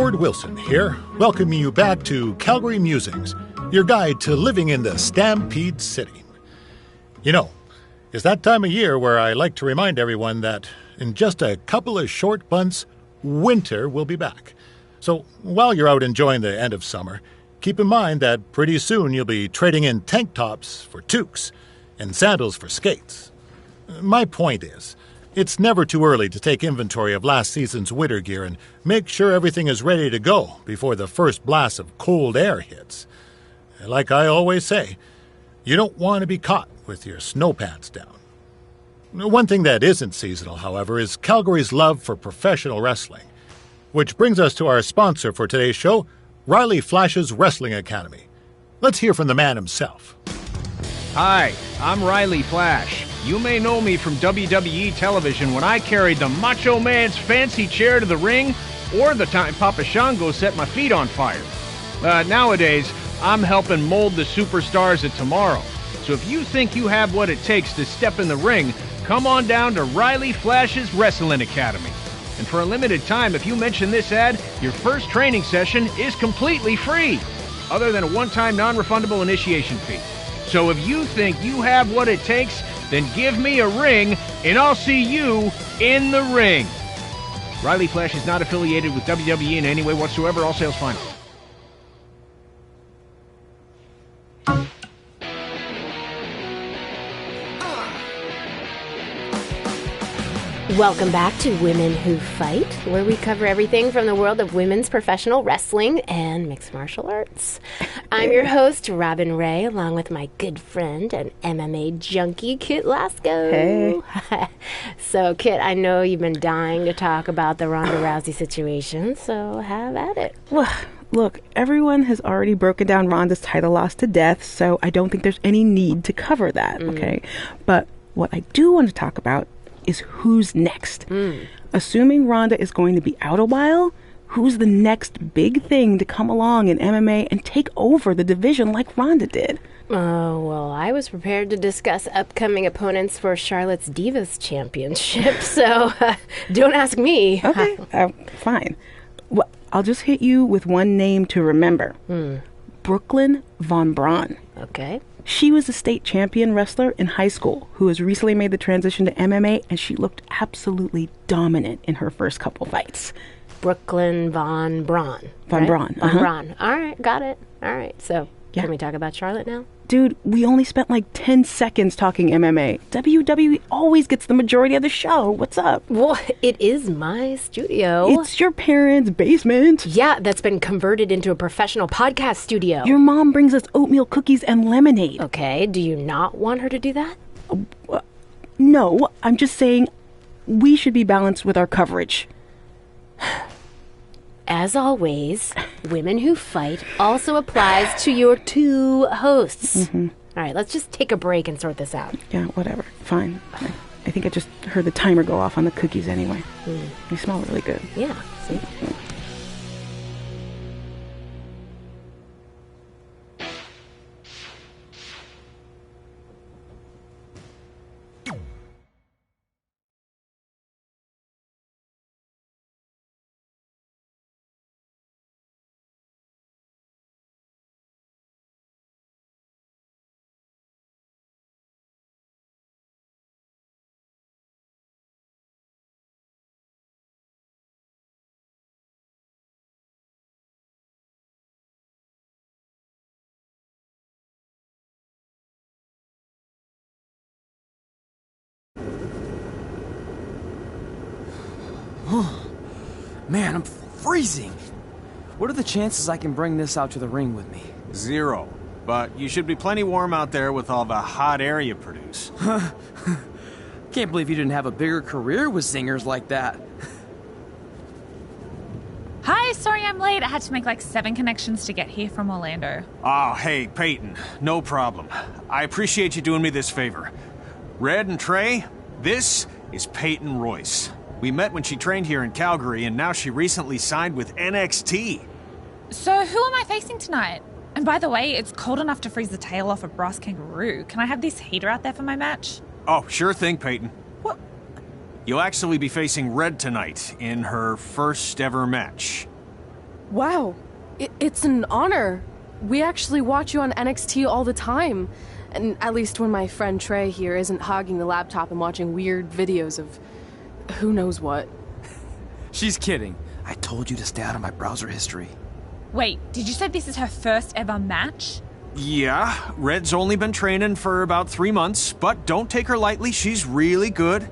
Gord Wilson here, welcoming you back to Calgary Musings, your guide to living in the Stampede City. You know, it's that time of year where I like to remind everyone that in just a couple of short months, winter will be back. So while you're out enjoying the end of summer, keep in mind that pretty soon you'll be trading in tank tops for toques and sandals for skates. My point is, it's never too early to take inventory of last season's winter gear and make sure everything is ready to go before the first blast of cold air hits. Like I always say, you don't want to be caught with your snow pants down. One thing that isn't seasonal, however, is Calgary's love for professional wrestling. Which brings us to our sponsor for today's show, Riley Flash's Wrestling Academy. Let's hear from the man himself. Hi, I'm Riley Flash. You may know me from WWE television when I carried the Macho Man's fancy chair to the ring, or the time Papa Shango set my feet on fire. Nowadays, I'm helping mold the superstars of tomorrow. So if you think you have what it takes to step in the ring, come on down to Riley Flash's Wrestling Academy. And for a limited time, if you mention this ad, your first training session is completely free, other than a one-time non-refundable initiation fee. So if you think you have what it takes, then give me a ring, and I'll see you in the ring. Riley Flash is not affiliated with WWE in any way whatsoever. All sales final. Welcome back to Women Who Fight, where we cover everything from the world of women's professional wrestling and mixed martial arts. I'm your host, Robin Ray, along with my good friend and MMA junkie, Kit Lasko. Hey. So, Kit, I know you've been dying to talk about the Ronda Rousey situation, so have at it. Well, look, everyone has already broken down Ronda's title loss to death, so I don't think there's any need to cover that, okay? But what I do want to talk about is who's next. Assuming Ronda is going to be out a while, who's the next big thing to come along in MMA and take over the division like Ronda did? Oh, well, I was prepared to discuss upcoming opponents for Charlotte's Divas Championship, so don't ask me. Okay, fine. Well, I'll just hit you with one name to remember. Brooklyn Von Braun. Okay. She was a state champion wrestler in high school who has recently made the transition to MMA, and she looked absolutely dominant in her first couple fights. Brooklyn Von Braun. Von Braun. Von Braun. All right, got it. All right, so can we talk about Charlotte now? Dude, we only spent like 10 seconds talking MMA. WWE always gets the majority of the show. What's up? Well, it is my studio. It's your parents' basement. Yeah, that's been converted into a professional podcast studio. Your mom brings us oatmeal cookies and lemonade. Okay, do you not want her to do that? No, I'm just saying we should be balanced with our coverage. As always, Women Who Fight also applies to your two hosts. All right, let's just take a break and sort this out. Yeah, whatever. Fine. I think I just heard the timer go off on the cookies anyway. They smell really good. Yeah, see? Man, I'm freezing. What are the chances I can bring this out to the ring with me? 0. But you should be plenty warm out there with all the hot air you produce. Can't believe you didn't have a bigger career with zingers like that. Hi, sorry I'm late. I had to make like 7 connections to get here from Orlando. Oh, hey, Peyton. No problem. I appreciate you doing me this favor. Red and Trey, this is Peyton Royce. We met when she trained here in Calgary, and now she recently signed with NXT. So who am I facing tonight? And by the way, it's cold enough to freeze the tail off a brass kangaroo. Can I have this heater out there for my match? Oh, sure thing, Peyton. What? You'll actually be facing Red tonight in her first ever match. Wow, it's an honor. We actually watch you on NXT all the time. And at least when my friend Trey here isn't hogging the laptop and watching weird videos of who knows what. She's kidding. I told you to stay out of my browser history. Wait, did you say this is her first ever match? Yeah, Red's only been training for about 3 months, but don't take her lightly, she's really good.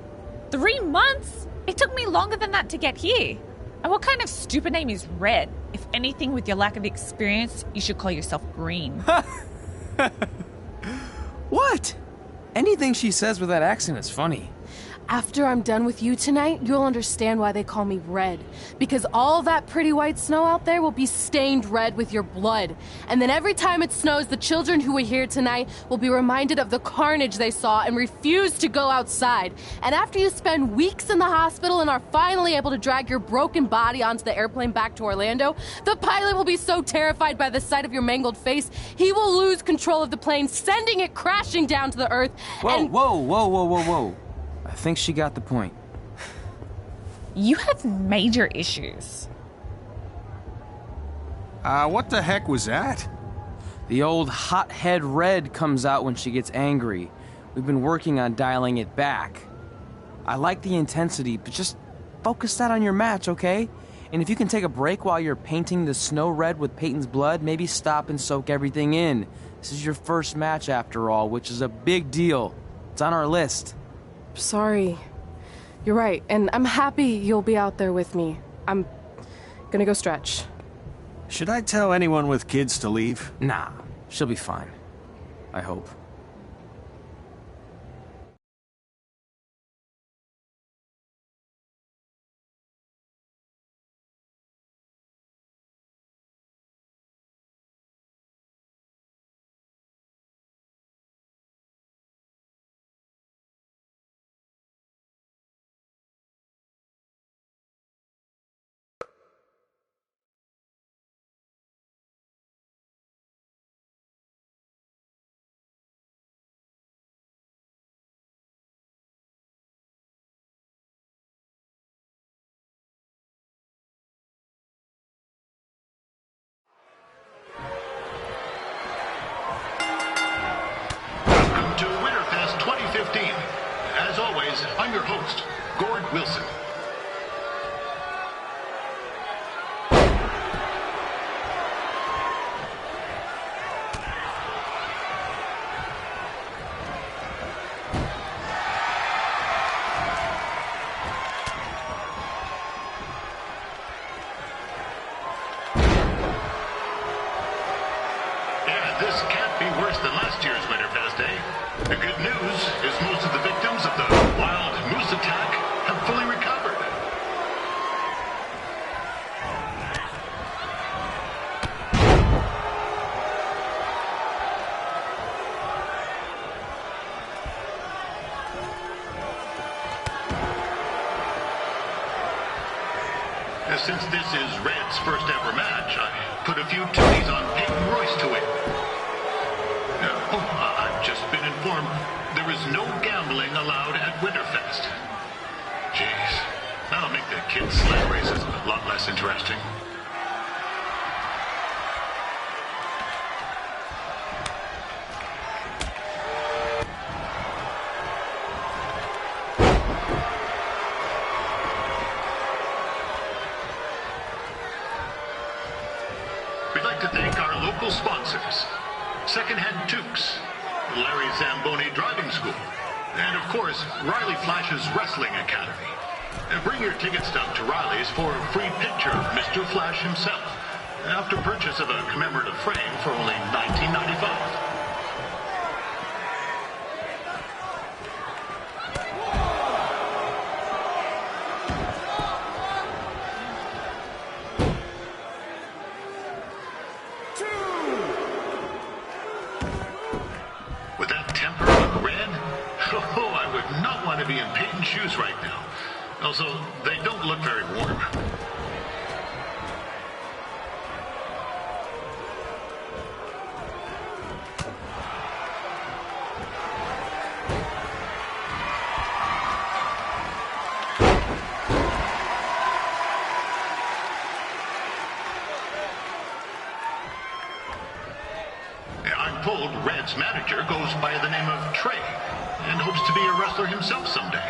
3 months? It took me longer than that to get here. And what kind of stupid name is Red? If anything, with your lack of experience, you should call yourself Green. What? Anything she says with that accent is funny. After I'm done with you tonight, you'll understand why they call me Red. Because all that pretty white snow out there will be stained red with your blood. And then every time it snows, the children who were here tonight will be reminded of the carnage they saw and refuse to go outside. And after you spend weeks in the hospital and are finally able to drag your broken body onto the airplane back to Orlando, the pilot will be so terrified by the sight of your mangled face, he will lose control of the plane, sending it crashing down to the earth. Whoa. I think she got the point. You have major issues. What the heck was that? The old hothead Red comes out when she gets angry. We've been working on dialing it back. I like the intensity, but just focus that on your match, okay? And if you can take a break while you're painting the snow red with Peyton's blood, maybe stop and soak everything in. This is your first match after all, which is a big deal. It's on our list. Sorry. You're right, and I'm happy you'll be out there with me. I'm gonna go stretch. Should I tell anyone with kids to leave? Nah, she'll be fine. I hope. To Winterfest 2015. As always, I'm your host, Gord Wilson. Yeah, this can't be worse than last year's Winterfest, eh? The good news is most of the victims of the wild moose attack have fully recovered. Since this is Red's first ever match, I put a few titties on Peyton Royce to win. I've just been informed there is no gambling allowed at Winterfest. Jeez, that'll make the kids' sled races a lot less interesting. We'd like to thank our local sponsors, Secondhand Tukes, Larry Zamboni Driving School, and of course, Riley Flash's Wrestling Academy. Bring your ticket stub to Riley's for a free picture of Mr. Flash himself, after purchase of a commemorative frame for only $19.95. With that temper on Red, I would not want to be in Peyton's shoes right now. Also, they don't look very warm. Red's manager goes by the name of Trey and hopes to be a wrestler himself someday.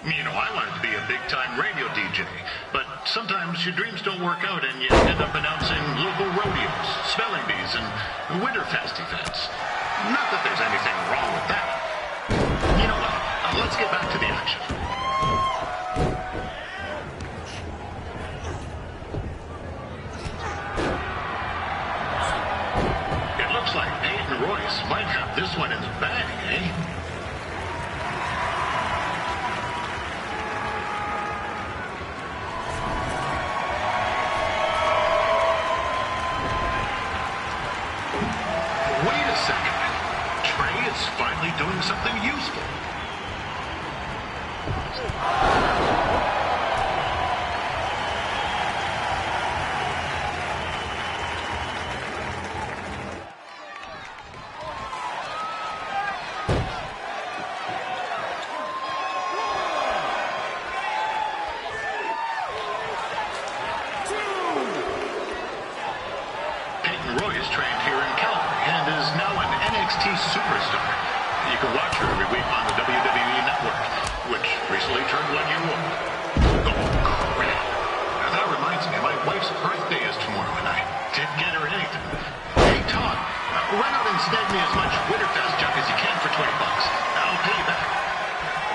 You know, I wanted to be a big-time radio DJ, but sometimes your dreams don't work out and you end up announcing local rodeos, spelling bees, and Winterfest events. Not that there's anything wrong with that. You know what? Let's get back to the action. It looks like Peyton Royce might have this one in the bag, eh? Finally doing something useful. Peyton Royce trained here in Calgary and is now an NXT superstar. You can watch her every week on the WWE Network, which recently turned 1 year old. Oh, crap. That reminds me, my wife's birthday is tomorrow, and I didn't get her anything. Hey, Todd, run out and snag me as much Winterfest junk as you can for $20. I'll pay you back.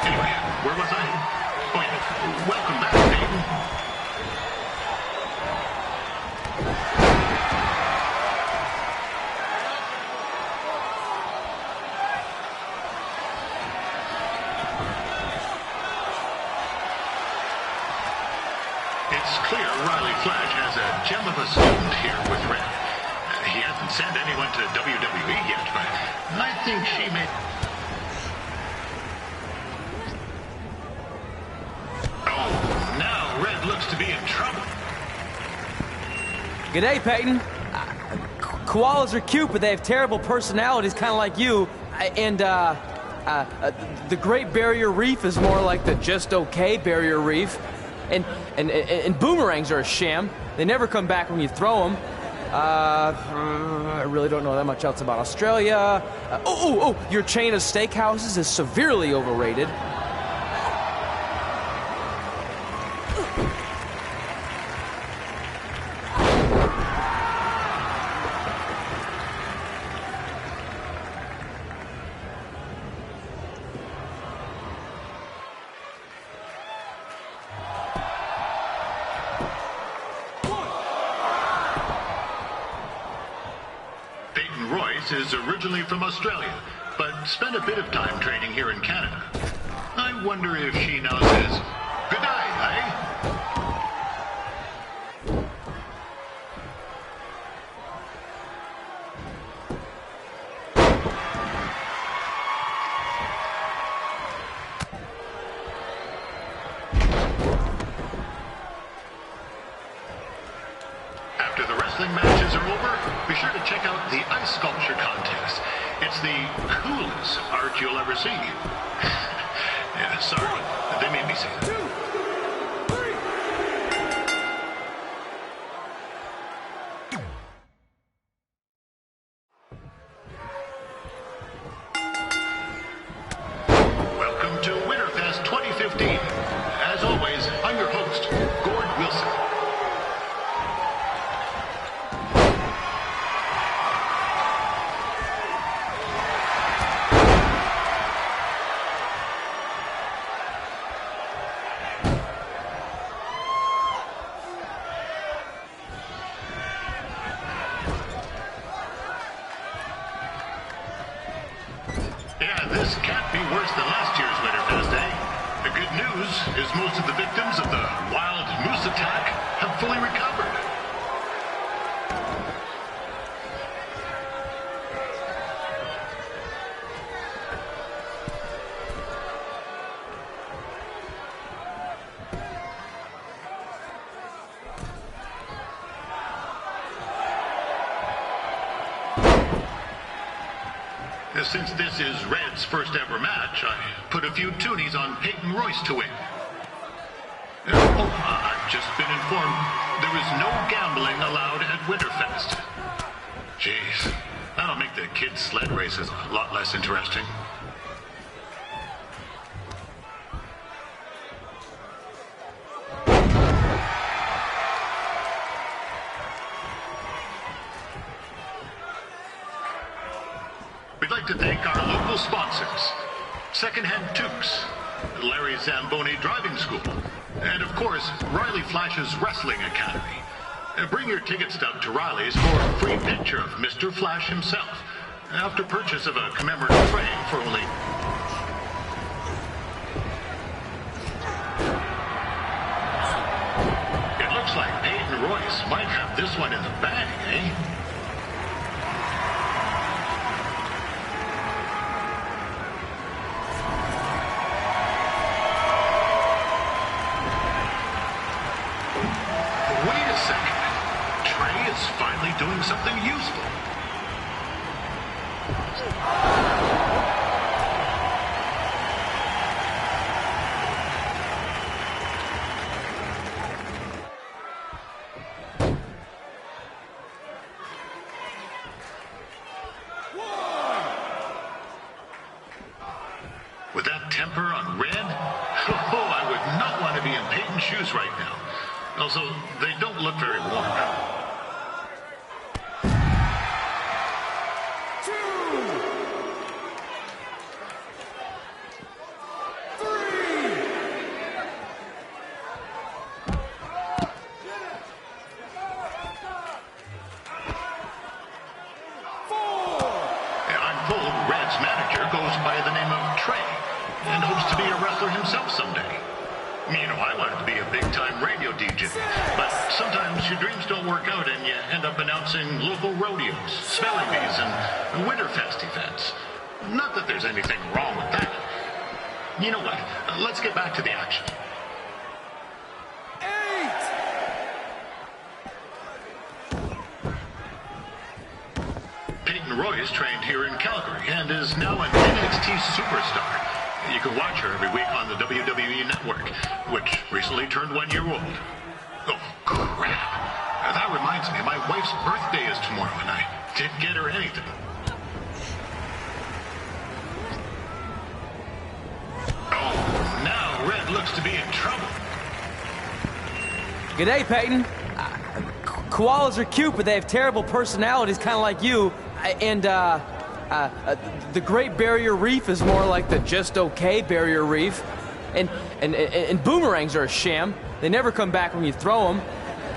Anyway, where was I? Oh, yeah. Welcome back, Peyton. It's clear Riley Flash has a gem of a student here with Red. He hasn't sent anyone to WWE yet, but I think she may... Oh, now Red looks to be in trouble. G'day, Peyton. Koalas are cute, but they have terrible personalities, kind of like you. The Great Barrier Reef is more like the just okay Barrier Reef. And boomerangs are a sham. They never come back when you throw them. I really don't know that much else about Australia. Your chain of steakhouses is severely overrated. Peyton Royce is originally from Australia, but spent a bit of time training here in Canada. I wonder if she now says, good night, eh? After the wrestling matches are over, be sure to check out the ice sculpture contest. It's the coolest art you'll ever see. Yeah, sorry. They made me say that. Welcome to Winterfest 2015. As always, I'm your host, Gord Wilson. Yeah, this can't be worse than last year's Winterfest, eh? The good news is most of the victims of the wild moose attack have fully recovered. Since this is Red's first ever match, I put a few toonies on Peyton Royce to win. I've just been informed there is no gambling allowed at Winterfest. Jeez, That'll make the kids' sled races a lot less interesting. We'd like to thank our local sponsors, Secondhand Tukes, Larry Zamboni Driving School, and of course, Riley Flash's Wrestling Academy. Bring your ticket stub to Riley's for a free picture of Mr. Flash himself, after purchase of a commemorative frame for only... It looks like Peyton Royce might have this one in the bag, eh? Finally doing something useful. With that temper on Red, I would not want to be in Peyton's shoes right now. Also, they don't look very warm. Someday. You know, I wanted to be a big-time radio DJ, but sometimes your dreams don't work out and you end up announcing local rodeos, spelling bees, and Winterfest events. Not that there's anything wrong with that. You know what? Let's get back to the action. 8! Peyton Royce trained here in Calgary and is now an NXT superstar. You can watch her every week on the WWE Network, which recently turned 1 year old. Oh, crap. That reminds me, my wife's birthday is tomorrow, and I didn't get her anything. Oh, now Red looks to be in trouble. G'day, Peyton. Koalas are cute, but they have terrible personalities, kind of like you. And, the Great Barrier Reef is more like the just okay Barrier Reef. And boomerangs are a sham. They never come back when you throw them.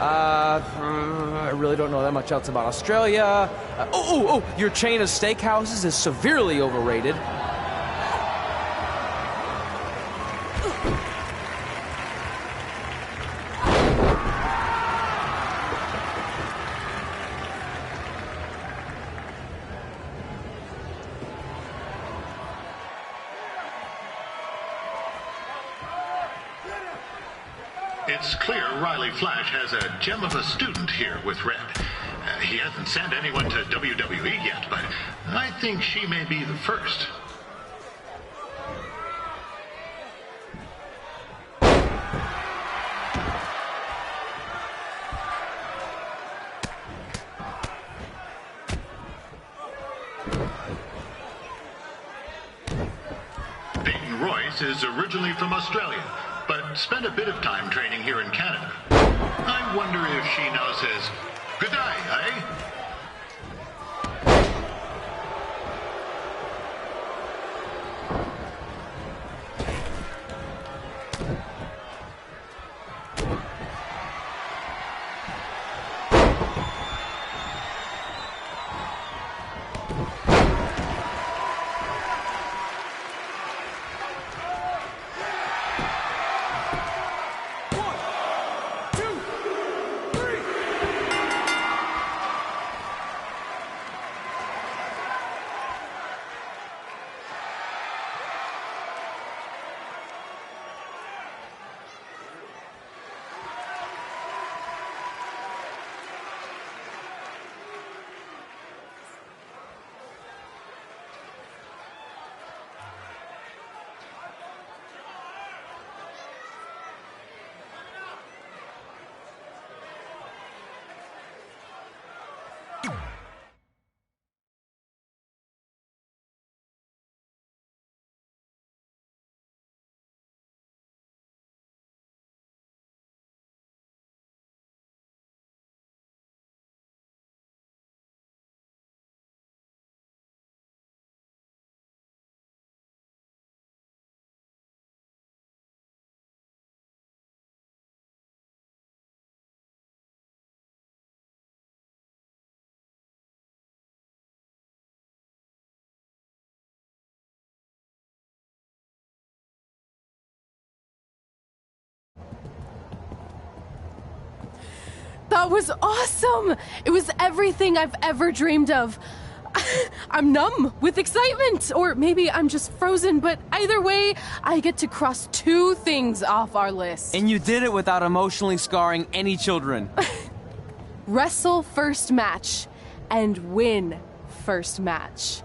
I really don't know that much else about Australia. Your chain of steakhouses is severely overrated. It's clear Riley Flash has a gem of a student here with Red. He hasn't sent anyone to WWE yet, but I think she may be the first. Peyton Royce is originally from Australia, but spent a bit of time training here in Canada. I wonder if she now says, "Good day, eh?" That was awesome! It was everything I've ever dreamed of. I'm numb with excitement, or maybe I'm just frozen, but either way, I get to cross 2 things off our list. And you did it without emotionally scarring any children. Wrestle first match and win first match.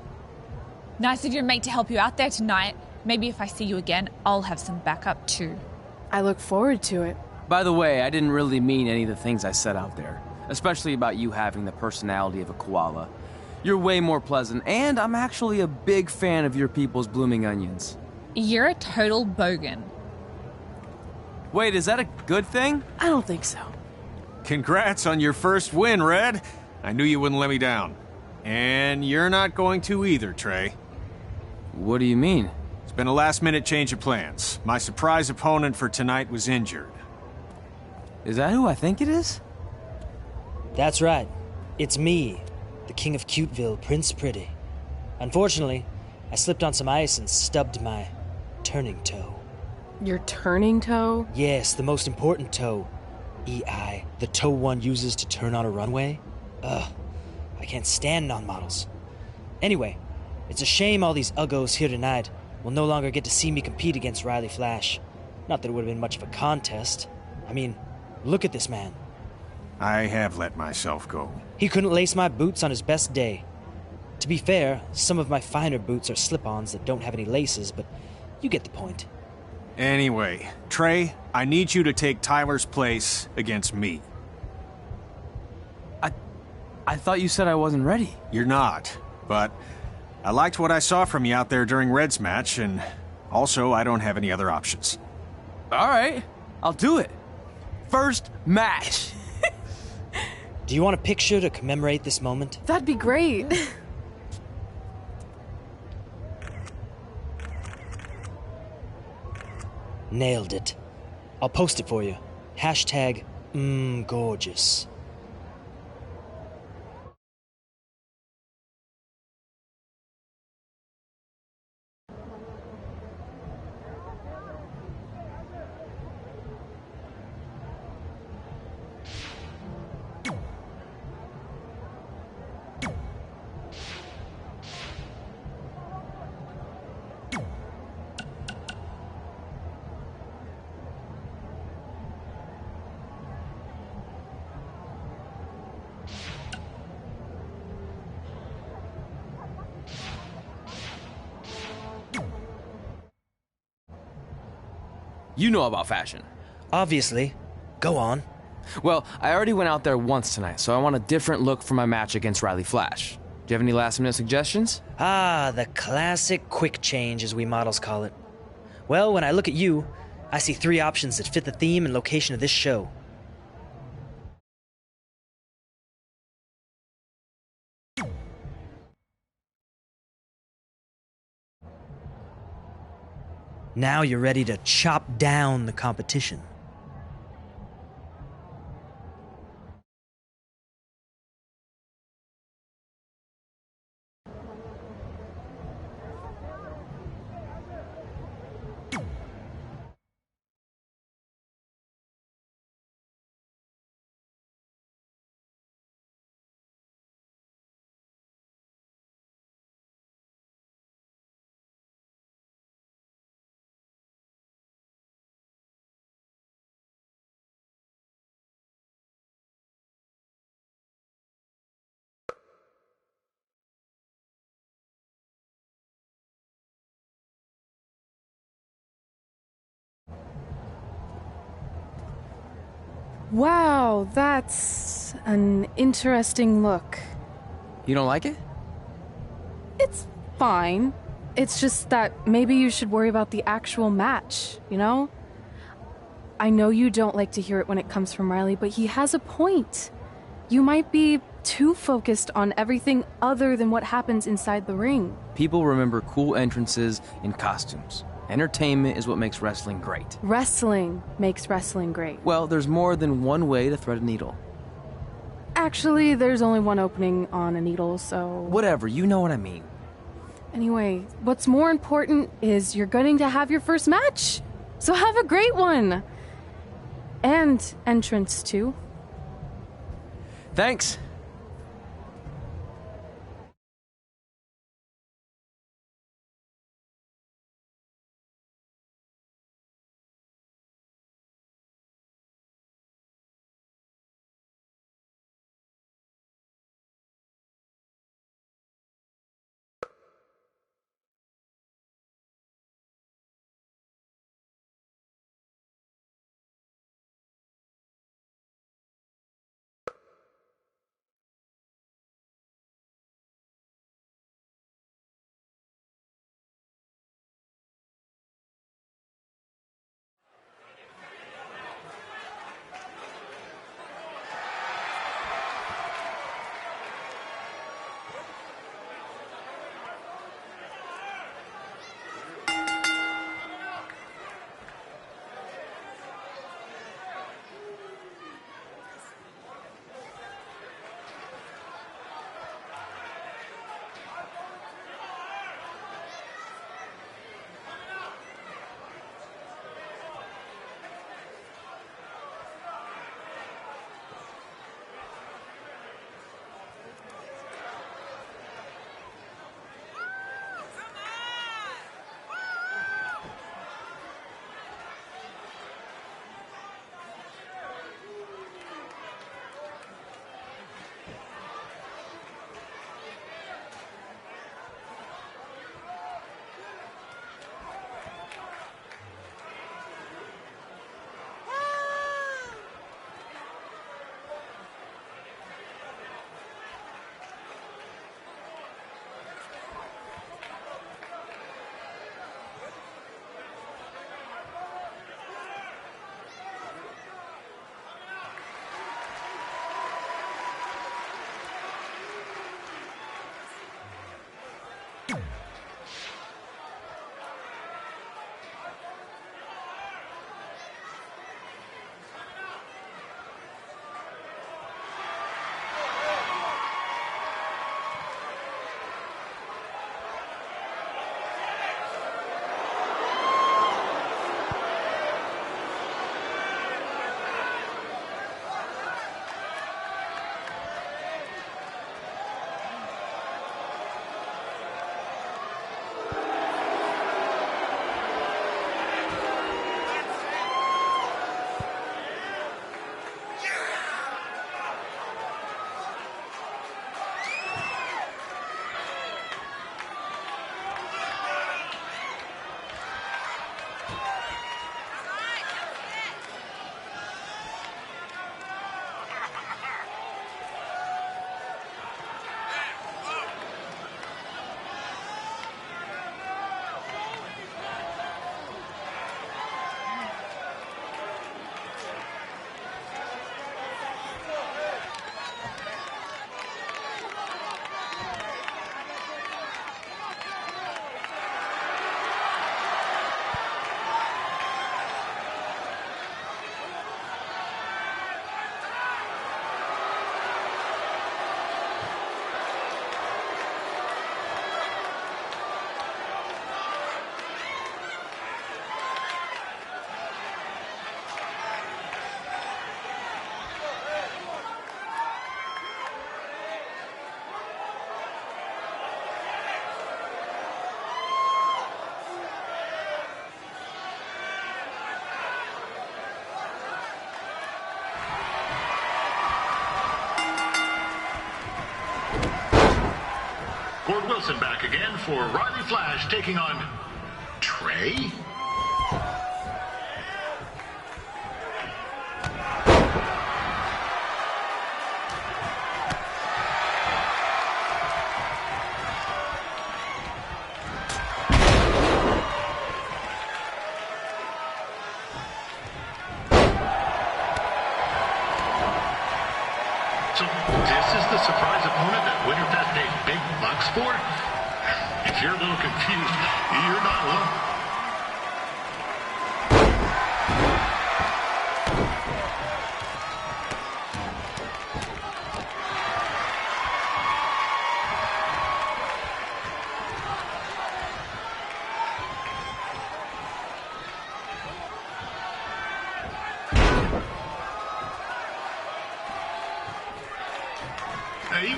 Nice of your mate to help you out there tonight. Maybe if I see you again, I'll have some backup too. I look forward to it. By the way, I didn't really mean any of the things I said out there, especially about you having the personality of a koala. You're way more pleasant, and I'm actually a big fan of your people's blooming onions. You're a total bogan. Wait, is that a good thing? I don't think so. Congrats on your first win, Red. I knew you wouldn't let me down. And you're not going to either, Trey. What do you mean? It's been a last-minute change of plans. My surprise opponent for tonight was injured. Is that who I think it is? That's right. It's me, the King of Cuteville, Prince Pretty. Unfortunately, I slipped on some ice and stubbed my turning toe. Your turning toe? Yes, the most important toe. EI, the toe one uses to turn on a runway. Ugh, I can't stand non-models. Anyway, it's a shame all these uggos here tonight will no longer get to see me compete against Riley Flash. Not that it would have been much of a contest. I mean, look at this man. I have let myself go. He couldn't lace my boots on his best day. To be fair, some of my finer boots are slip-ons that don't have any laces, but you get the point. Anyway, Trey, I need you to take Tyler's place against me. I thought you said I wasn't ready. You're not, but I liked what I saw from you out there during Red's match, and also I don't have any other options. All right, I'll do it. First match. Do you want a picture to commemorate this moment? That'd be great. Nailed it. I'll post it for you. Hashtag gorgeous. You know about fashion. Obviously. Go on. Well, I already went out there once tonight, so I want a different look for my match against Riley Flash. Do you have any last-minute suggestions? Ah, the classic quick change, as we models call it. Well, when I look at you, I see 3 options that fit the theme and location of this show. Now you're ready to chop down the competition. Wow, that's an interesting look. You don't like it? It's fine. It's just that maybe you should worry about the actual match, you know? I know you don't like to hear it when it comes from Riley, but he has a point. You might be too focused on everything other than what happens inside the ring. People remember cool entrances and costumes. Entertainment is what makes wrestling great. Wrestling makes wrestling great. Well, there's more than one way to thread a needle. Actually, there's only one opening on a needle, so... Whatever, you know what I mean. Anyway, what's more important is you're going to have your first match. So have a great one. And entrance, too. Thanks. Gord Wilson back again for Riley Flash taking on Trey. So this is the surprise opponent that Winterfest paid big bucks for? If you're a little confused, you're not alone.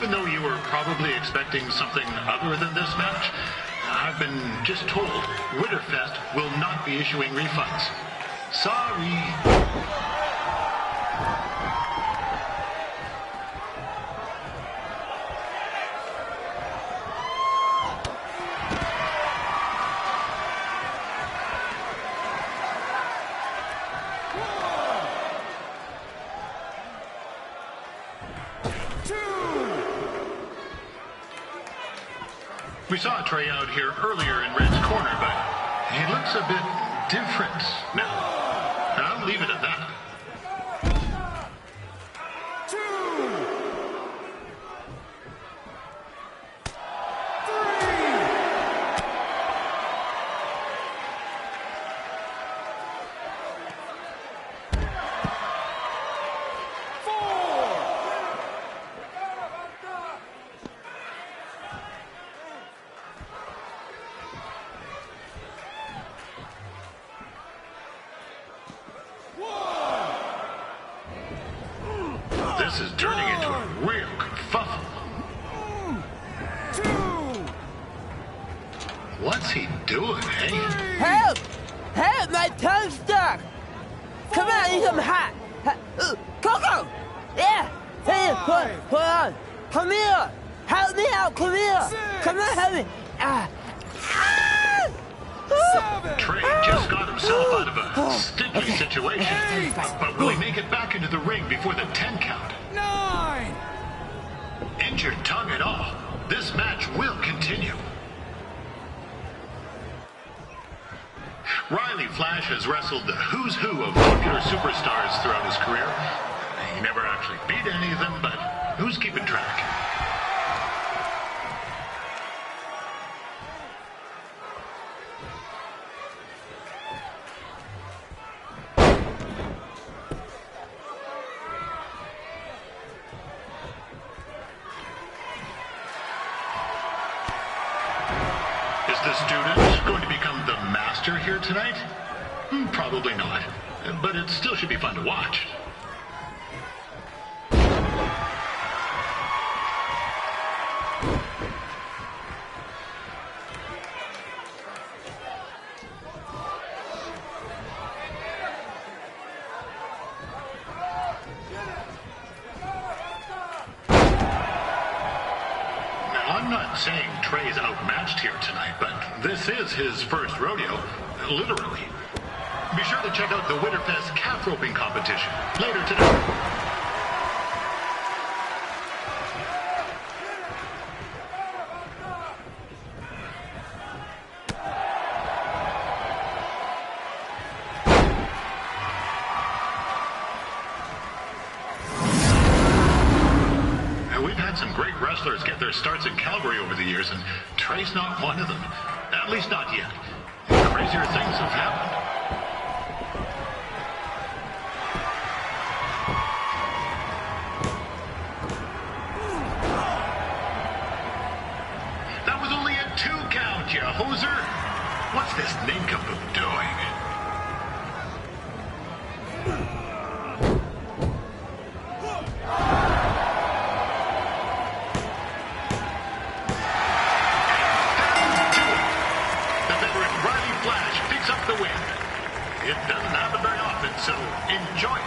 even though you were probably expecting something other than this match, I've been just told Winterfest will not be issuing refunds. Sorry. We saw Trey out here earlier in Red's corner, but he looks a bit different now. I'll leave it at that. This is turning into a real kerfuffle. What's he doing, hey? Help! Help! My tongue's stuck! Come on, I need some hot! Coco! Yeah! Hey, hold on! Come here! Help me out! Come here! Come on, help me! Trey just got himself out of a sticky situation. But will he make it back into the ring before the 10 count? 9! Injured tongue and all, this match will continue. Riley Flash has wrestled the who's who of popular superstars throughout his career. He never actually beat any of them, but who's keeping track? Is the student going to become the master here tonight? Probably not, but it still should be fun to watch. I'm not saying Trey's outmatched here tonight, but this is his first rodeo, literally. Be sure to check out the Winterfest calf roping competition later today. We've had some great wrestlers get their starts in Calgary over the years, and Trey's not one of them. At least not yet. Crazier things have happened. That was only a 2 count, you hoser. What's this nincompoop doing? It doesn't happen very often, so enjoy it.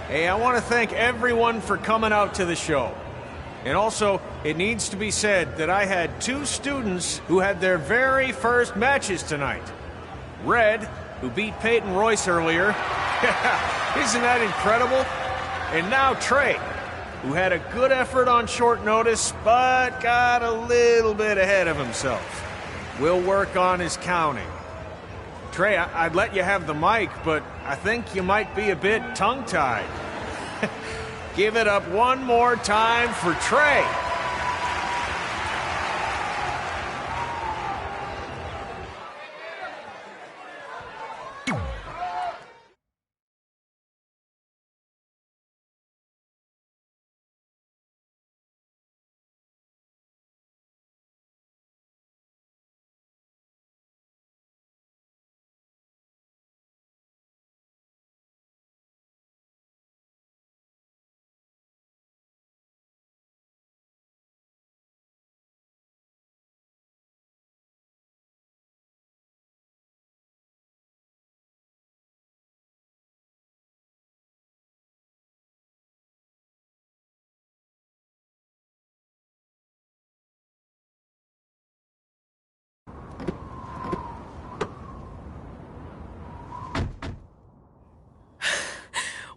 Hey, I want to thank everyone for coming out to the show. And also, it needs to be said that I had 2 students who had their very first matches tonight. Red, who beat Peyton Royce earlier. Isn't that incredible? And now Trey, who had a good effort on short notice, but got a little bit ahead of himself. We'll work on his counting. Trey, I'd let you have the mic, but I think you might be a bit tongue-tied. Give it up one more time for Trey.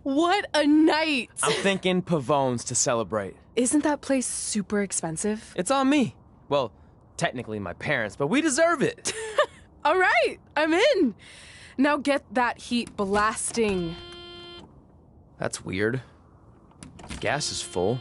What a night! I'm thinking Pavone's to celebrate. Isn't that place super expensive? It's on me. Well, technically my parents, but we deserve it. All right, I'm in. Now get that heat blasting. That's weird. Gas is full.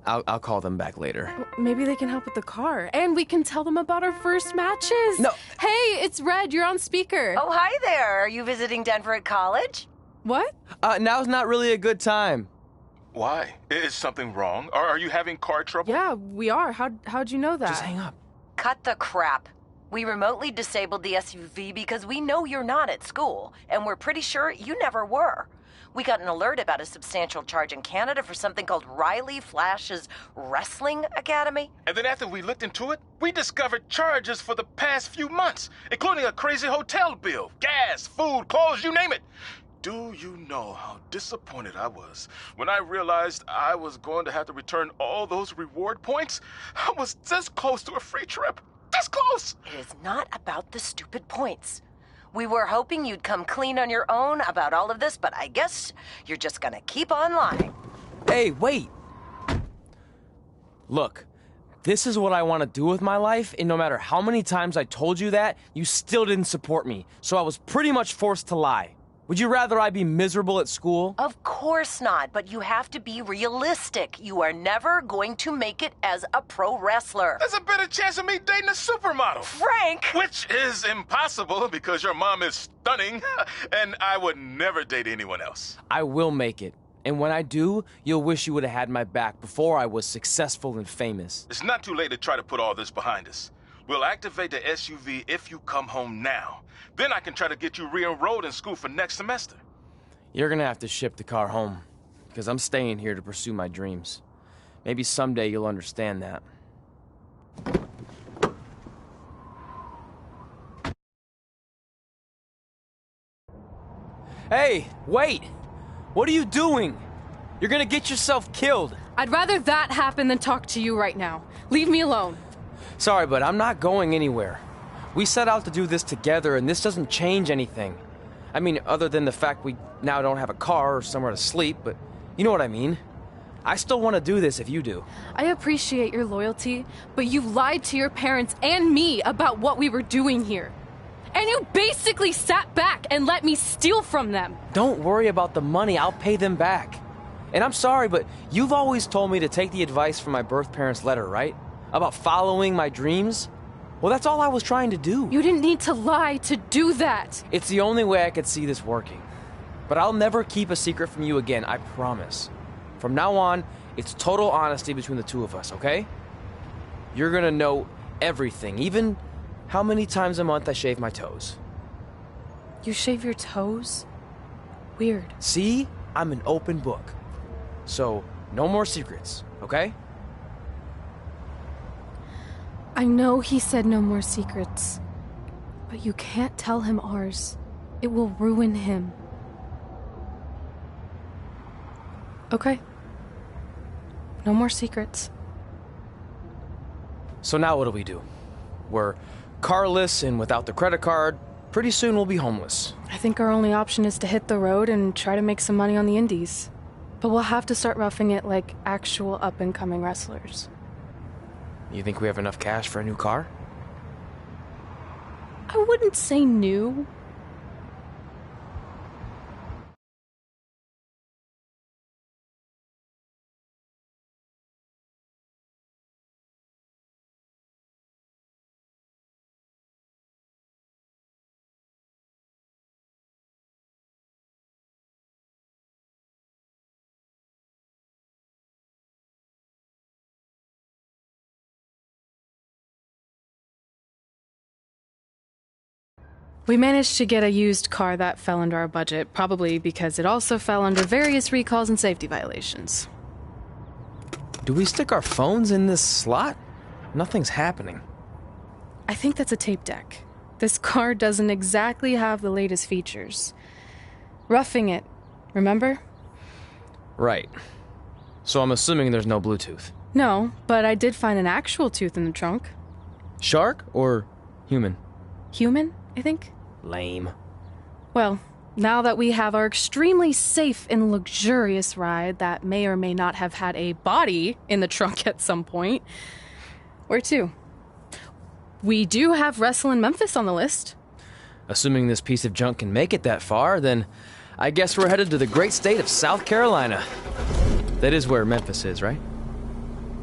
I'll call them back later. Maybe they can help with the car. And we can tell them about our first matches. No. Hey, it's Red. You're on speaker. Oh, hi there. Are you visiting Denver at college? What? Now's not really a good time. Why? Is something wrong? Are you having car trouble? Yeah, we are. How'd you know that? Just hang up. Cut the crap. We remotely disabled the SUV because we know you're not at school, and we're pretty sure you never were. We got an alert about a substantial charge in Canada for something called Riley Flash's Wrestling Academy. And then after we looked into it, we discovered charges for the past few months, including a crazy hotel bill, gas, food, clothes, you name it. Do you know how disappointed I was when I realized I was going to have to return all those reward points? I was this close to a free trip. This close! It is not about the stupid points. We were hoping you'd come clean on your own about all of this, but I guess you're just gonna keep on lying. Hey, wait! Look, this is what I want to do with my life, and no matter how many times I told you that, you still didn't support me, so I was pretty much forced to lie. Would you rather I be miserable at school? Of course not, but you have to be realistic. You are never going to make it as a pro wrestler. There's a better chance of me dating a supermodel. Frank! Which is impossible because your mom is stunning, and I would never date anyone else. I will make it. And when I do, you'll wish you would have had my back before I was successful and famous. It's not too late to try to put all this behind us. We'll activate the SUV if you come home now. Then I can try to get you re-enrolled in school for next semester. You're gonna have to ship the car home, because I'm staying here to pursue my dreams. Maybe someday you'll understand that. Hey, wait! What are you doing? You're gonna get yourself killed. I'd rather that happen than talk to you right now. Leave me alone. Sorry, but I'm not going anywhere. We set out to do this together, and this doesn't change anything. I mean, other than the fact we now don't have a car or somewhere to sleep, but you know what I mean. I still want to do this if you do. I appreciate your loyalty, but you lied to your parents and me about what we were doing here. And you basically sat back and let me steal from them. Don't worry about the money, I'll pay them back. And I'm sorry, but you've always told me to take the advice from my birth parents' letter, right? About following my dreams? Well, that's all I was trying to do. You didn't need to lie to do that. It's the only way I could see this working. But I'll never keep a secret from you again, I promise. From now on, it's total honesty between the two of us, okay? You're gonna know everything, even how many times a month I shave my toes. You shave your toes? Weird. See? I'm an open book. So, no more secrets, okay? I know he said no more secrets, but you can't tell him ours. It will ruin him. Okay. No more secrets. So now what do? We're carless and without the credit card. Pretty soon we'll be homeless. I think our only option is to hit the road and try to make some money on the indies. But we'll have to start roughing it like actual up-and-coming wrestlers. You think we have enough cash for a new car? I wouldn't say new. We managed to get a used car that fell under our budget, probably because it also fell under various recalls and safety violations. Do we stick our phones in this slot? Nothing's happening. I think that's a tape deck. This car doesn't exactly have the latest features. Roughing it, remember? Right. So I'm assuming there's no Bluetooth. No, but I did find an actual tooth in the trunk. Shark or human? Human, I think. Lame. Well, Now that we have our extremely safe and luxurious ride that may or may not have had a body in the trunk at some point, where to? We do have Wrestlin' Memphis on the list. Assuming this piece of junk can make it that far, then I guess we're headed to the great state of South Carolina. That is where Memphis is, right?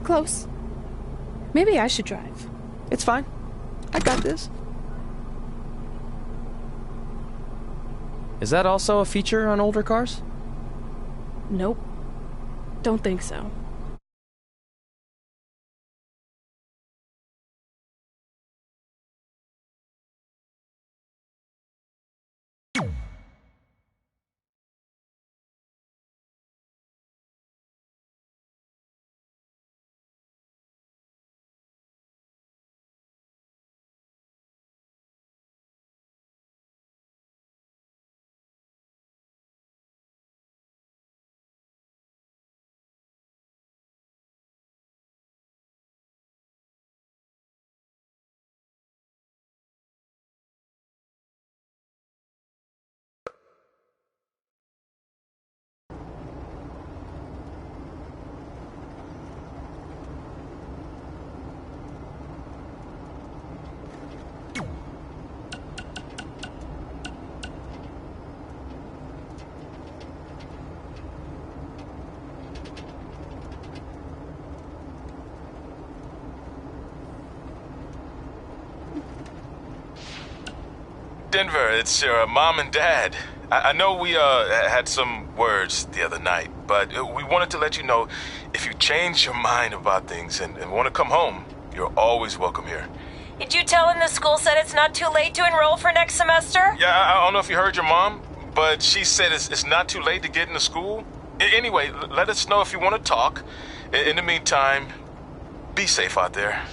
Close. Maybe I should drive. It's fine. I got this. Is that also a feature on older cars? Nope. Don't think so. Denver, it's your mom and dad. I know we had some words the other night, but we wanted to let you know if you change your mind about things and want to come home, you're always welcome here. Did you tell him the school said it's not too late to enroll for next semester? Yeah, I don't know if you heard your mom, but she said it's not too late to get into school. Anyway, let us know if you want to talk. In the meantime, be safe out there.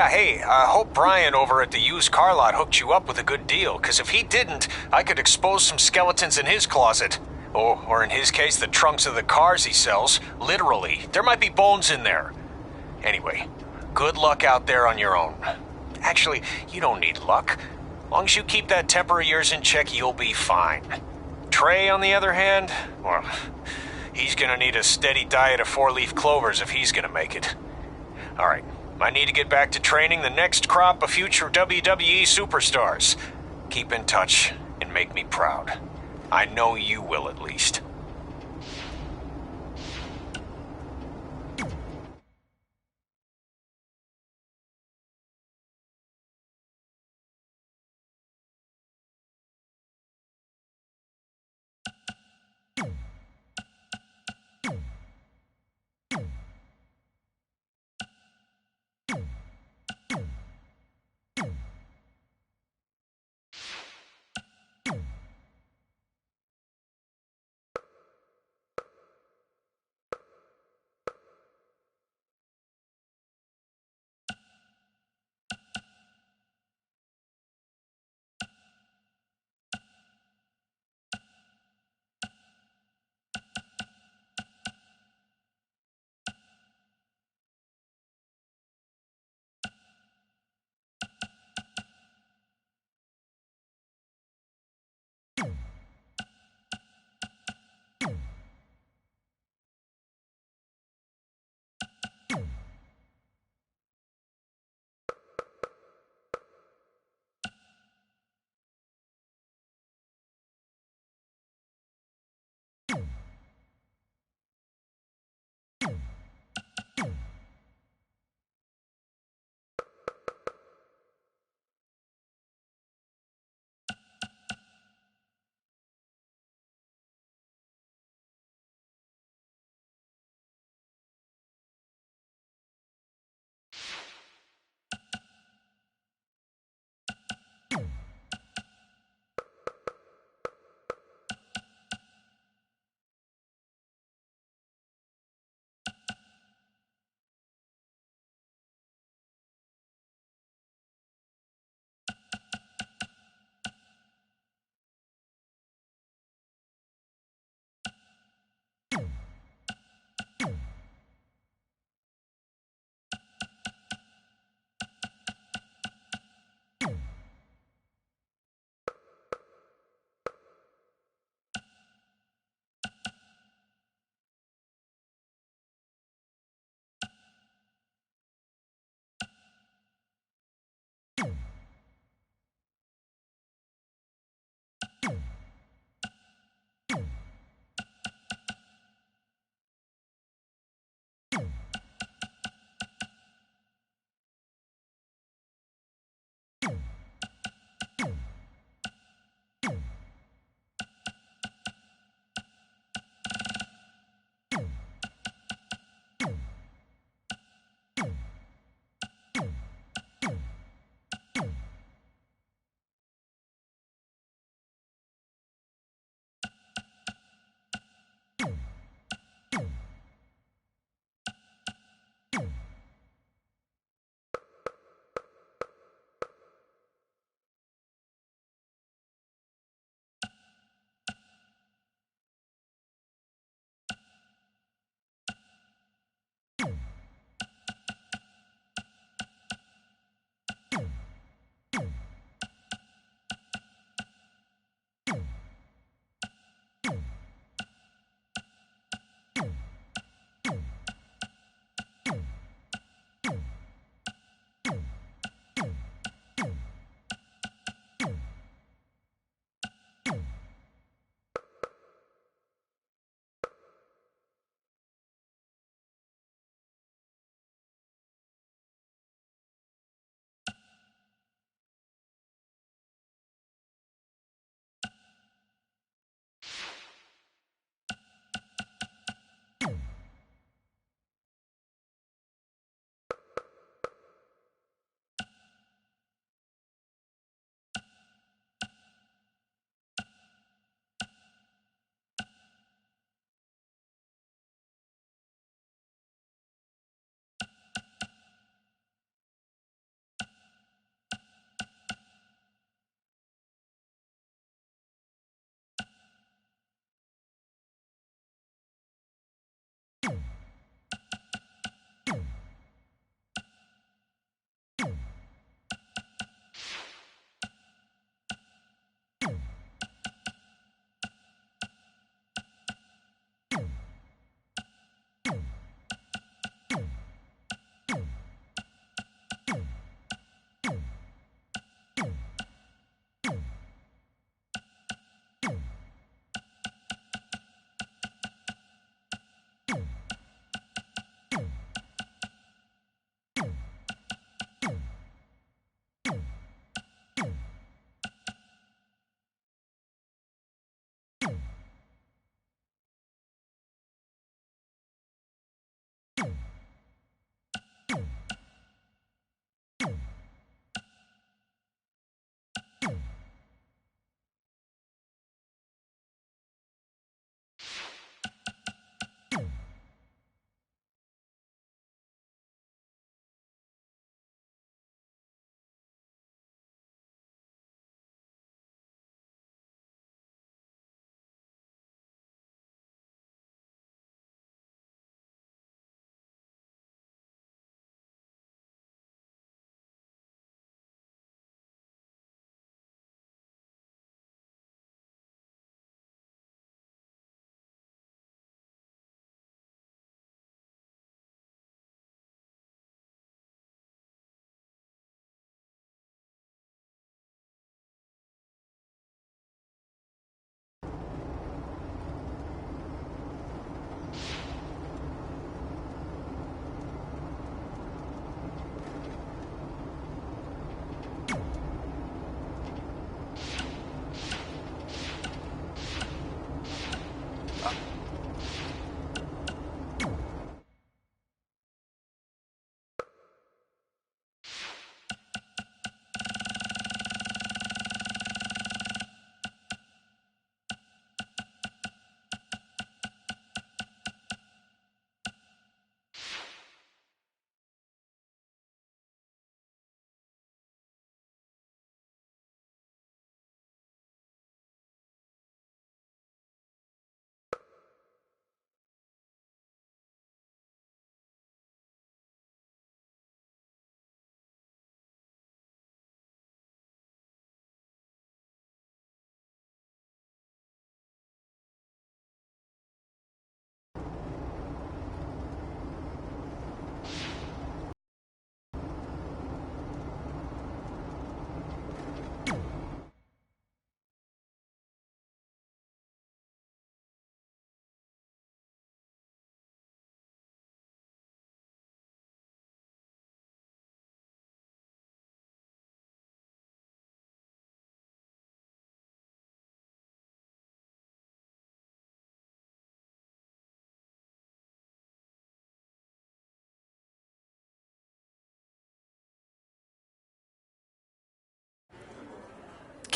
Hey, I hope Brian over at the used car lot hooked you up with a good deal, because if he didn't, I could expose some skeletons in his closet. Or in his case, the trunks of the cars he sells. Literally. There might be bones in there. Anyway, good luck out there on your own. Actually, you don't need luck. As long as you keep that temper of yours in check, you'll be fine. Trey, on the other hand, well, he's gonna need a steady diet of four-leaf clovers if he's gonna make it. All right. I need to get back to training the next crop of future WWE superstars. Keep in touch and make me proud. I know you will, at least.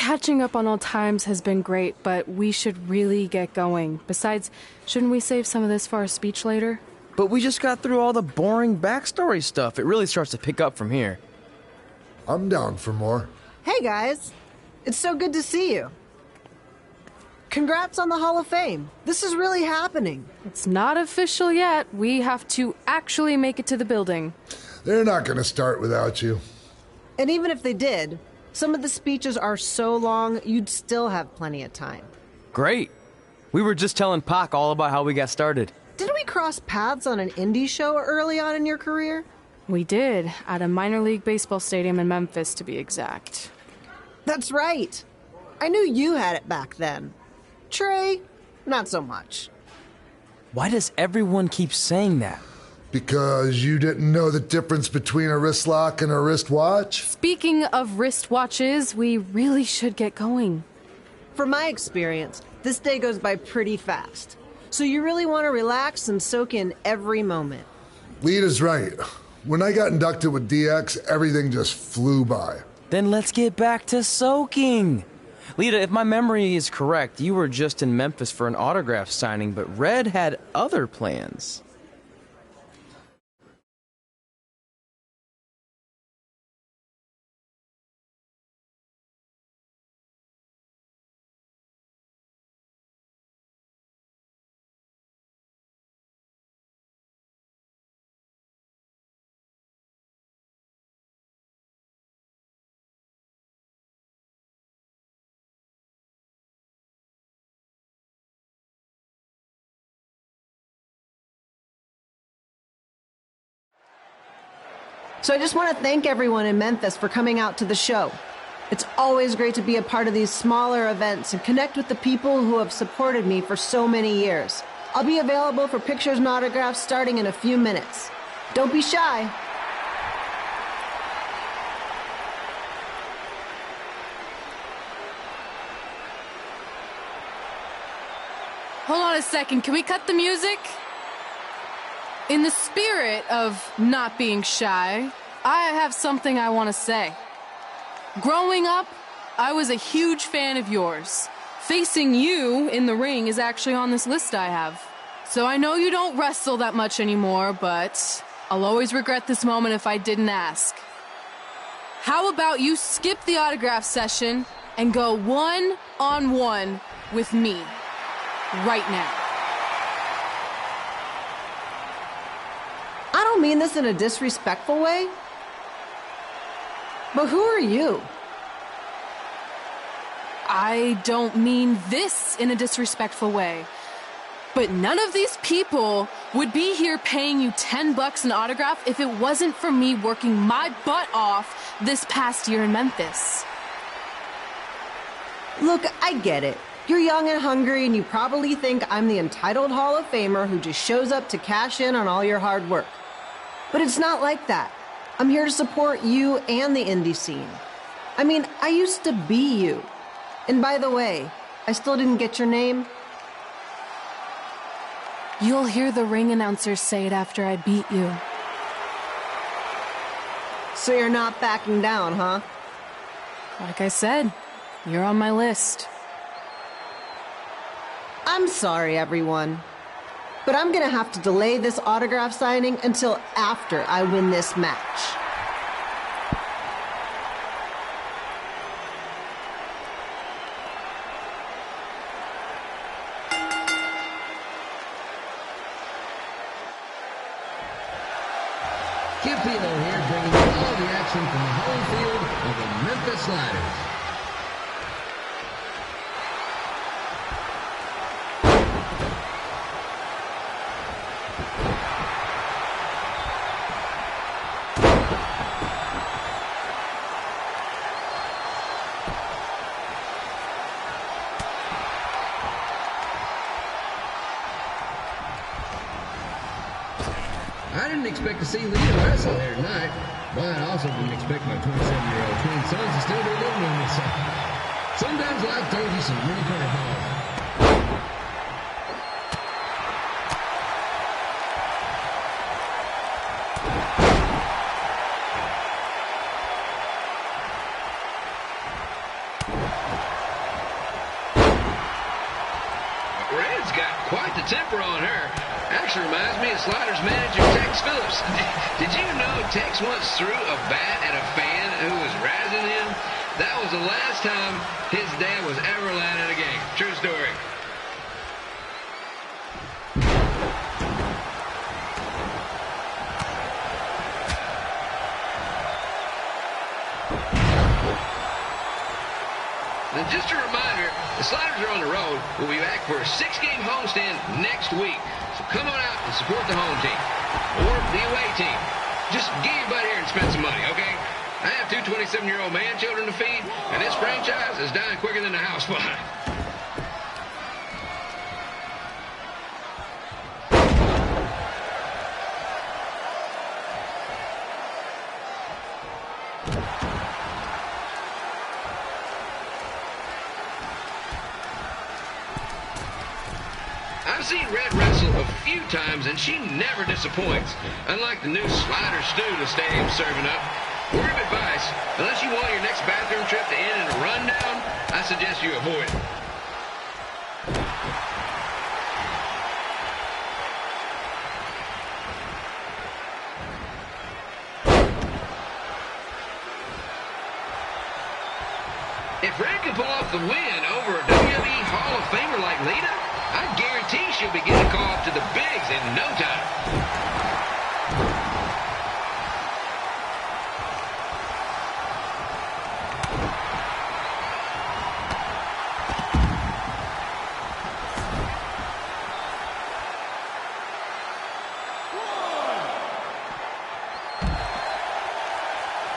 Catching up on old times has been great, but we should really get going. Besides, shouldn't we save some of this for our speech later? But we just got through all the boring backstory stuff. It really starts to pick up from here. I'm down for more. Hey, guys. It's so good to see you. Congrats on the Hall of Fame. This is really happening. It's not official yet. We have to actually make it to the building. They're not going to start without you. And even if they did, some of the speeches are so long, you'd still have plenty of time. Great. We were just telling Pac all about how we got started. Didn't we cross paths on an indie show early on in your career? We did, at a minor league baseball stadium in Memphis, to be exact. That's right. I knew you had it back then. Trey, not so much. Why does everyone keep saying that? Because you didn't know the difference between a wrist lock and a wristwatch? Speaking of wristwatches, we really should get going. From my experience, this day goes by pretty fast. So you really want to relax and soak in every moment. Lita's right. When I got inducted with DX, everything just flew by. Then let's get back to soaking. Lita, if my memory is correct, you were just in Memphis for an autograph signing, but Red had other plans. So I just want to thank everyone in Memphis for coming out to the show. It's always great to be a part of these smaller events and connect with the people who have supported me for so many years. I'll be available for pictures and autographs starting in a few minutes. Don't be shy. Hold on a second, can we cut the music? In the spirit of not being shy, I have something I want to say. Growing up, I was a huge fan of yours. Facing you in the ring is actually on this list I have. So I know you don't wrestle that much anymore, but I'll always regret this moment if I didn't ask. How about you skip the autograph session and go one-on-one with me right now? I don't mean this in a disrespectful way, but who are you? I don't mean this in a disrespectful way, but none of these people would be here paying you $10 an autograph if it wasn't for me working my butt off this past year in Memphis. Look, I get it. You're young and hungry, and you probably think I'm the entitled Hall of Famer who just shows up to cash in on all your hard work. But it's not like that. I'm here to support you and the indie scene. I mean, I used to be you. And by the way, I still didn't get your name. You'll hear the ring announcer say it after I beat you. So you're not backing down, huh? Like I said, you're on my list. I'm sorry, everyone. But I'm gonna have to delay this autograph signing until after I win this match. Kip Pino here, bringing you all the action from the home field of the Memphis Sliders. I didn't expect to see Lita wrestle here tonight, but I also didn't expect my 27-year-old twin sons to still be living in this. Sometimes life throws you some really curveballs. Red's got quite the temper on her. Actually reminds me of Sliders manager Tex Phillips. Did you know Tex once threw a bat at a fan who was razzing him? That was the last time his dad was ever allowed at a game. True story. And just a reminder, the Sliders are on the road. We'll be back for a 6-game homestand next week. So come on out and support the home team or the away team. Just get your butt here and spend some money, okay? I have 2 27-year-old man children to feed, and this franchise is dying quicker than the house fly. I've seen Red wrestle a few times, and she never disappoints. Unlike the new slider stew the stadium's serving up. Word of advice, unless you want your next bathroom trip to end in a rundown, I suggest you avoid it. If Red can pull off the win over a WWE Hall of Famer like Lita, I guarantee she'll be getting a call up to the bigs in no time.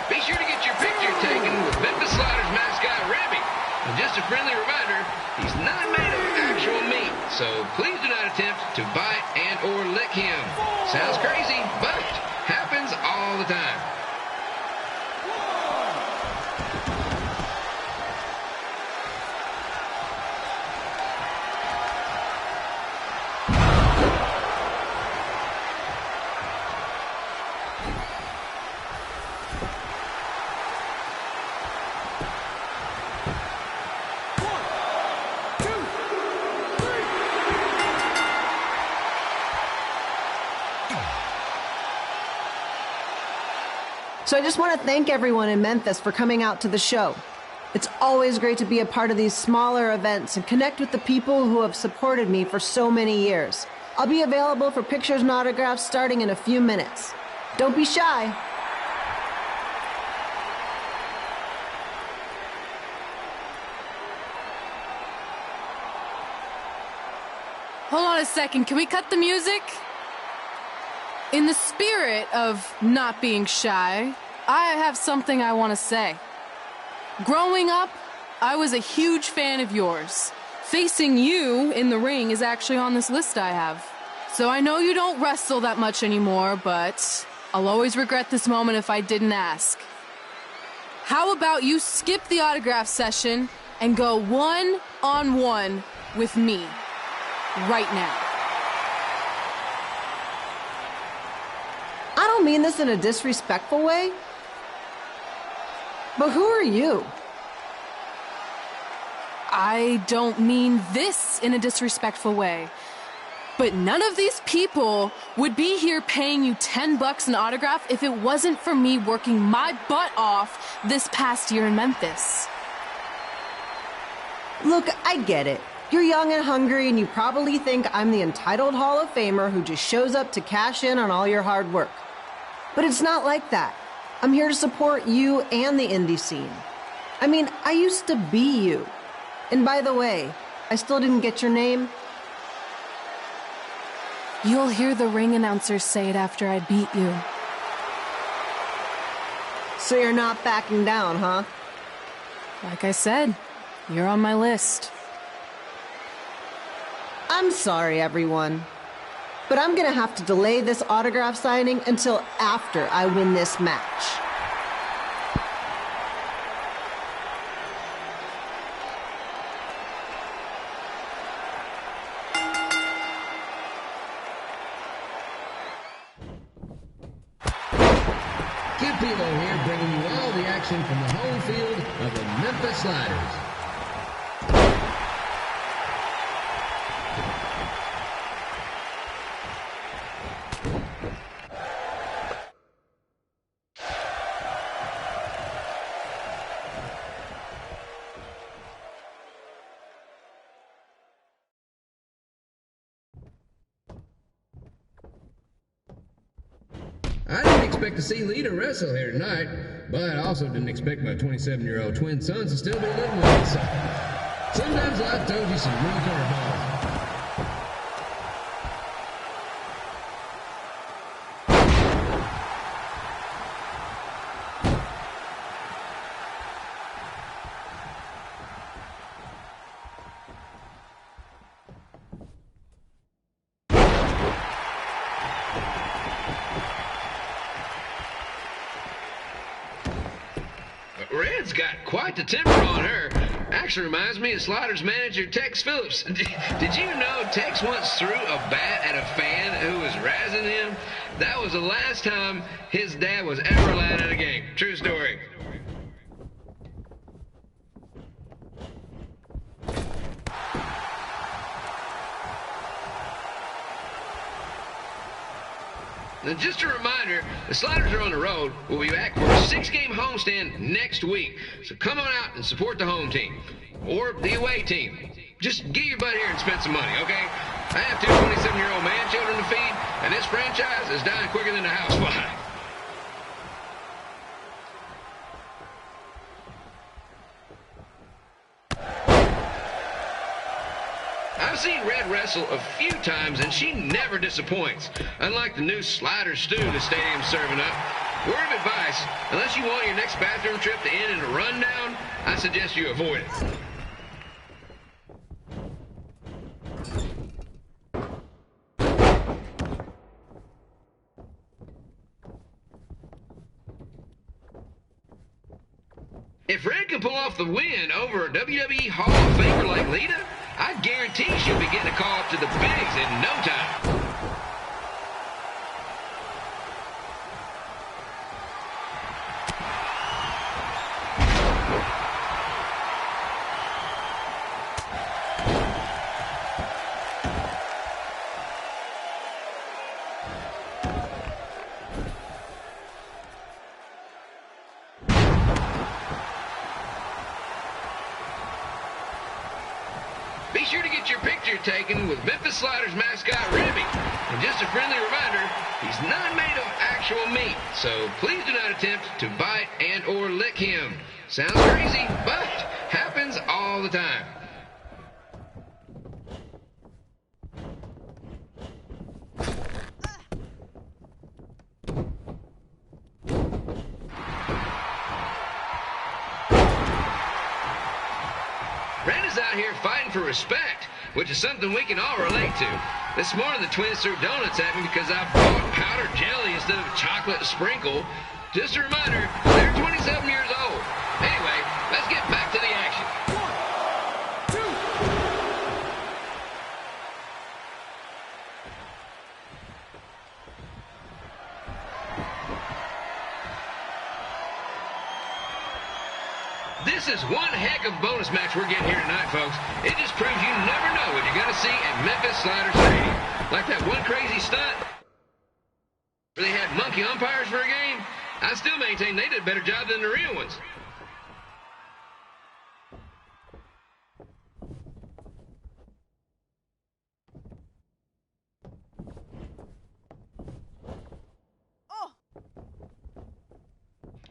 Be sure to get your picture taken with Memphis Sliders mascot Rebby. And just a friendly reminder, he's not made of actual meat, so please do not attempt to bite and or lick him. Sounds crazy, but happens all the time. So I just want to thank everyone in Memphis for coming out to the show. It's always great to be a part of these smaller events and connect with the people who have supported me for so many years. I'll be available for pictures and autographs starting in a few minutes. Don't be shy. Hold on a second, can we cut the music? In the spirit of not being shy, I have something I want to say. Growing up, I was a huge fan of yours. Facing you in the ring is actually on this list I have. So I know you don't wrestle that much anymore, but I'll always regret this moment if I didn't ask. How about you skip the autograph session and go one-on-one with me right now? I don't mean this in a disrespectful way, but who are you? I don't mean this in a disrespectful way, but none of these people would be here paying you $10 an autograph if it wasn't for me working my butt off this past year in Memphis. Look, I get it. You're young and hungry, and you probably think I'm the entitled Hall of Famer who just shows up to cash in on all your hard work. But it's not like that. I'm here to support you and the indie scene. I mean, I used to be you. And by the way, I still didn't get your name. You'll hear the ring announcers say it after I beat you. So you're not backing down, huh? Like I said, you're on my list. I'm sorry, everyone. But I'm gonna have to delay this autograph signing until after I win this match. Kid Pilo here, bringing you all the action from the home field of the Memphis Sliders. I didn't expect to see Lita wrestle here tonight, but I also didn't expect my 27-year-old twin sons to still be living with me. So sometimes life throws you some real curveballs. Red's got quite the temper on her. Actually reminds me of Slaughter's manager, Tex Phillips. Did you know Tex once threw a bat at a fan who was razzing him? That was the last time his dad was ever allowed at a game. True story. Now, just a reminder, the Sliders are on the road. We'll be back for a 6-game homestand next week. So come on out and support the home team. Or the away team. Just get your butt here and spend some money, okay? I have 2 27-year-old man children to feed, and this franchise is dying quicker than the house fly. I've seen Red wrestle a few times, and she never disappoints. Unlike the new slider stew the stadium's serving up. Word of advice, unless you want your next bathroom trip to end in a rundown, I suggest you avoid it. If Red can pull off the win over a WWE Hall of Famer like Lita, I guarantee she'll be getting a call up to the bigs in no time. Be sure to get your picture taken with Memphis Sliders mascot Remy. And just a friendly reminder, he's not made of actual meat, so please do not attempt to bite and or lick him. Sounds crazy, but happens all the time. Red is out here fighting for respect, which is something we can all relate to. This morning the twins threw donuts at me because I bought powdered jelly instead of chocolate sprinkle. Just a reminder, they're 27 years old. Anyway, let's get back to the action. 1, 2. This is one heck of a bonus match we're getting here tonight, folks. It just proves you never know what you're going to see at Memphis Sliders Stadium. Like that one crazy stunt where they had monkey umpires for a game. I still maintain they did a better job than the real ones.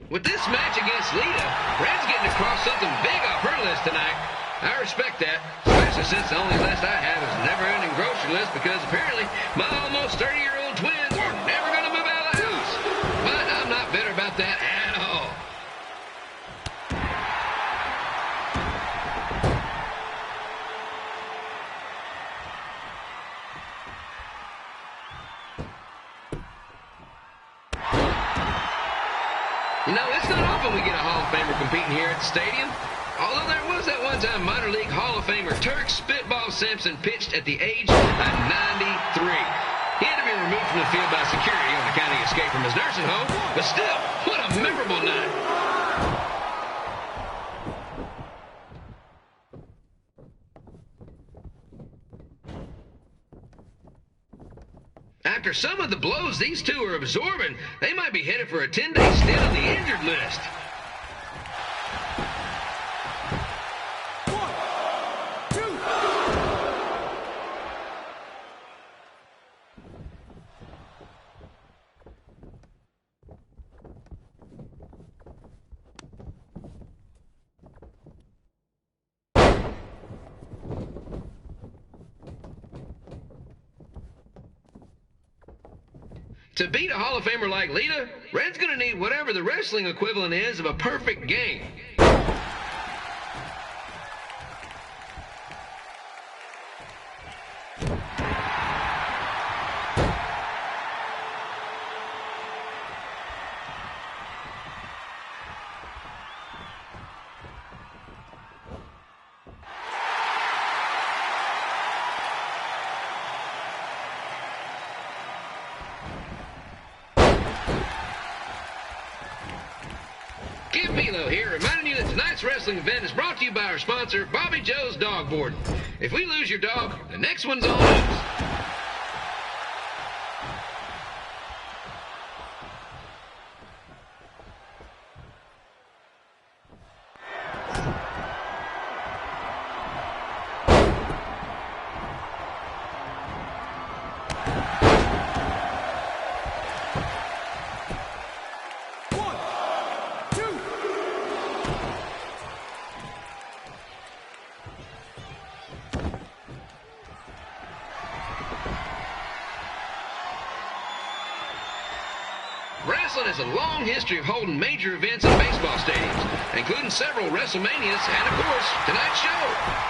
With this match against Lita, Red's getting across something big off her list tonight. I respect that, especially since the only list I have is a never-ending grocery list because apparently my almost 30-year-old twins are never going to move out of the house. But I'm not bitter about that at all. You know, it's not often we get a Hall of Famer competing here at the stadium. Although there was that one time minor league Hall of Famer Turk Spitball Simpson pitched at the age of 93. He had to be removed from the field by security on account of the escape from his nursing home, but still, what a memorable night. after some of the blows these two are absorbing, they might be headed for a 10-day stint on the injured list. To beat a Hall of Famer like Lita, Red's gonna need whatever the wrestling equivalent is of a perfect game. Kim Milo here, reminding you that tonight's wrestling event is brought to you by our sponsor, Bobby Joe's Dog Boarding. If we lose your dog, the next one's on us. Wrestling has a long history of holding major events in baseball stadiums, including several WrestleManias and, of course, tonight's show.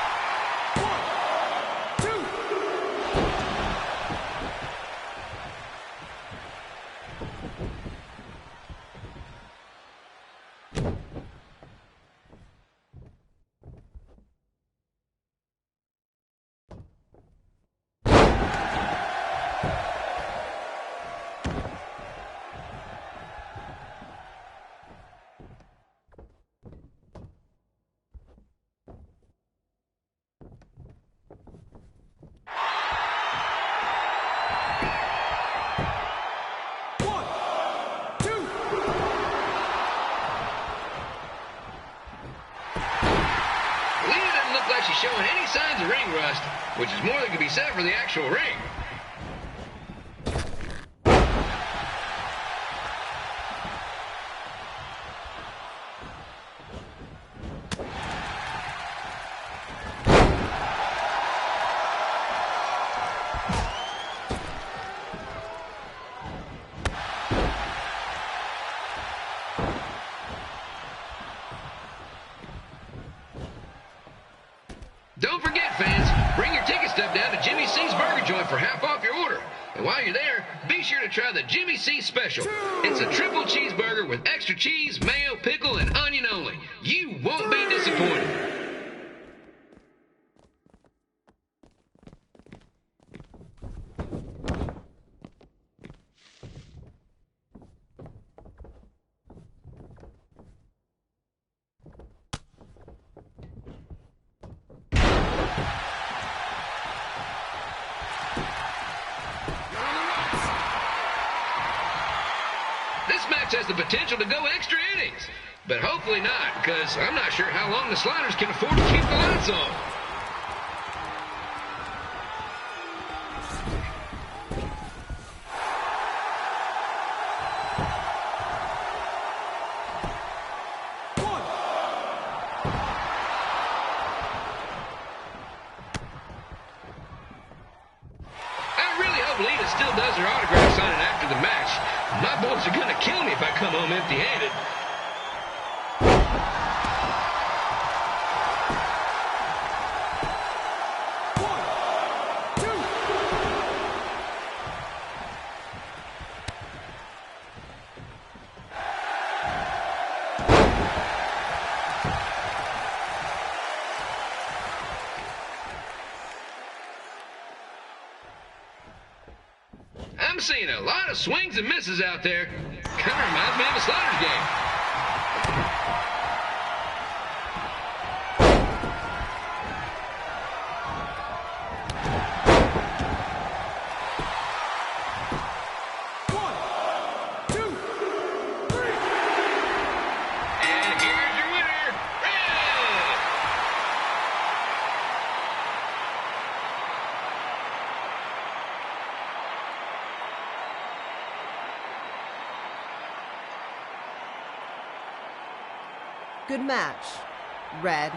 She's showing any signs of ring rust, which is more than can be said for the actual ring. Don't forget, fans, bring your ticket stub down to Jimmy C's Burger Joint for half off your order. And while you're there, be sure to try the Jimmy C Special. It's a triple cheeseburger with extra cheese, mayo, pickle, and onion only. You won't be disappointed. This match has the potential to go extra innings, but hopefully not, because I'm not sure how long the Sliders can afford to keep the lights on. I really hope Lita still does her autograph signing after the match. My boys are gonna kill me if I come home empty-handed. I'm seeing a lot of swings and misses out there. Kind of reminds me of a Sliders game. Good match, Red.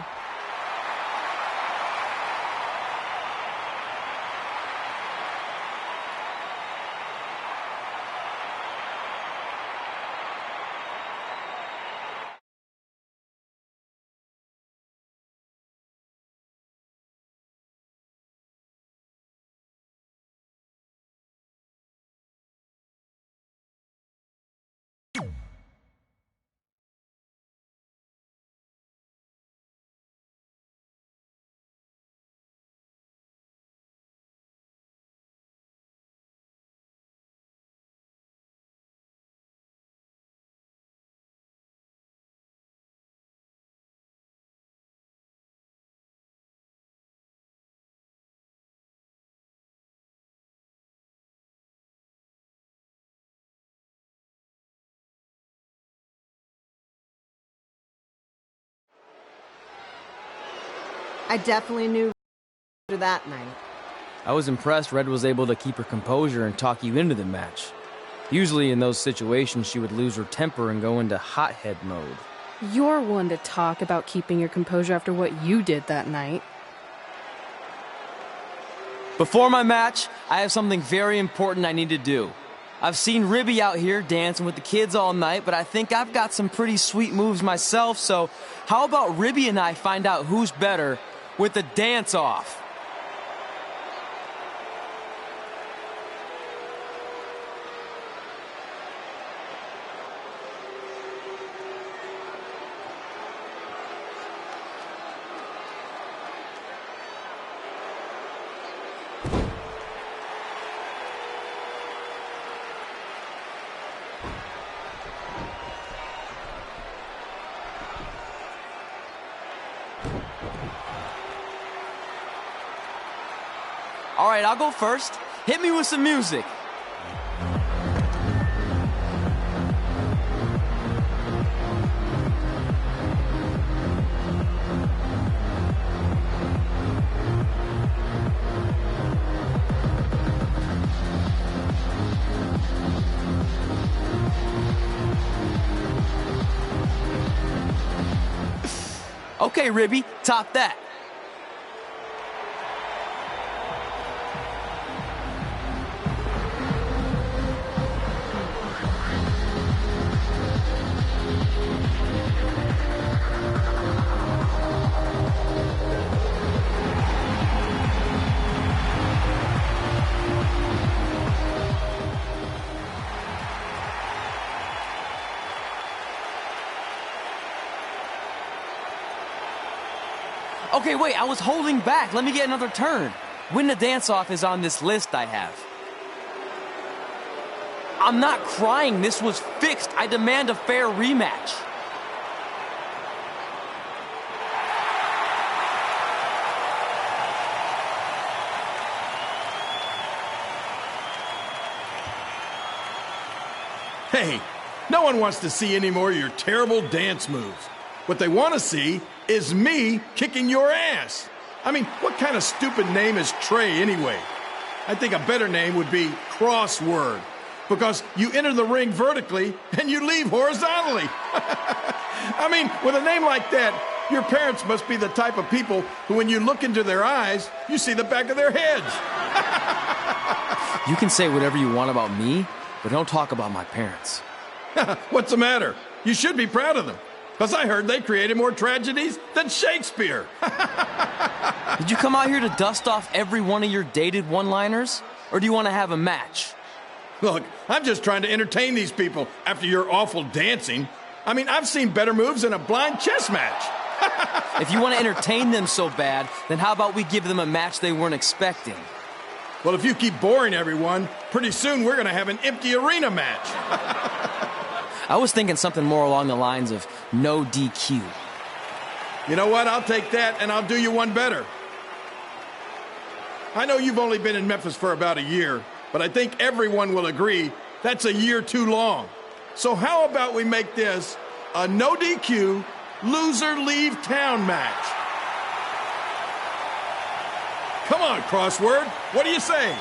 I definitely knew that night. I was impressed Red was able to keep her composure and talk you into the match. Usually in those situations, she would lose her temper and go into hothead mode. You're one to talk about keeping your composure after what you did that night. Before my match, I have something very important I need to do. I've seen Ribby out here dancing with the kids all night, but I think I've got some pretty sweet moves myself, so how about Ribby and I find out who's better with the dance-off? All right, I'll go first. Hit me with some music. Okay, Ribby, top that. Okay, wait, I was holding back. Let me get another turn. Win the dance-off is on this list I have. I'm not crying. This was fixed. I demand a fair rematch. Hey, no one wants to see any more of your terrible dance moves. What they want to see is me kicking your ass. I mean, what kind of stupid name is Trey anyway? I think a better name would be Crossword, because you enter the ring vertically and you leave horizontally. I mean, with a name like that, your parents must be the type of people who, when you look into their eyes, you see the back of their heads. You can say whatever you want about me, but don't talk about my parents. What's the matter? You should be proud of them. Because I heard they created more tragedies than Shakespeare. Did you come out here to dust off every one of your dated one-liners? Or do you want to have a match? Look, I'm just trying to entertain these people after your awful dancing. I mean, I've seen better moves in a blind chess match. If you want to entertain them so bad, then how about we give them a match they weren't expecting? Well, if you keep boring everyone, pretty soon we're going to have an empty arena match. I was thinking something more along the lines of no DQ. You know what? I'll take that, and I'll do you one better. I know you've only been in Memphis for about a year, but I think everyone will agree that's a year too long. So how about we make this a no DQ, loser leave town match? Come on, Crossword. What do you say?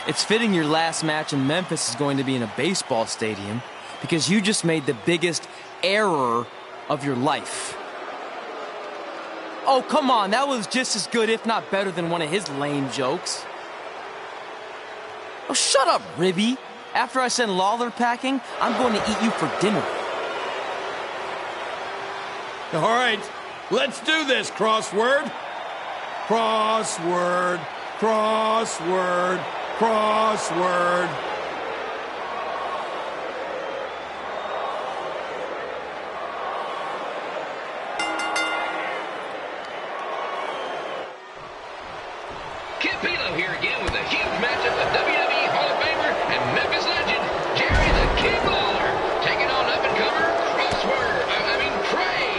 It's fitting your last match in Memphis is going to be in a baseball stadium, because you just made the biggest error of your life. Oh, come on, that was just as good, if not better, than one of his lame jokes. Oh, shut up, Ribby. After I send Lawler packing, I'm going to eat you for dinner. All right, let's do this, crossword. Crossword, crossword, crossword. Kip Pilo here again with a huge matchup of WWE Hall of Famer and Memphis legend, Jerry the King Lawler, taking on up-and-comer Trey.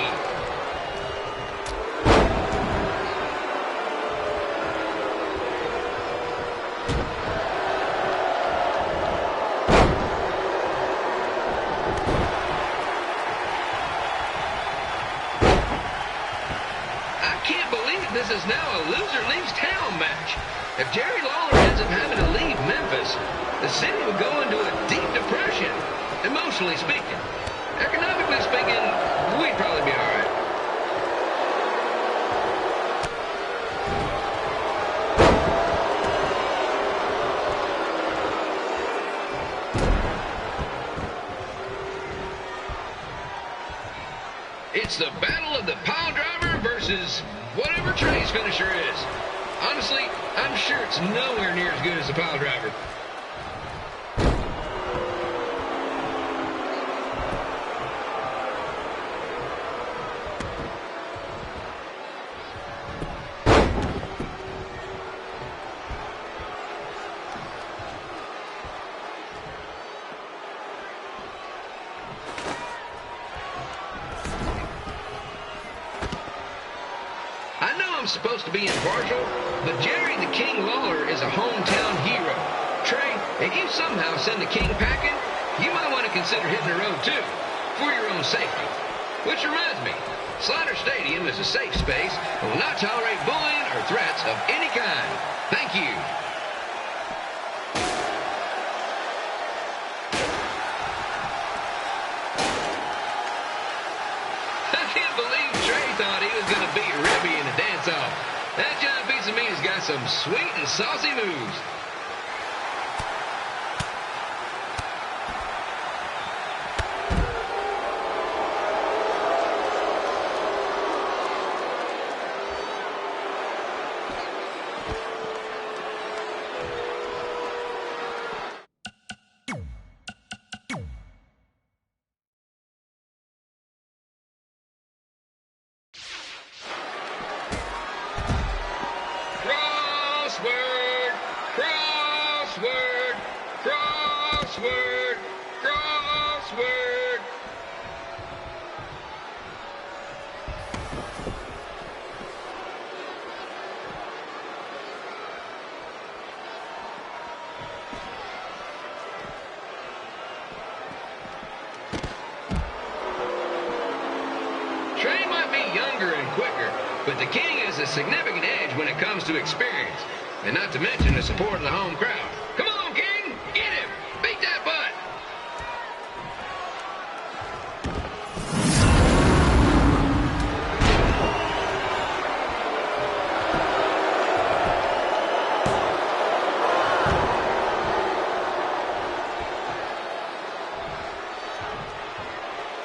I can't believe this is now a loser leaves town match. If Jerry Lawler ends up having to leave Memphis, the city would go into a deep depression, emotionally speaking. Economically speaking, we'd probably be all right. It's the battle of the pile driver versus whatever Trey's finisher is. Honestly, I'm sure it's nowhere near as good as the pile driver. Supposed to be impartial, but Jerry the King Lawler is a hometown hero. Trey, if you somehow send the King packing, you might want to consider hitting the road too, for your own safety. Which reminds me, Slider Stadium is a safe space and will not tolerate bullying or threats of any kind. Thank you. I can't believe Trey thought he was going to beat Ribby in the dance-off. That giant piece of meat has got some sweet and saucy moves. Trey might be younger and quicker, but the King has a significant edge when it comes to experience, and not to mention the support of the home crowd. Come on, King! Get him! Beat that butt!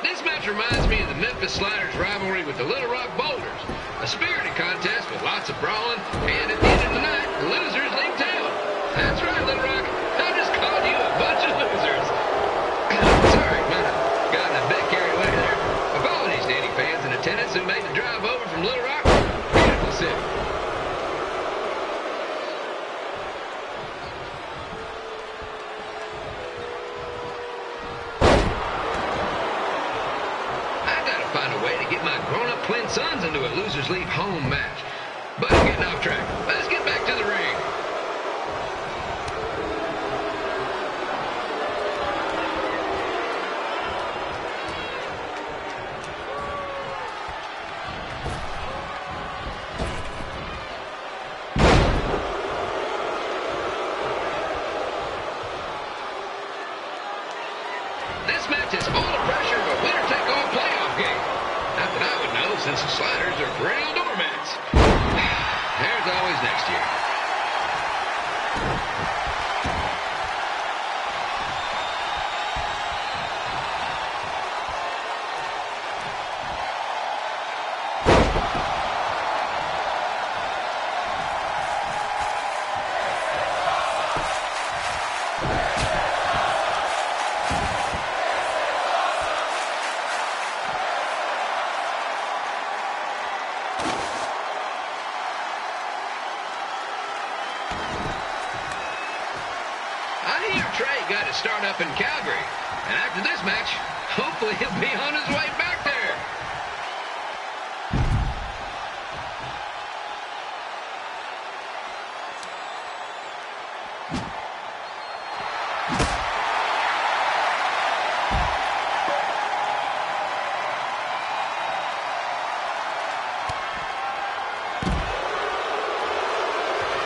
This match reminds me of the Memphis Sliders rivalry with the Little Rock Boulders, a spirited contest with lots of brawling, and at the end of the night, the losers leave town. That's right, Little Rock. I just called you a bunch of losers. Sorry, man, I got a bit carried away there. Apologies to any fans in attendance who made the drive over from Little Rock. Beautiful city. Grown-up twin sons into a losers leave home match. But I'm getting off track. Let's get back to the ring. This match next year. Trey got his start up in Calgary, and after this match, hopefully he'll be on his way back there.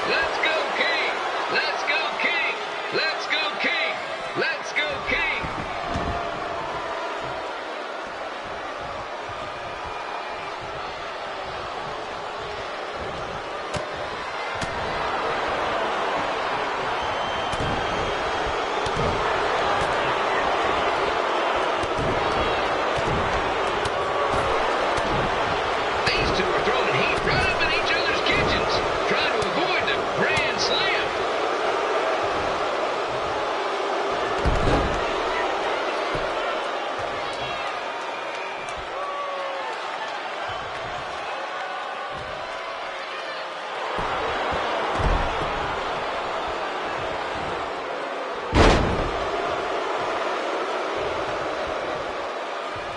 Let's go, King! Let's go, King! Let's go, King! Let's go, King! These two are throwing heat right up in each other's kitchens, trying to avoid the Grand Slam.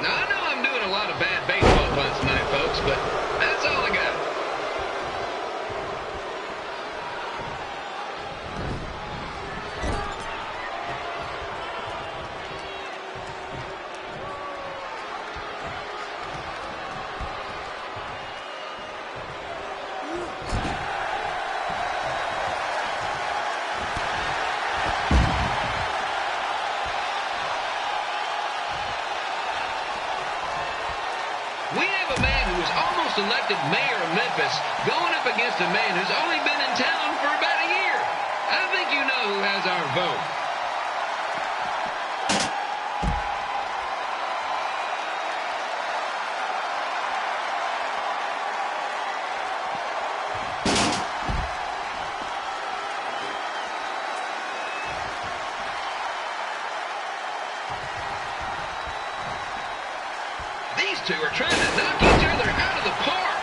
Now, I know I'm doing a lot of bad baseball puns tonight, folks, but that's all I got. We have a man who was almost elected mayor of Memphis going up against a man who's only been in town for about a year. I think you know who has our vote. These two are trying to knock each other out of the park.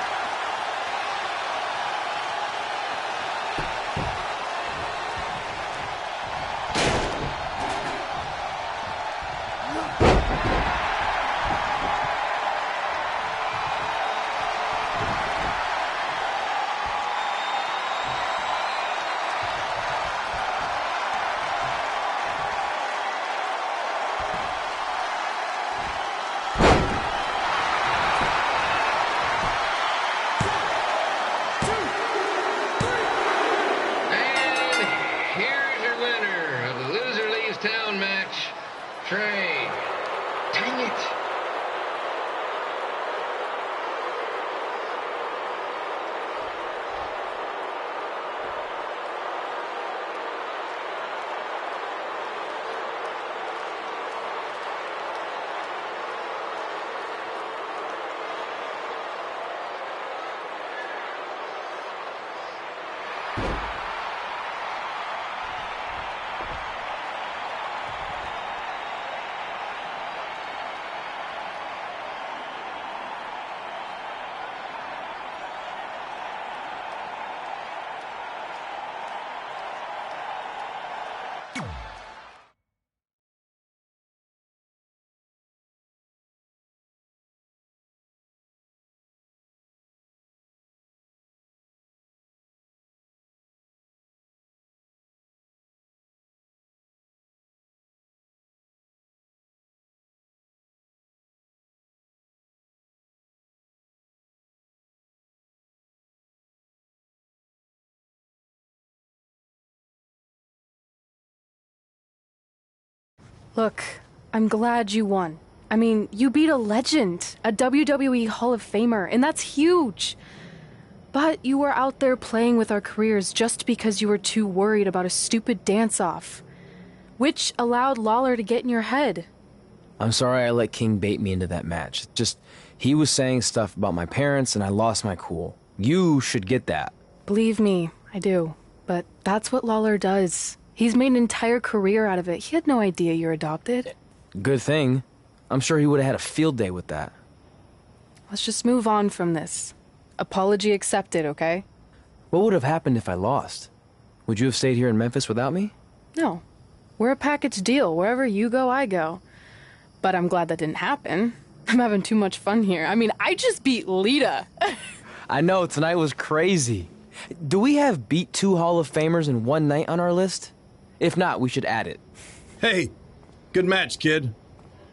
Town match, Trey. Dang it. Look, I'm glad you won. I mean, you beat a legend, a WWE Hall of Famer, and that's huge. But you were out there playing with our careers just because you were too worried about a stupid dance-off, which allowed Lawler to get in your head. I'm sorry I let King bait me into that match. Just, he was saying stuff about my parents and I lost my cool. You should get that. Believe me, I do. But that's what Lawler does. He's made an entire career out of it. He had no idea you're adopted. Good thing. I'm sure he would have had a field day with that. Let's just move on from this. Apology accepted, okay? What would have happened if I lost? Would you have stayed here in Memphis without me? No. We're a package deal. Wherever you go, I go. But I'm glad that didn't happen. I'm having too much fun here. I mean, I just beat Lita. I know, tonight was crazy. Do we have beat 2 Hall of Famers in one night on our list? If not, we should add it. Hey, good match, kid.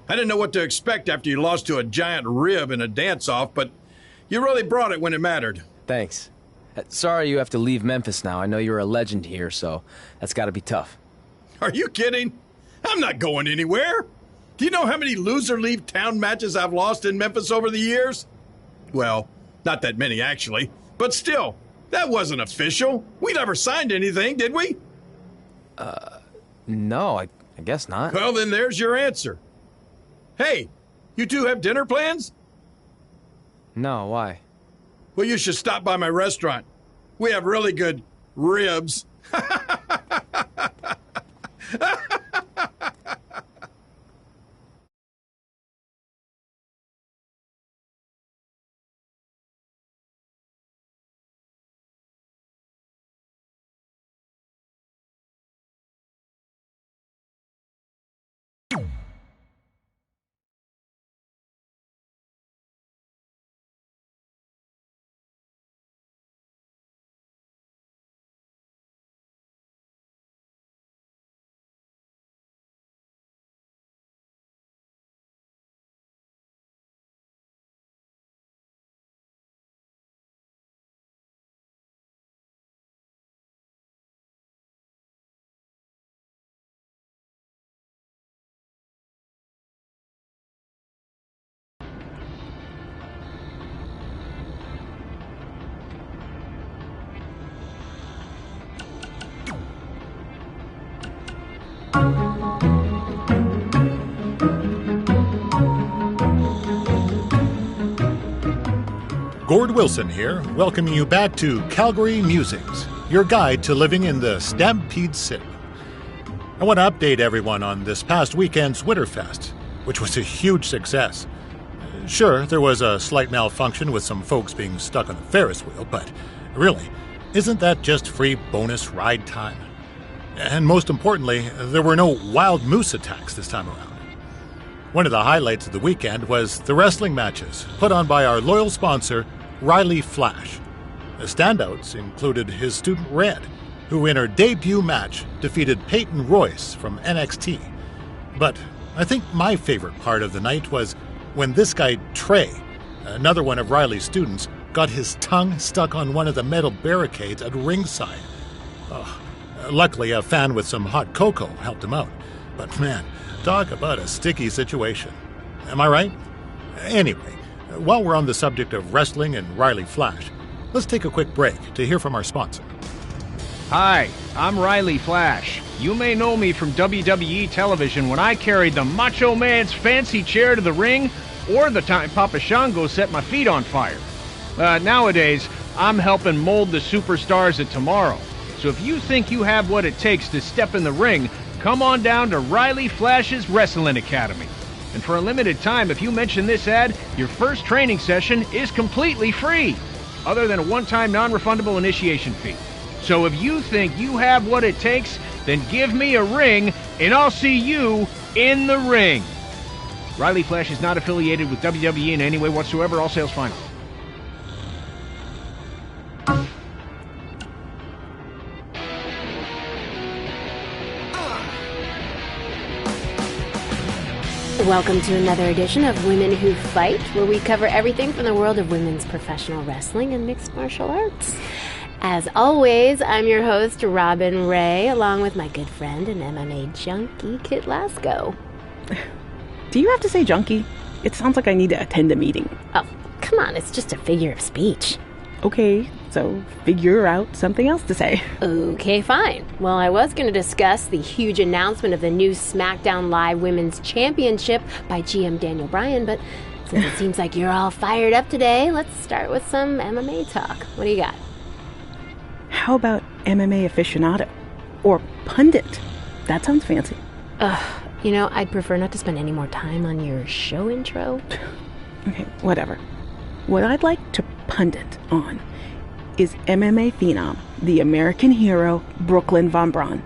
I didn't know what to expect after you lost to a giant rib in a dance-off, but you really brought it when it mattered. Thanks. Sorry you have to leave Memphis now. I know you're a legend here, so that's gotta be tough. Are you kidding? I'm not going anywhere. Do you know how many loser-leave-town matches I've lost in Memphis over the years? Well, not that many, actually. But still, that wasn't official. We never signed anything, did we? No, I guess not. Well, then there's your answer. Hey, you two have dinner plans? No, why? Well, you should stop by my restaurant. We have really good ribs. Gord Wilson here, welcoming you back to Calgary Musings, your guide to living in the Stampede City. I want to update everyone on this past weekend's Winterfest, which was a huge success. Sure, there was a slight malfunction with some folks being stuck on the Ferris wheel, but really, isn't that just free bonus ride time? And most importantly, there were no wild moose attacks this time around. One of the highlights of the weekend was the wrestling matches put on by our loyal sponsor, Riley Flash. The standouts included his student Red, who in her debut match defeated Peyton Royce from NXT. But I think my favorite part of the night was when this guy Trey, another one of Riley's students, got his tongue stuck on one of the metal barricades at ringside. Luckily, a fan with some hot cocoa helped him out. But man, talk about a sticky situation. Am I right? Anyway, while we're on the subject of wrestling and Riley Flash, let's take a quick break to hear from our sponsor. Hi, I'm Riley Flash. You may know me from WWE television when I carried the Macho Man's fancy chair to the ring, or the time Papa Shango set my feet on fire. Nowadays, I'm helping mold the superstars of tomorrow. So if you think you have what it takes to step in the ring, come on down to Riley Flash's Wrestling Academy. And for a limited time, if you mention this ad, your first training session is completely free, other than a one-time non-refundable initiation fee. So if you think you have what it takes, then give me a ring, and I'll see you in the ring. Riley Flash is not affiliated with WWE in any way whatsoever. All sales final. Welcome to another edition of Women Who Fight, where we cover everything from the world of women's professional wrestling and mixed martial arts. As always, I'm your host, Robin Ray, along with my good friend and MMA junkie, Kit Lasko. Do you have to say junkie? It sounds like I need to attend a meeting. Oh, come on, it's just a figure of speech. Okay, so figure out something else to say. Okay, fine. Well, I was going to discuss the huge announcement of the new SmackDown Live Women's Championship by GM Daniel Bryan, but since it seems like you're all fired up today, let's start with some MMA talk. What do you got? How about MMA aficionado? Or pundit? That sounds fancy. I'd prefer not to spend any more time on your show intro. Okay, whatever. What I'd like to pundit on is MMA phenom, the American hero, Brooklyn Von Braun,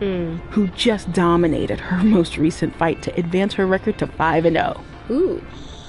who just dominated her most recent fight to advance her record to 5-0. Ooh,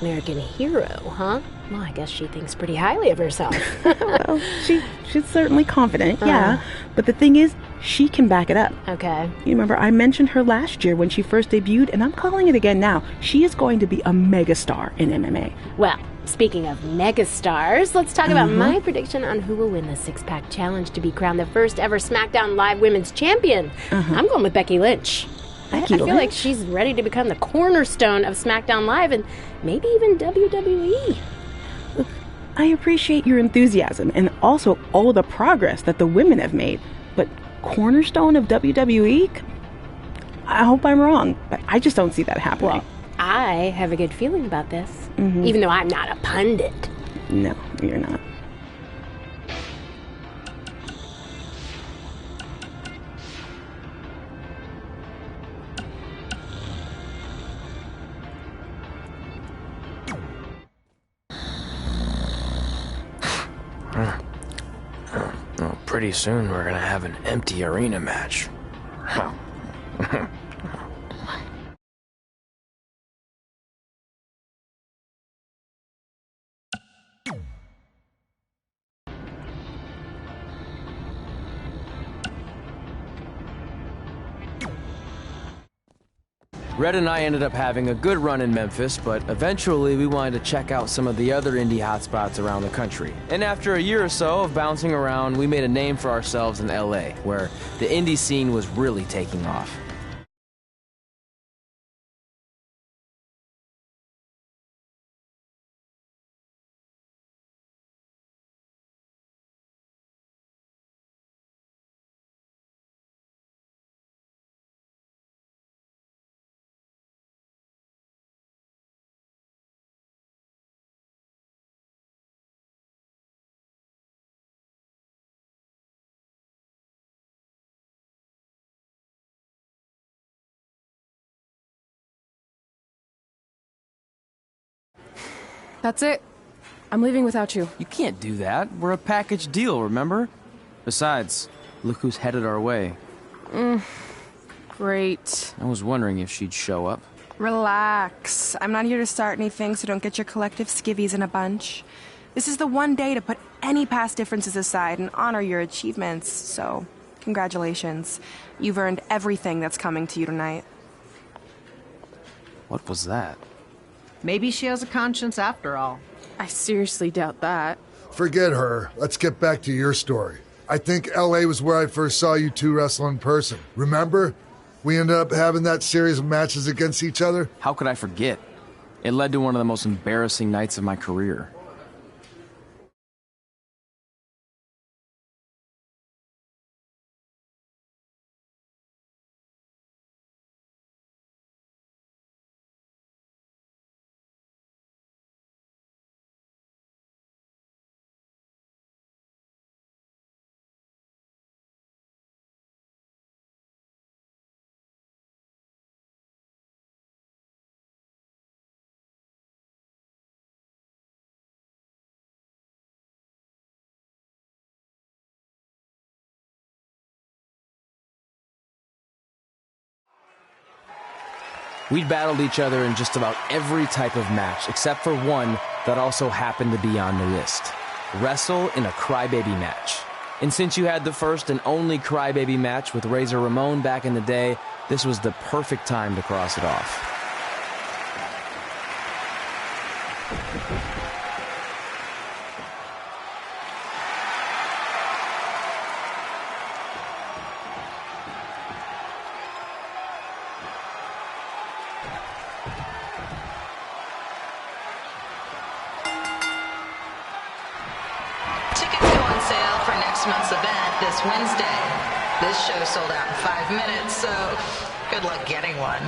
American hero, huh? Well, I guess she thinks pretty highly of herself. Well, she's certainly confident, yeah. But the thing is, she can back it up. Okay. You remember, I mentioned her last year when she first debuted, and I'm calling it again now. She is going to be a megastar in MMA. Well, speaking of megastars, let's talk about my prediction on who will win the six-pack challenge to be crowned the first ever SmackDown Live Women's Champion. I'm going with Becky Lynch. I feel like she's ready to become the cornerstone of SmackDown Live and maybe even WWE. I appreciate your enthusiasm and also all the progress that the women have made, but cornerstone of WWE? I hope I'm wrong, but I just don't see that happening. Well, I have a good feeling about this, even though I'm not a pundit. No, you're not. Well, pretty soon we're gonna have an empty arena match. Red and I ended up having a good run in Memphis, but eventually we wanted to check out some of the other indie hotspots around the country. And after a year or so of bouncing around, we made a name for ourselves in LA, where the indie scene was really taking off. That's it. I'm leaving without you. You can't do that. We're a package deal, remember? Besides, look who's headed our way. Great. I was wondering if she'd show up. Relax. I'm not here to start anything, so don't get your collective skivvies in a bunch. This is the one day to put any past differences aside and honor your achievements, so congratulations. You've earned everything that's coming to you tonight. What was that? Maybe she has a conscience after all. I seriously doubt that. Forget her. Let's get back to your story. I think LA was where I first saw you two wrestle in person. Remember? We ended up having that series of matches against each other. How could I forget? It led to one of the most embarrassing nights of my career. We'd battled each other in just about every type of match, except for one that also happened to be on the list. Wrestle in a crybaby match. And since you had the first and only crybaby match with Razor Ramon back in the day, this was the perfect time to cross it off. next month's event this Wednesday. This show sold out in 5 minutes, so good luck getting one.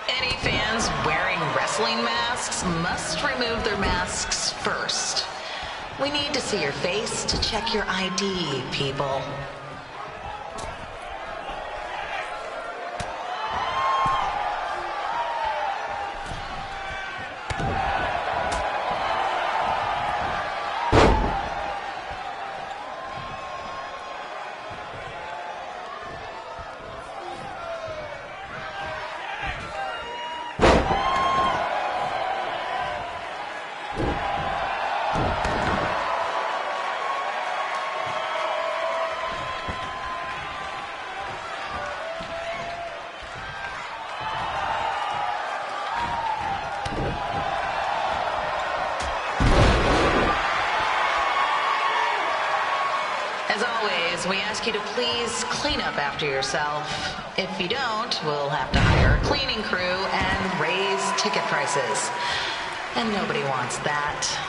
Any fans wearing wrestling masks must remove their masks first. We need to see your face to check your ID, people. As always, we ask you to please clean up after yourself. If you don't, we'll have to hire a cleaning crew and raise ticket prices. And nobody wants that.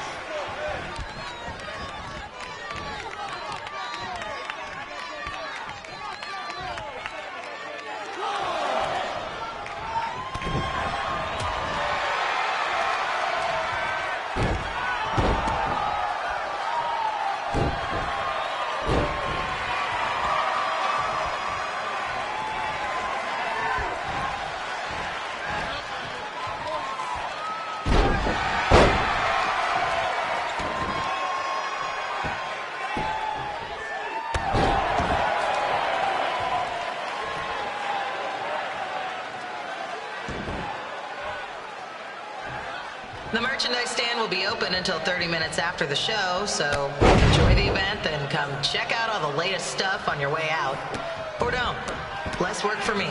The merchandise stand will be open until 30 minutes after the show, so enjoy the event and come check out all the latest stuff on your way out. Or don't. Less work for me.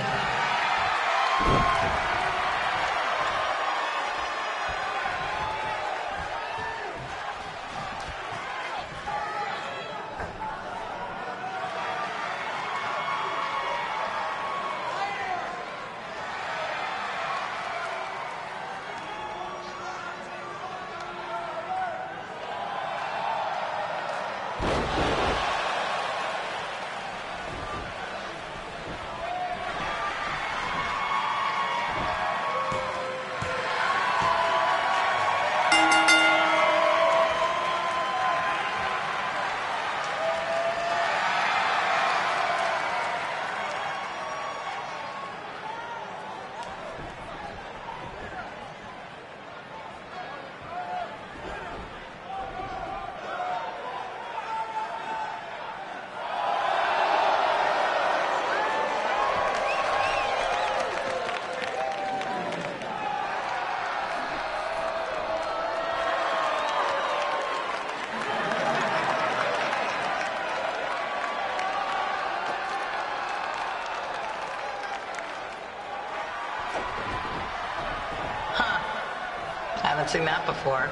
Haven't seen that before.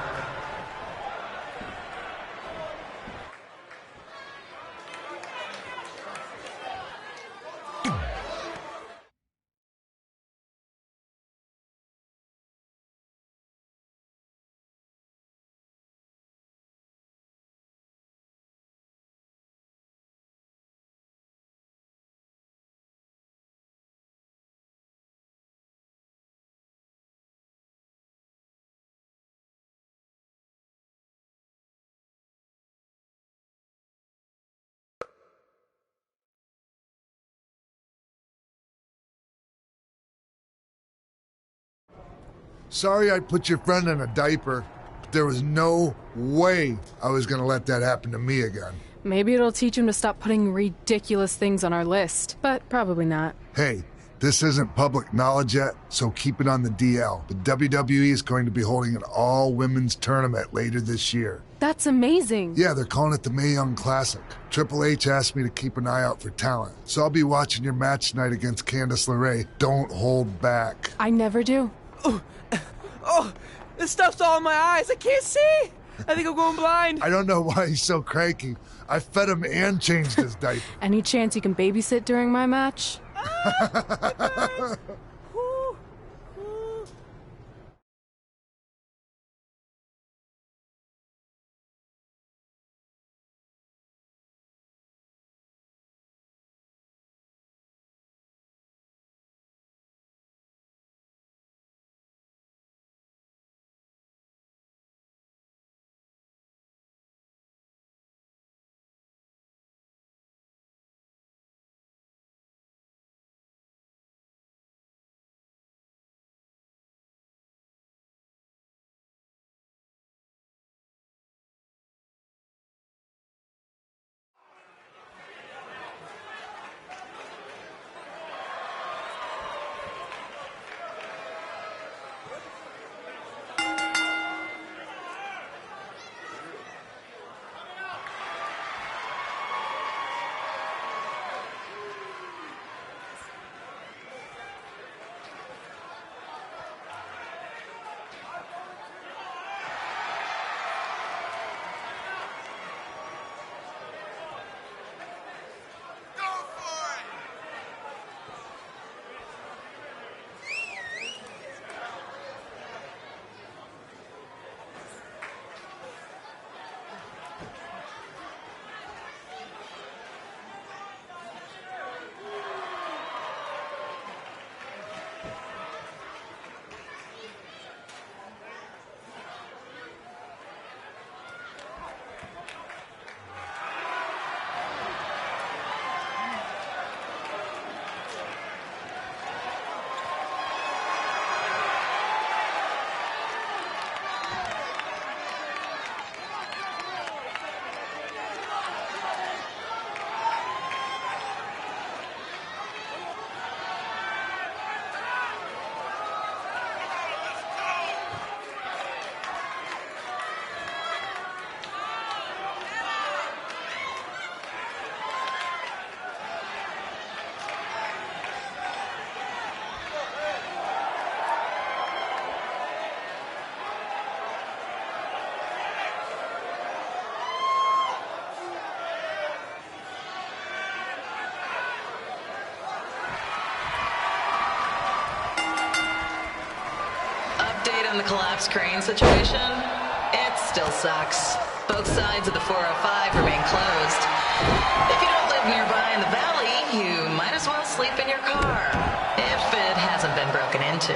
Sorry I put your friend in a diaper. There was no way I was going to let that happen to me again. Maybe it'll teach him to stop putting ridiculous things on our list, but probably not. Hey, this isn't public knowledge yet, so keep it on the DL. But WWE is going to be holding an all-women's tournament later this year. That's amazing. Yeah, they're calling it the Mae Young Classic. Triple H asked me to keep an eye out for talent, so I'll be watching your match tonight against Candice LeRae. Don't hold back. I never do. Oh, this stuff's all in my eyes. I can't see. I think I'm going blind. I don't know why he's so cranky. I fed him and changed his diaper. Any chance you can babysit during my match? On the collapse crane situation, it still sucks. Both sides of the 405 remain closed. If you don't live nearby in the valley, you might as well sleep in your car, if it hasn't been broken into.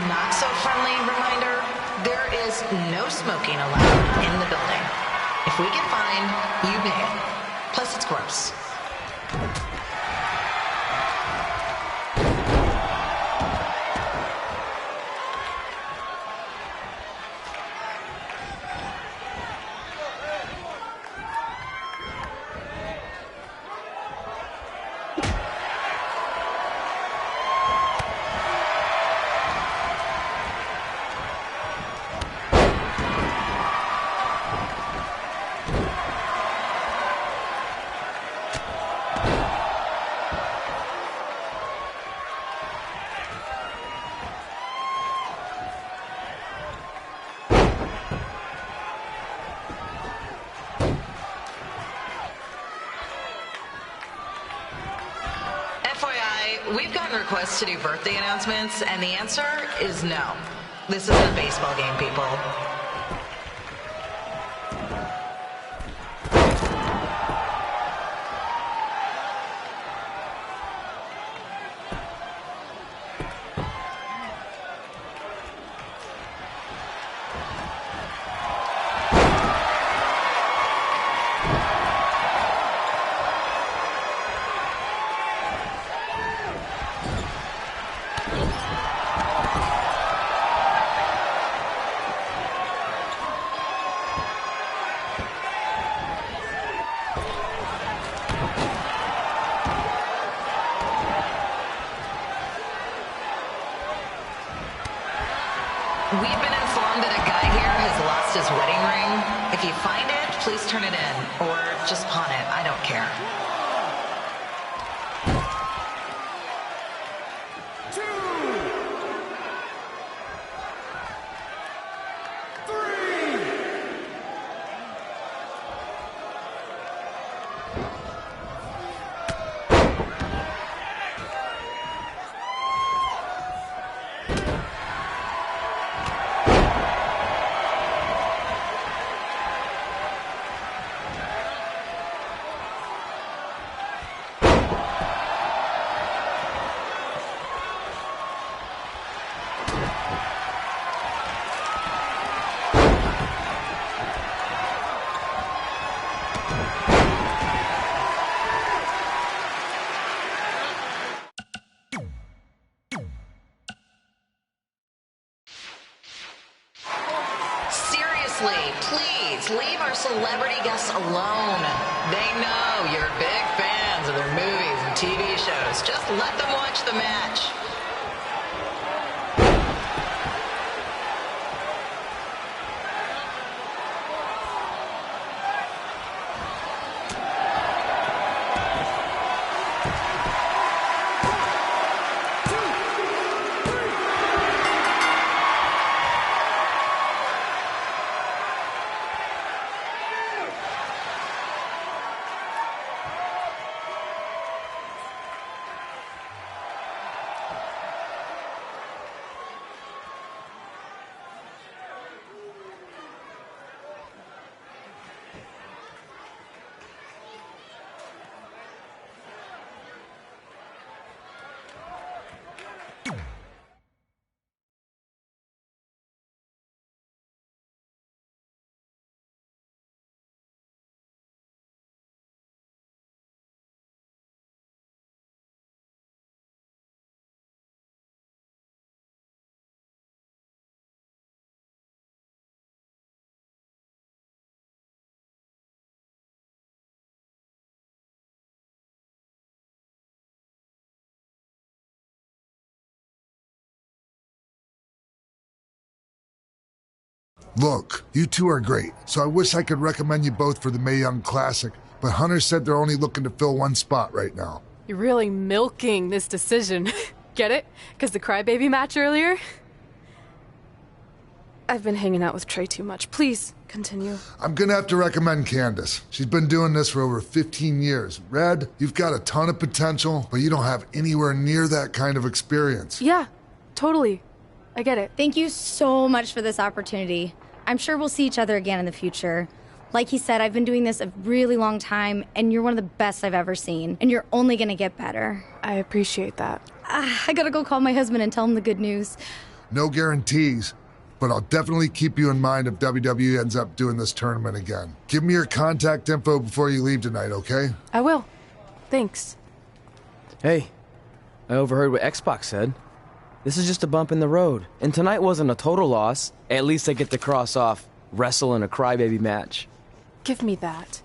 Not so friendly reminder, there is no smoking allowed in the building. If we get fined, you pay it. Plus it's gross. FYI, we've gotten requests to do birthday announcements, and the answer is no. This isn't a baseball game, people. We've been informed that a guy here has lost his wedding ring. If you find it, please turn it in. Or just pawn it. I don't care. Please leave our celebrity guests alone. They know you're big fans of their movies and TV shows. Just let them watch the match. Look, you two are great, so I wish I could recommend you both for the Mae Young Classic, but Hunter said they're only looking to fill one spot right now. You're really milking this decision. Get it? Because the crybaby match earlier? I've been hanging out with Trey too much. Please, continue. I'm gonna have to recommend Candace. She's been doing this for over 15 years. Red, you've got a ton of potential, but you don't have anywhere near that kind of experience. Yeah, totally. I get it. Thank you so much for this opportunity. I'm sure we'll see each other again in the future. Like he said, I've been doing this a really long time, and you're one of the best I've ever seen, and you're only gonna get better. I appreciate that. I gotta go call my husband and tell him the good news. No guarantees, but I'll definitely keep you in mind if WWE ends up doing this tournament again. Give me your contact info before you leave tonight, okay? I will. Thanks. Hey, I overheard what X-Pac said. This is just a bump in the road, and tonight wasn't a total loss. At least I get to cross off wrestle in a crybaby match. Give me that.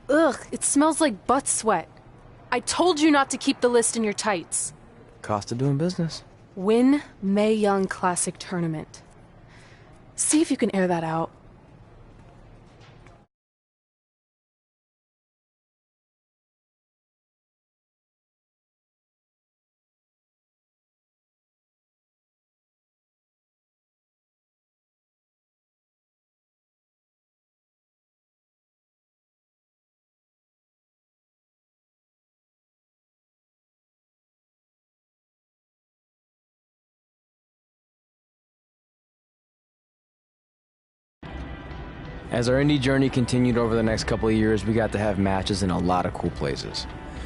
Ugh, it smells like butt sweat. I told you not to keep the list in your tights. Cost of doing business. Win Mae Young Classic Tournament. See if you can air that out. As our indie journey continued over the next couple of years, we got to have matches in a lot of cool places.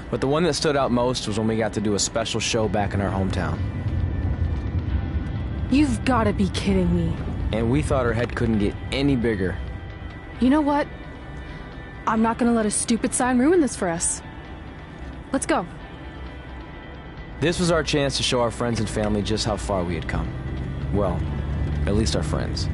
But the one that stood out most was when we got to do a special show back in our hometown. You've got to be kidding me. And we thought our head couldn't get any bigger. You know what? I'm not gonna let a stupid sign ruin this for us. Let's go. This was our chance to show our friends and family just how far we had come. Well, at least our friends.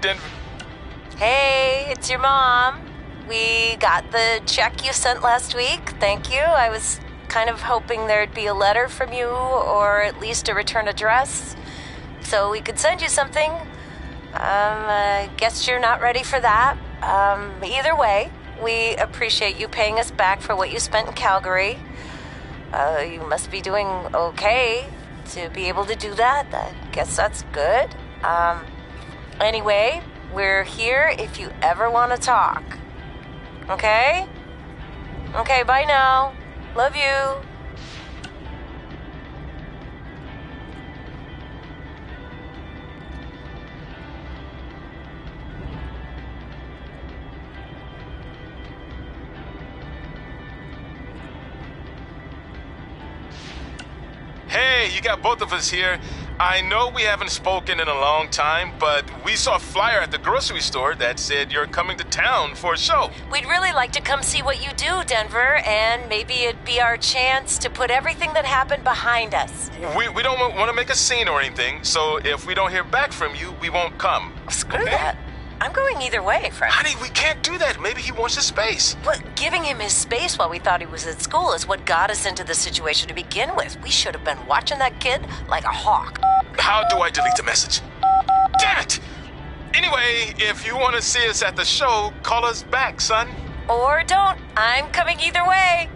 Denver. Hey, it's your mom. We got the check you sent last week. Thank you. I was kind of hoping there'd be a letter from you, or at least a return address, so we could send you something. I guess you're not ready for that. Either way, we appreciate you paying us back for what you spent in Calgary. You must be doing okay to be able to do that. I guess that's good. Anyway, we're here if you ever want to talk. Okay? Okay, bye now. Love you. Hey, you got both of us here. I know we haven't spoken in a long time, but we saw a flyer at the grocery store that said you're coming to town for a show. We'd really like to come see what you do, Denver, and maybe it'd be our chance to put everything that happened behind us. We don't want to make a scene or anything, so if we don't hear back from you, we won't come. Screw that. I'm going either way, Frank. Honey, we can't do that. Maybe he wants his space. But giving him his space while we thought he was at school is what got us into this situation to begin with. We should have been watching that kid like a hawk. How do I delete the message? Damn it! Anyway, if you want to see us at the show, call us back, son. Or don't. I'm coming either way.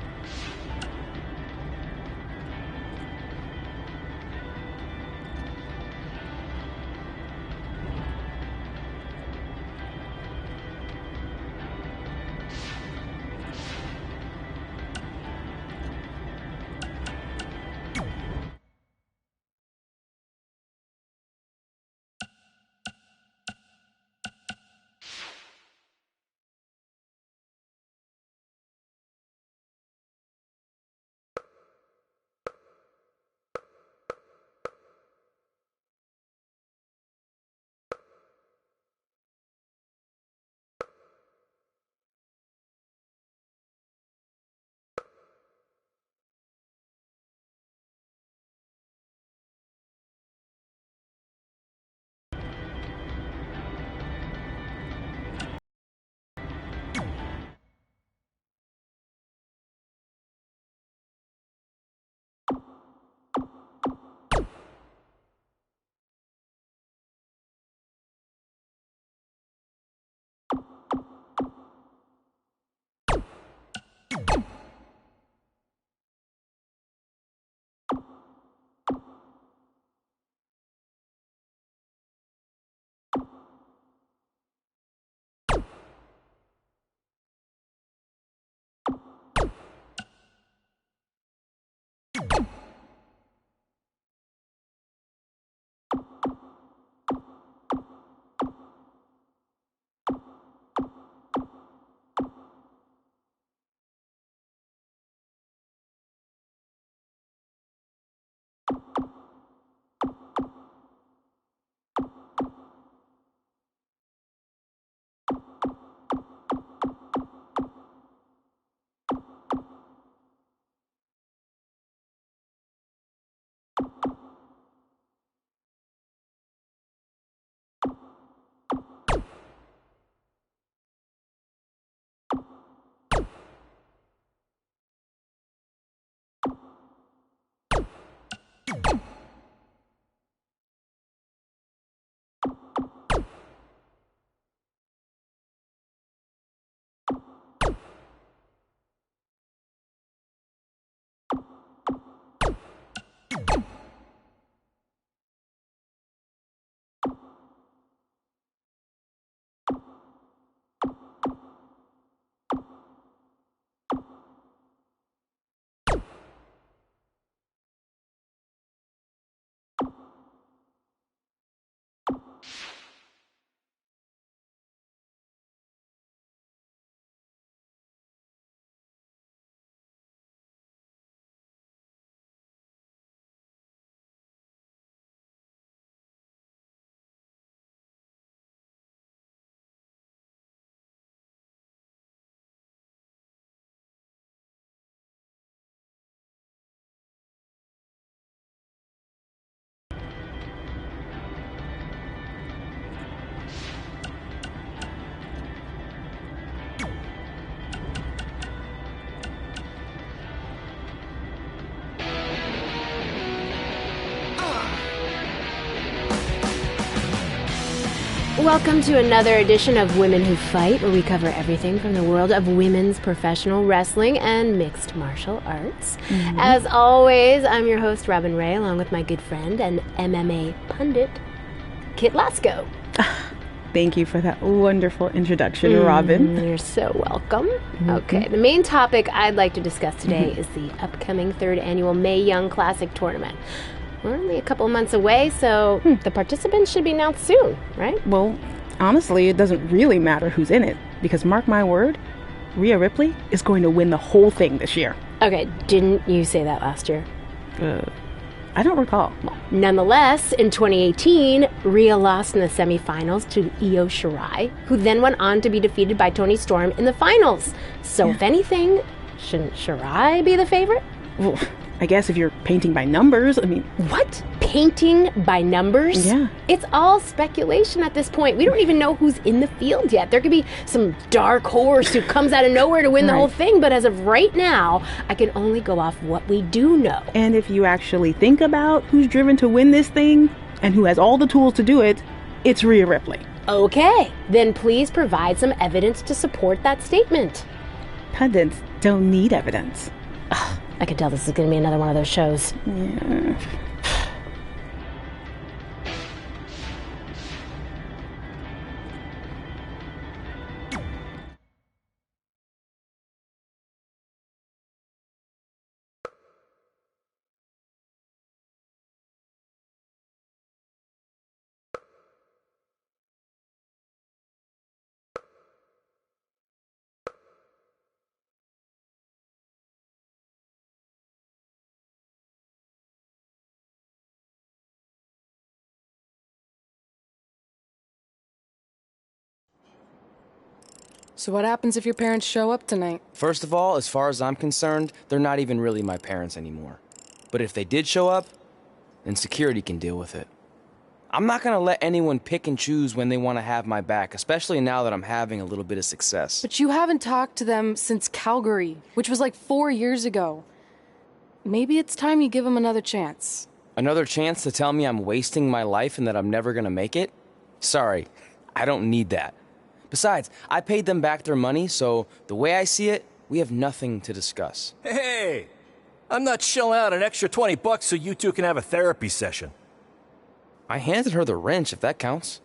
Welcome to another edition of Women Who Fight, where we cover everything from the world of women's professional wrestling and mixed martial arts. Mm-hmm. As always, I'm your host, Robin Ray, along with my good friend and MMA pundit, Kit Lasko. Thank you for that wonderful introduction, Robin. You're so welcome. Okay, the main topic I'd like to discuss today is the upcoming 3rd annual Mae Young Classic tournament. We're only a couple of months away, so the participants should be announced soon, right? Well, honestly, it doesn't really matter who's in it, because mark my word, Rhea Ripley is going to win the whole thing this year. Okay, didn't you say that last year? I don't recall. Nonetheless, in 2018, Rhea lost in the semifinals to Io Shirai, who then went on to be defeated by Toni Storm in the finals. So if anything, shouldn't Shirai be the favorite? Well, I guess if you're painting by numbers, I mean... What? Painting by numbers? Yeah. It's all speculation at this point. We don't even know who's in the field yet. There could be some dark horse who comes out of nowhere to win the whole thing, but as of right now, I can only go off what we do know. And if you actually think about who's driven to win this thing, and who has all the tools to do it, it's Rhea Ripley. Okay, then please provide some evidence to support that statement. Pundits don't need evidence. Ugh, I can tell this is going to be another one of those shows. Yeah. So what happens if your parents show up tonight? First of all, as far as I'm concerned, they're not even really my parents anymore. But if they did show up, then security can deal with it. I'm not gonna let anyone pick and choose when they want to have my back, especially now that I'm having a little bit of success. But you haven't talked to them since Calgary, which was like 4 years ago. Maybe it's time you give them another chance. Another chance to tell me I'm wasting my life and that I'm never gonna make it? Sorry, I don't need that. Besides, I paid them back their money, so the way I see it, we have nothing to discuss. Hey, I'm not shelling out an extra $20 so you two can have a therapy session. I handed her the wrench, if that counts.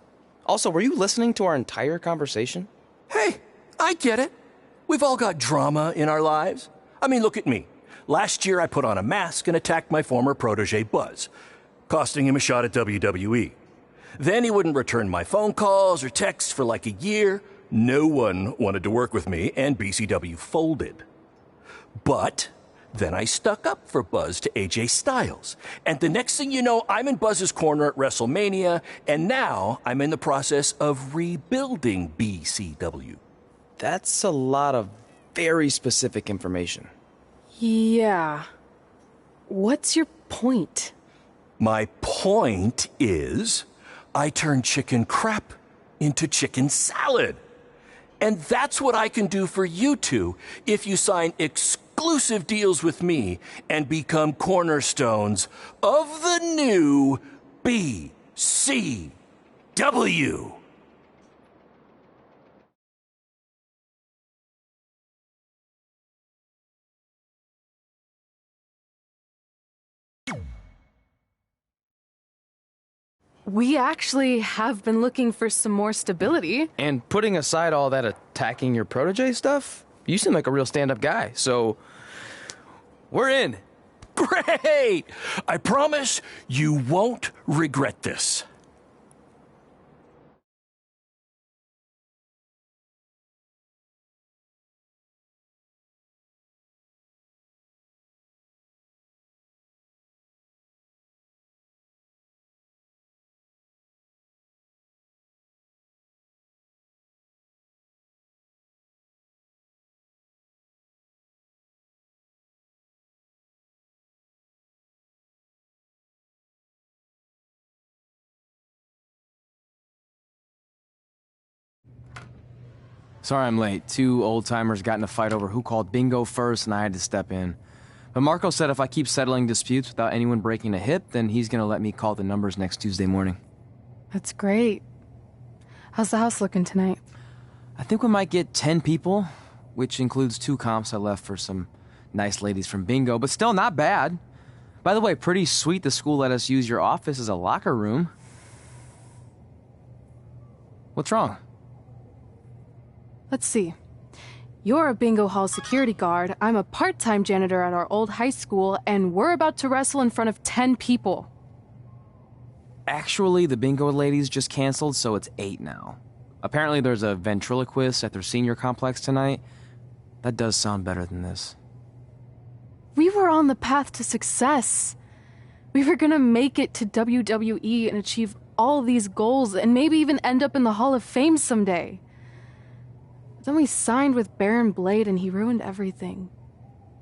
Also, were you listening to our entire conversation? Hey, I get it. We've all got drama in our lives. I mean, look at me. Last year, I put on a mask and attacked my former protege, Buzz, costing him a shot at WWE. Then he wouldn't return my phone calls or texts for like a year. No one wanted to work with me, and BCW folded. But then I stuck up for Buzz to AJ Styles. And the next thing you know, I'm in Buzz's corner at WrestleMania, and now I'm in the process of rebuilding BCW. That's a lot of very specific information. Yeah. What's your point? My point is, I turned chicken crap into chicken salad. And that's what I can do for you two if you sign exclusive deals with me and become cornerstones of the new BCW. We actually have been looking for some more stability. And putting aside all that attacking your protege stuff, you seem like a real stand-up guy, so we're in. Great! I promise you won't regret this. Sorry I'm late. 2 old-timers got in a fight over who called bingo first, and I had to step in. But Marco said if I keep settling disputes without anyone breaking a hip, then he's gonna let me call the numbers next Tuesday morning. That's great. How's the house looking tonight? I think we might get 10 people, which includes 2 comps I left for some nice ladies from bingo, but still not bad. By the way, pretty sweet the school let us use your office as a locker room. What's wrong? Let's see. You're a bingo hall security guard, I'm a part-time janitor at our old high school, and we're about to wrestle in front of 10 people. Actually, the bingo ladies just canceled, so it's 8 now. Apparently there's a ventriloquist at their senior complex tonight. That does sound better than this. We were on the path to success. We were gonna make it to WWE and achieve all these goals and maybe even end up in the Hall of Fame someday. But then we signed with Baron Blade and he ruined everything.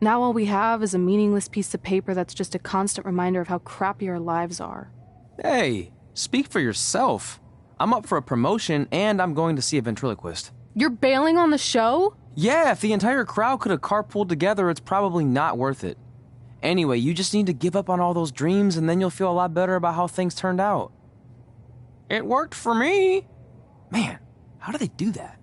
Now all we have is a meaningless piece of paper that's just a constant reminder of how crappy our lives are. Hey, speak for yourself. I'm up for a promotion and I'm going to see a ventriloquist. You're bailing on the show? Yeah, if the entire crowd could have carpooled together, it's probably not worth it. Anyway, you just need to give up on all those dreams and then you'll feel a lot better about how things turned out. It worked for me. Man, how do they do that?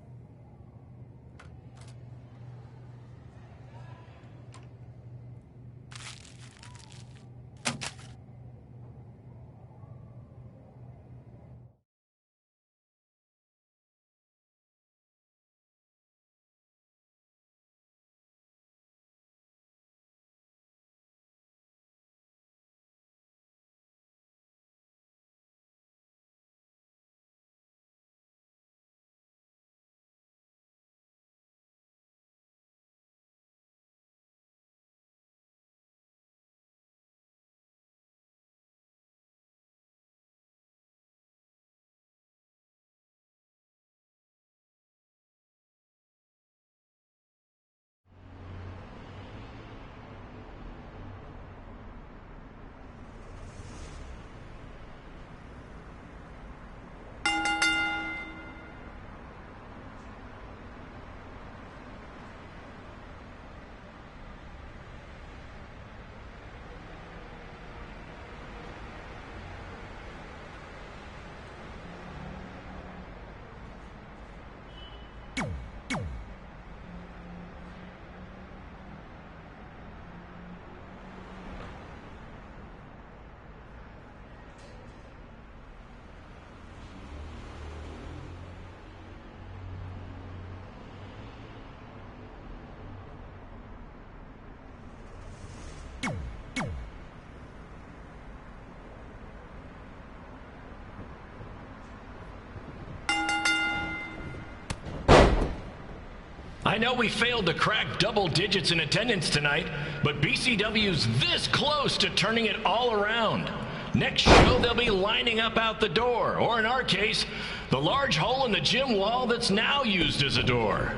I know we failed to crack double digits in attendance tonight, but BCW's this close to turning it all around. Next show, they'll be lining up out the door, or in our case, the large hole in the gym wall that's now used as a door.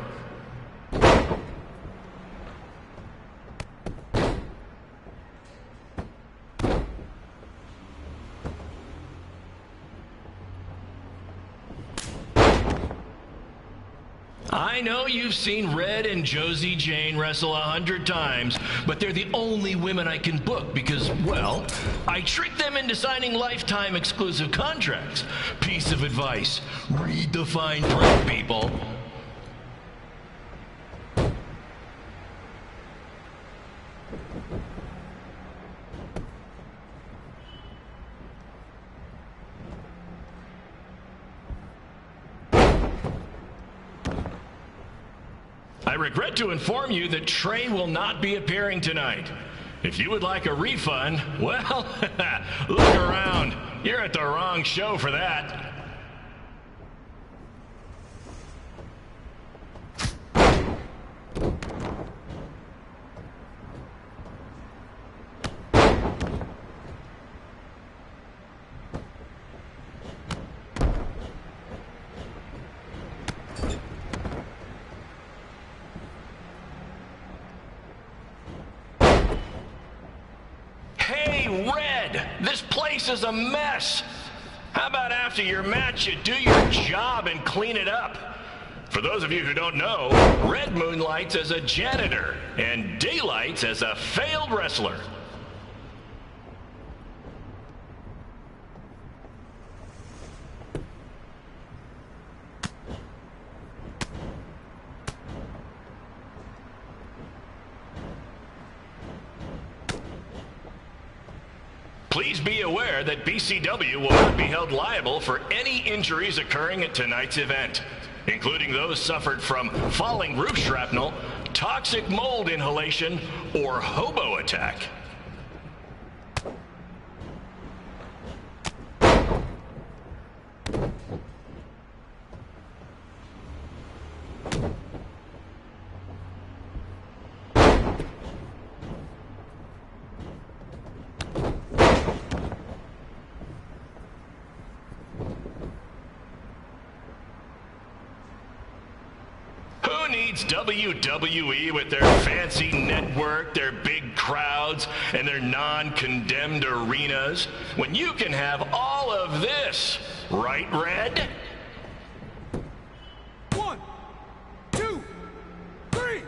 I know you've seen Red and Josie Jane wrestle 100 times, but they're the only women I can book because, well, I tricked them into signing lifetime exclusive contracts. Piece of advice: read the fine print, people. I regret to inform you that Trey will not be appearing tonight. If you would like a refund, well, look around. You're at the wrong show for that. Red, this place is a mess. How about after your match you do your job and clean it up? For those of you who don't know, Red moonlights as a janitor and daylights as a failed wrestler. Please be aware that BCW will not be held liable for any injuries occurring at tonight's event, including those suffered from falling roof shrapnel, toxic mold inhalation, or hobo attack. Who needs WWE with their fancy network, their big crowds, and their non-condemned arenas, when you can have all of this, right, Red? 1, 2, 3.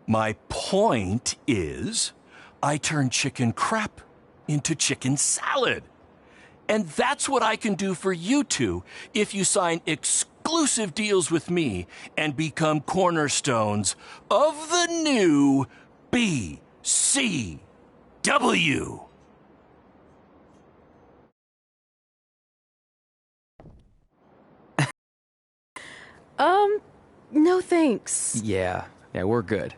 My point is, I turn chicken crap into chicken salad. And that's what I can do for you two if you sign exclusive deals with me and become cornerstones of the new BCW. No thanks. Yeah, we're good.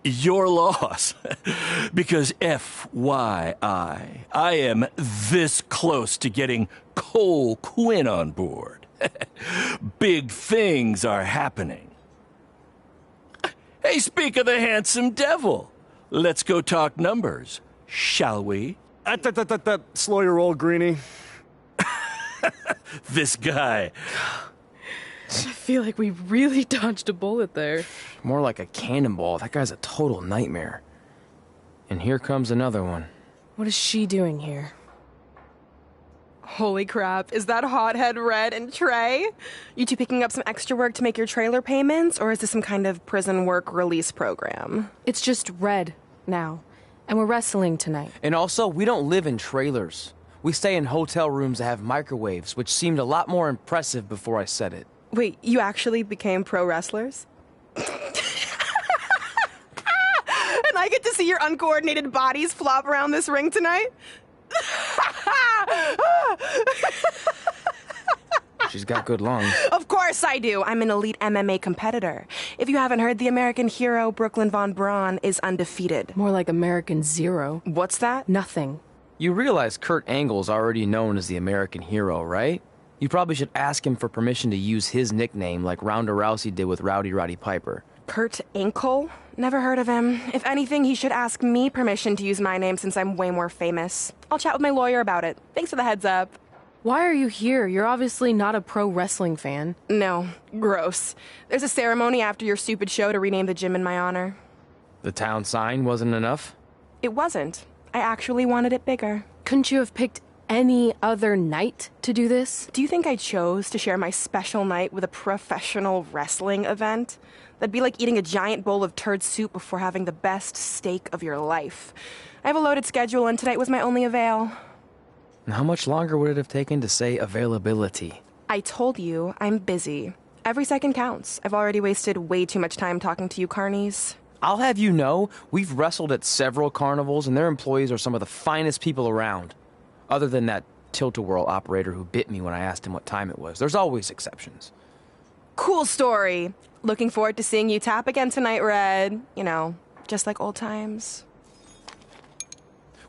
Your loss. Because FYI, I am this close to getting Cole Quinn on board. Big things are happening. Hey, speak of the handsome devil. Let's go talk numbers, shall we? Slow your roll, Greenie. This guy. I feel like we really dodged a bullet there. More like a cannonball. That guy's a total nightmare. And here comes another one. What is she doing here? Holy crap, is that hothead Red and Trey? You two picking up some extra work to make your trailer payments, or is this some kind of prison work release program? It's just Red now, and we're wrestling tonight. And also, we don't live in trailers. We stay in hotel rooms that have microwaves, which seemed a lot more impressive before I said it. Wait, you actually became pro wrestlers? And I get to see your uncoordinated bodies flop around this ring tonight? She's got good lungs. Of course I do. I'm an elite MMA competitor. If you haven't heard, the American hero, Brooklyn Von Braun, is undefeated. More like American Zero. What's that? Nothing. You realize Kurt Angle's already known as the American hero, right? You probably should ask him for permission to use his nickname like Ronda Rousey did with Rowdy Roddy Piper. Kurt Angle? Never heard of him. If anything, he should ask me permission to use my name since I'm way more famous. I'll chat with my lawyer about it. Thanks for the heads up. Why are you here? You're obviously not a pro wrestling fan. No. Gross. There's a ceremony after your stupid show to rename the gym in my honor. The town sign wasn't enough? It wasn't. I actually wanted it bigger. Couldn't you have picked any other night to do this? Do you think I chose to share my special night with a professional wrestling event? That'd be like eating a giant bowl of turd soup before having the best steak of your life. I have a loaded schedule, and tonight was my only avail. And how much longer would it have taken to say availability? I told you, I'm busy. Every second counts. I've already wasted way too much time talking to you carnies. I'll have you know, we've wrestled at several carnivals, and their employees are some of the finest people around. Other than that tilt-a-whirl operator who bit me when I asked him what time it was. There's always exceptions. Cool story. Looking forward to seeing you tap again tonight, Red. You know, just like old times.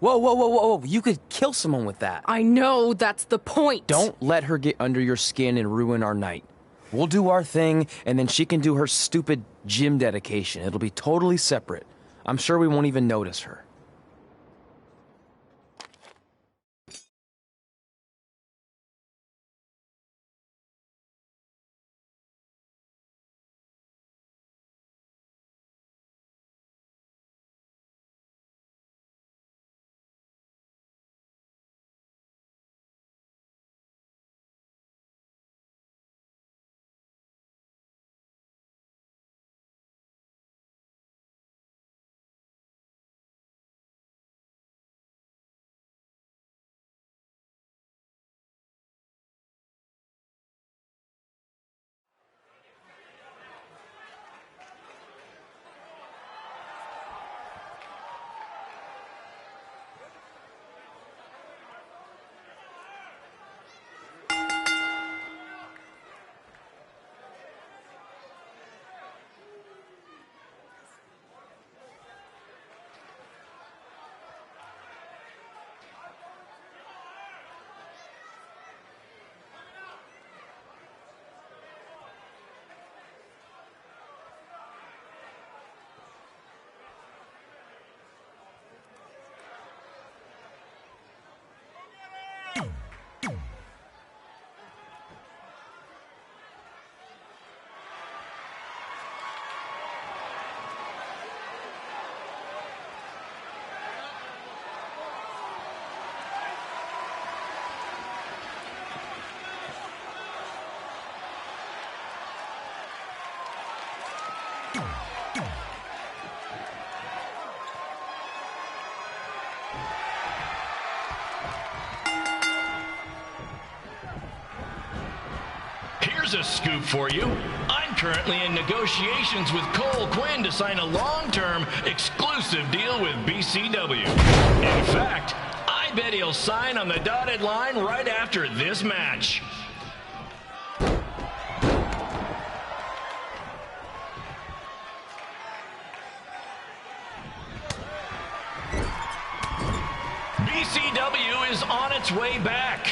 Whoa, whoa, whoa, whoa, whoa. You could kill someone with that. I know, that's the point. Don't let her get under your skin and ruin our night. We'll do our thing, and then she can do her stupid gym dedication. It'll be totally separate. I'm sure we won't even notice her. Here's a scoop for you. I'm currently in negotiations with Cole Quinn to sign a long-term, exclusive deal with BCW. In fact, I bet he'll sign on the dotted line right after this match. BCW is on its way back.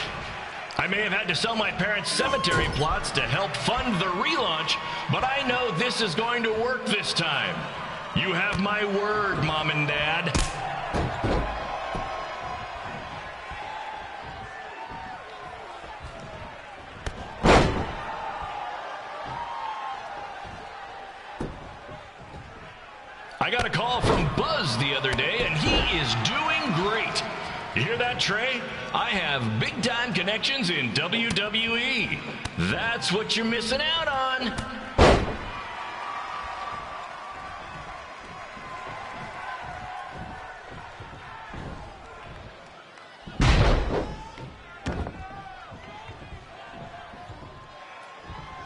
I may have had to sell my parents' cemetery plots to help fund the relaunch, but I know this is going to work this time. You have my word, Mom and Dad. I got a call from Buzz the other day, and he is doing great. You hear that, Trey? I have big-time connections in WWE. That's what you're missing out on.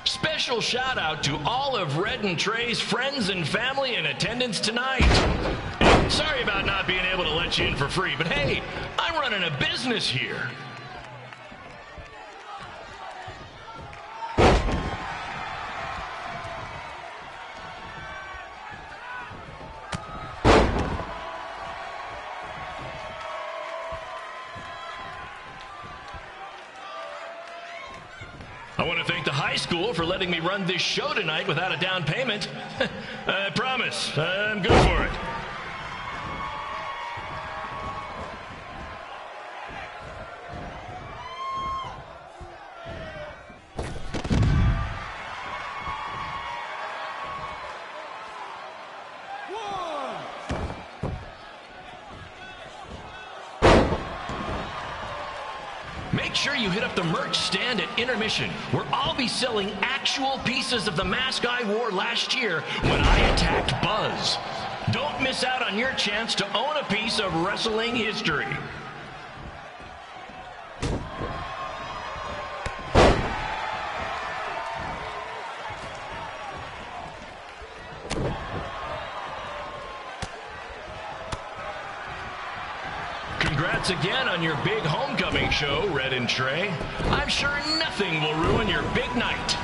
Special shout out to all of Red and Trey's friends and family in attendance tonight. Sorry about not being able to let you in for free, but hey, I'm running a business here. I want to thank the high school for letting me run this show tonight without a down payment. I promise, I'm good for it. Make sure you hit up the merch stand at intermission, where I'll be selling actual pieces of the mask I wore last year when I attacked Buzz. Don't miss out on your chance to own a piece of wrestling history. Congrats again on your big homecoming show, Red and Trey. I'm sure nothing will ruin your big night.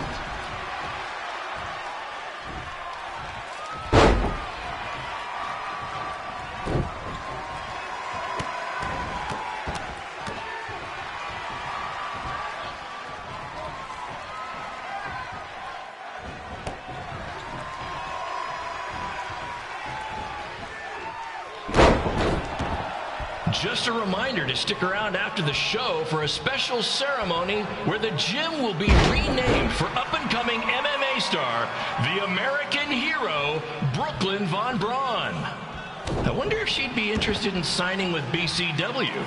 Just a reminder to stick around after the show for a special ceremony where the gym will be renamed for up-and-coming MMA star, the American hero, Brooklyn Von Braun. I wonder if she'd be interested in signing with BCW.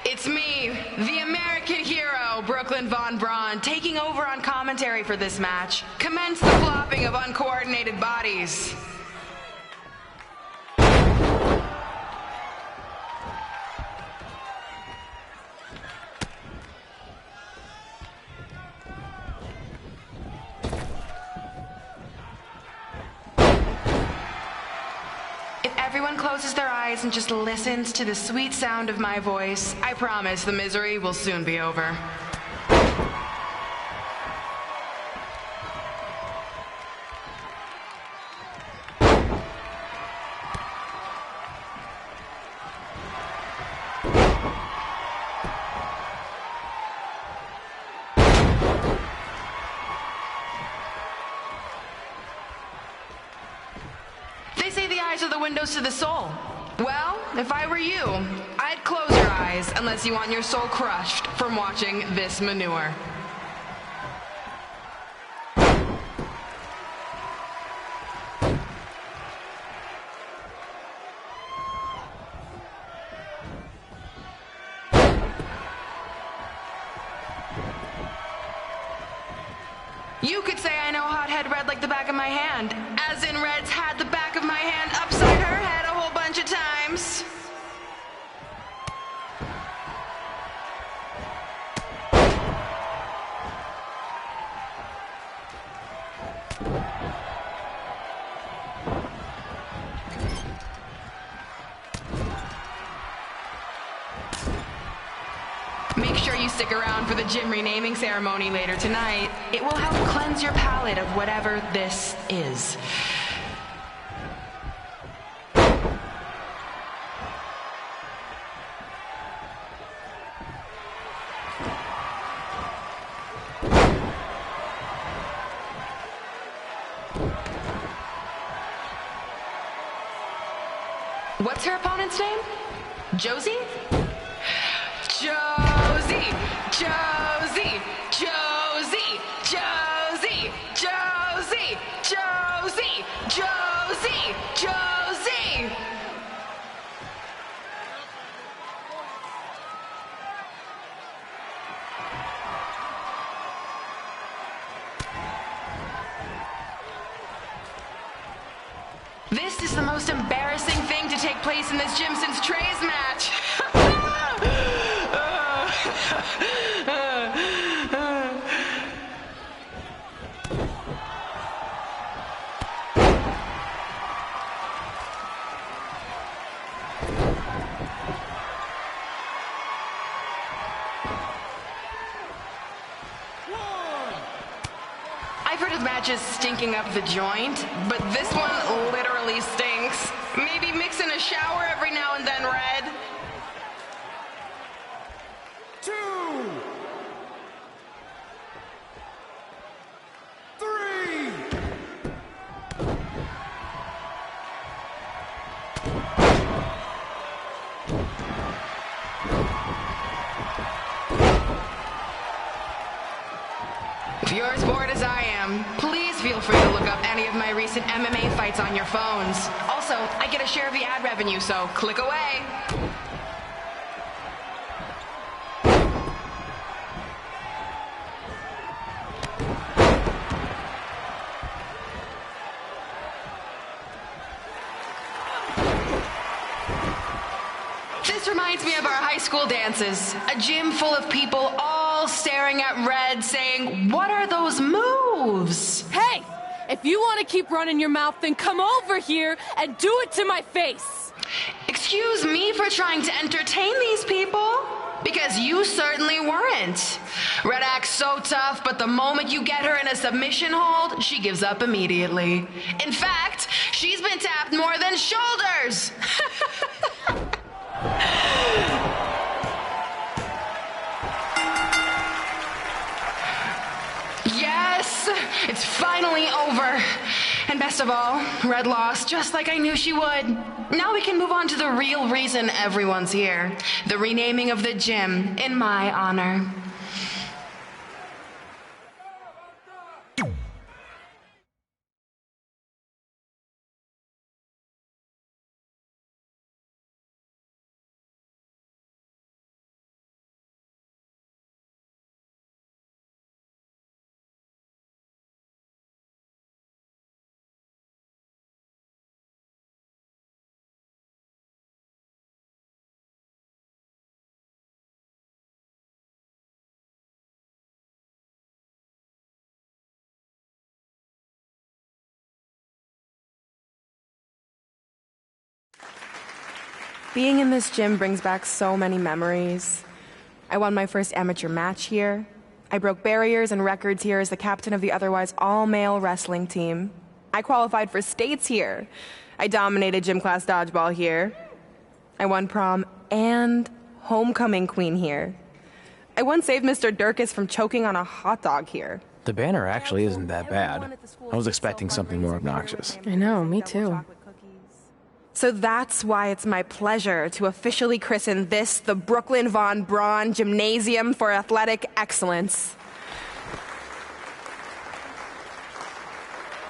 It's me, the American hero, Brooklyn Von Braun, taking over on commentary for this match. Commence the flopping of uncoordinated bodies. Everyone closes their eyes and just listens to the sweet sound of my voice. I promise the misery will soon be over. They say the eyes are the windows to the soul. Well, if I were you, I'd close your eyes unless you want your soul crushed from watching this manure. You could say I know Hothead Red like the back of my hand, as in Red's had the back of my hand upside her head a whole bunch of times. Make sure you stick around for the gym renaming ceremony later tonight. It will help cleanse your palate of whatever this is. What's her opponent's name? Josie? Josie! Josie! Josie! Josie! Josie! Josie! Josie! Josie! This is the most embarrassing thing to take place in this gym since Trey's match. I've heard of matches stinking up the joint, but this one literally stinks. Maybe mix in a shower every now and then, Red. 2, 3. If you're as bored as I am, please feel free to look up any of my recent MMA fights on your phones. Also, I get a share of the ad revenue, so click away. This reminds me of our high school dances. A gym full of people all staring at Red saying, "What are those moves?" Hey, if you want to keep running your mouth, then come over here and do it to my face. Excuse me for trying to entertain these people? Because you certainly weren't. Red acts so tough, but the moment you get her in a submission hold, she gives up immediately. In fact, she's been tapped more than shoulders. Yes, it's finally over. And best of all, Red lost just like I knew she would. Now we can move on to the real reason everyone's here. The renaming of the gym in my honor. Being in this gym brings back so many memories. I won my first amateur match here. I broke barriers and records here as the captain of the otherwise all-male wrestling team. I qualified for states here. I dominated gym class dodgeball here. I won prom and homecoming queen here. I once saved Mr. Durkis from choking on a hot dog here. The banner actually isn't that bad. I was expecting something more obnoxious. I know, me too. So that's why it's my pleasure to officially christen this the Brooklyn Von Braun Gymnasium for Athletic Excellence.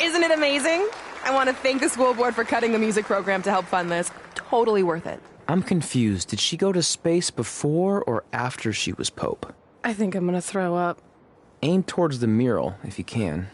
Isn't it amazing? I want to thank the school board for cutting the music program to help fund this. Totally worth it. I'm confused. Did she go to space before or after she was Pope? I think I'm gonna throw up. Aim towards the mural, if you can.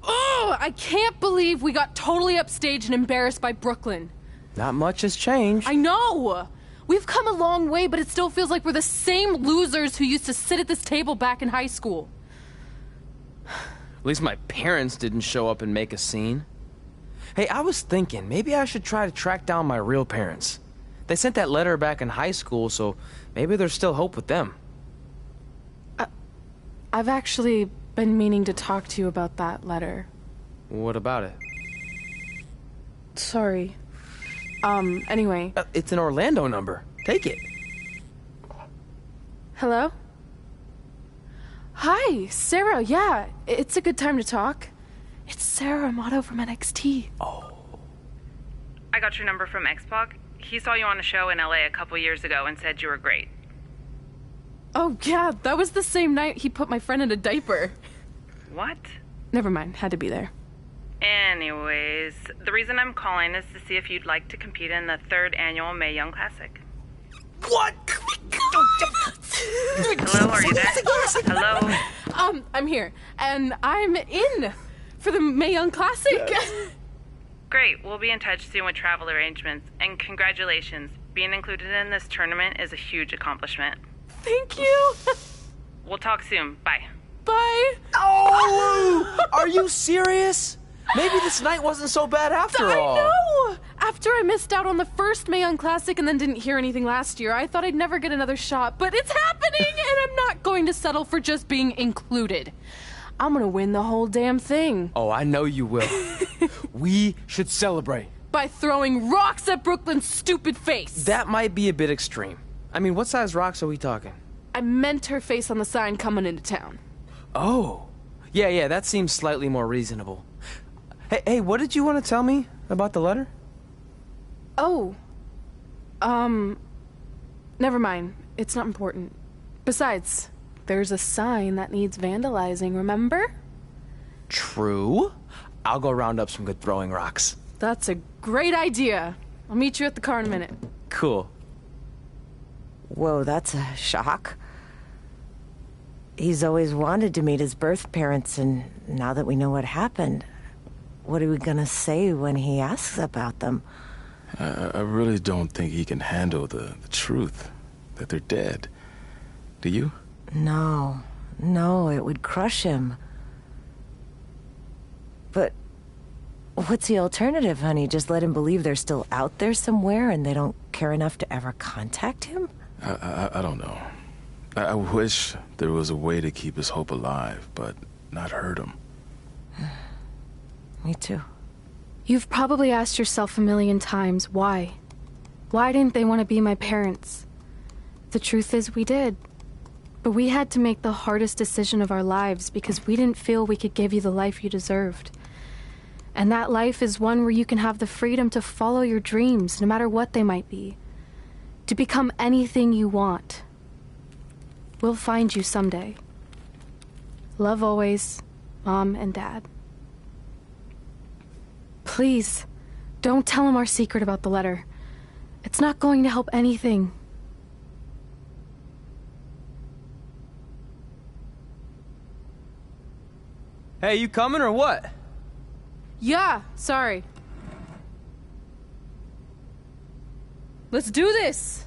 Oh, I can't believe we got totally upstaged and embarrassed by Brooklyn. Not much has changed. I know! We've come a long way, but it still feels like we're the same losers who used to sit at this table back in high school. At least my parents didn't show up and make a scene. Hey, I was thinking, maybe I should try to track down my real parents. They sent that letter back in high school, so maybe there's still hope with them. I've actually been meaning to talk to you about that letter. What about it? Sorry. Anyway. It's an Orlando number. Take it. Hello? Hi, Sarah. Yeah, it's a good time to talk. It's Sarah Amato from NXT. Oh. I got your number from X-Pac. He saw you on a show in LA a couple years ago and said you were great. Oh, yeah, that was the same night he put my friend in a diaper. What? Never mind, had to be there. Anyways, the reason I'm calling is to see if you'd like to compete in the 3rd annual Mae Young Classic. What? Hello, are you there? Hello? I'm here, and I'm in for the Mae Young Classic. Great, we'll be in touch soon with travel arrangements, and congratulations. Being included in this tournament is a huge accomplishment. Thank you. We'll talk soon. Bye. Bye. Oh! Are you serious? Maybe this night wasn't so bad after all. I know! After I missed out on the first Mae Young Classic and then didn't hear anything last year, I thought I'd never get another shot. But it's happening, and I'm not going to settle for just being included. I'm gonna win the whole damn thing. Oh, I know you will. We should celebrate. By throwing rocks at Brooklyn's stupid face. That might be a bit extreme. I mean, what size rocks are we talking? I meant her face on the sign coming into town. Oh. Yeah, that seems slightly more reasonable. Hey, what did you want to tell me about the letter? Oh. Never mind. It's not important. Besides, there's a sign that needs vandalizing, remember? True. I'll go round up some good throwing rocks. That's a great idea. I'll meet you at the car in a minute. Cool. Whoa, that's a shock. He's always wanted to meet his birth parents, and now that we know what happened, what are we gonna say when he asks about them? I really don't think he can handle the truth, that they're dead. Do you? No, it would crush him. But what's the alternative, honey? Just let him believe they're still out there somewhere and they don't care enough to ever contact him? I don't know. I wish there was a way to keep his hope alive, but not hurt him. Me too. You've probably asked yourself a million times, why? Why didn't they want to be my parents? The truth is, we did. But we had to make the hardest decision of our lives because we didn't feel we could give you the life you deserved. And that life is one where you can have the freedom to follow your dreams, no matter what they might be. To become anything you want. We'll find you someday. Love always, Mom and Dad. Please, don't tell him our secret about the letter. It's not going to help anything. Hey, you coming or what? Yeah, sorry. Let's do this!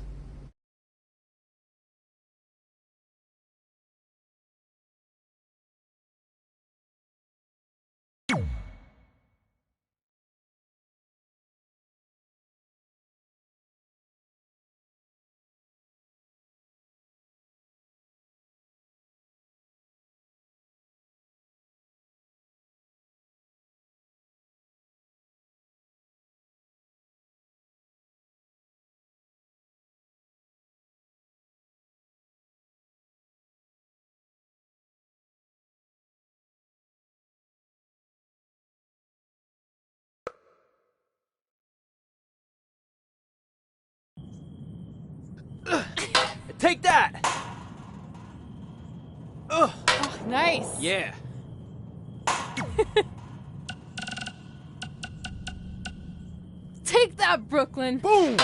Take that! Oh, nice! Yeah. Take that, Brooklyn! Boom!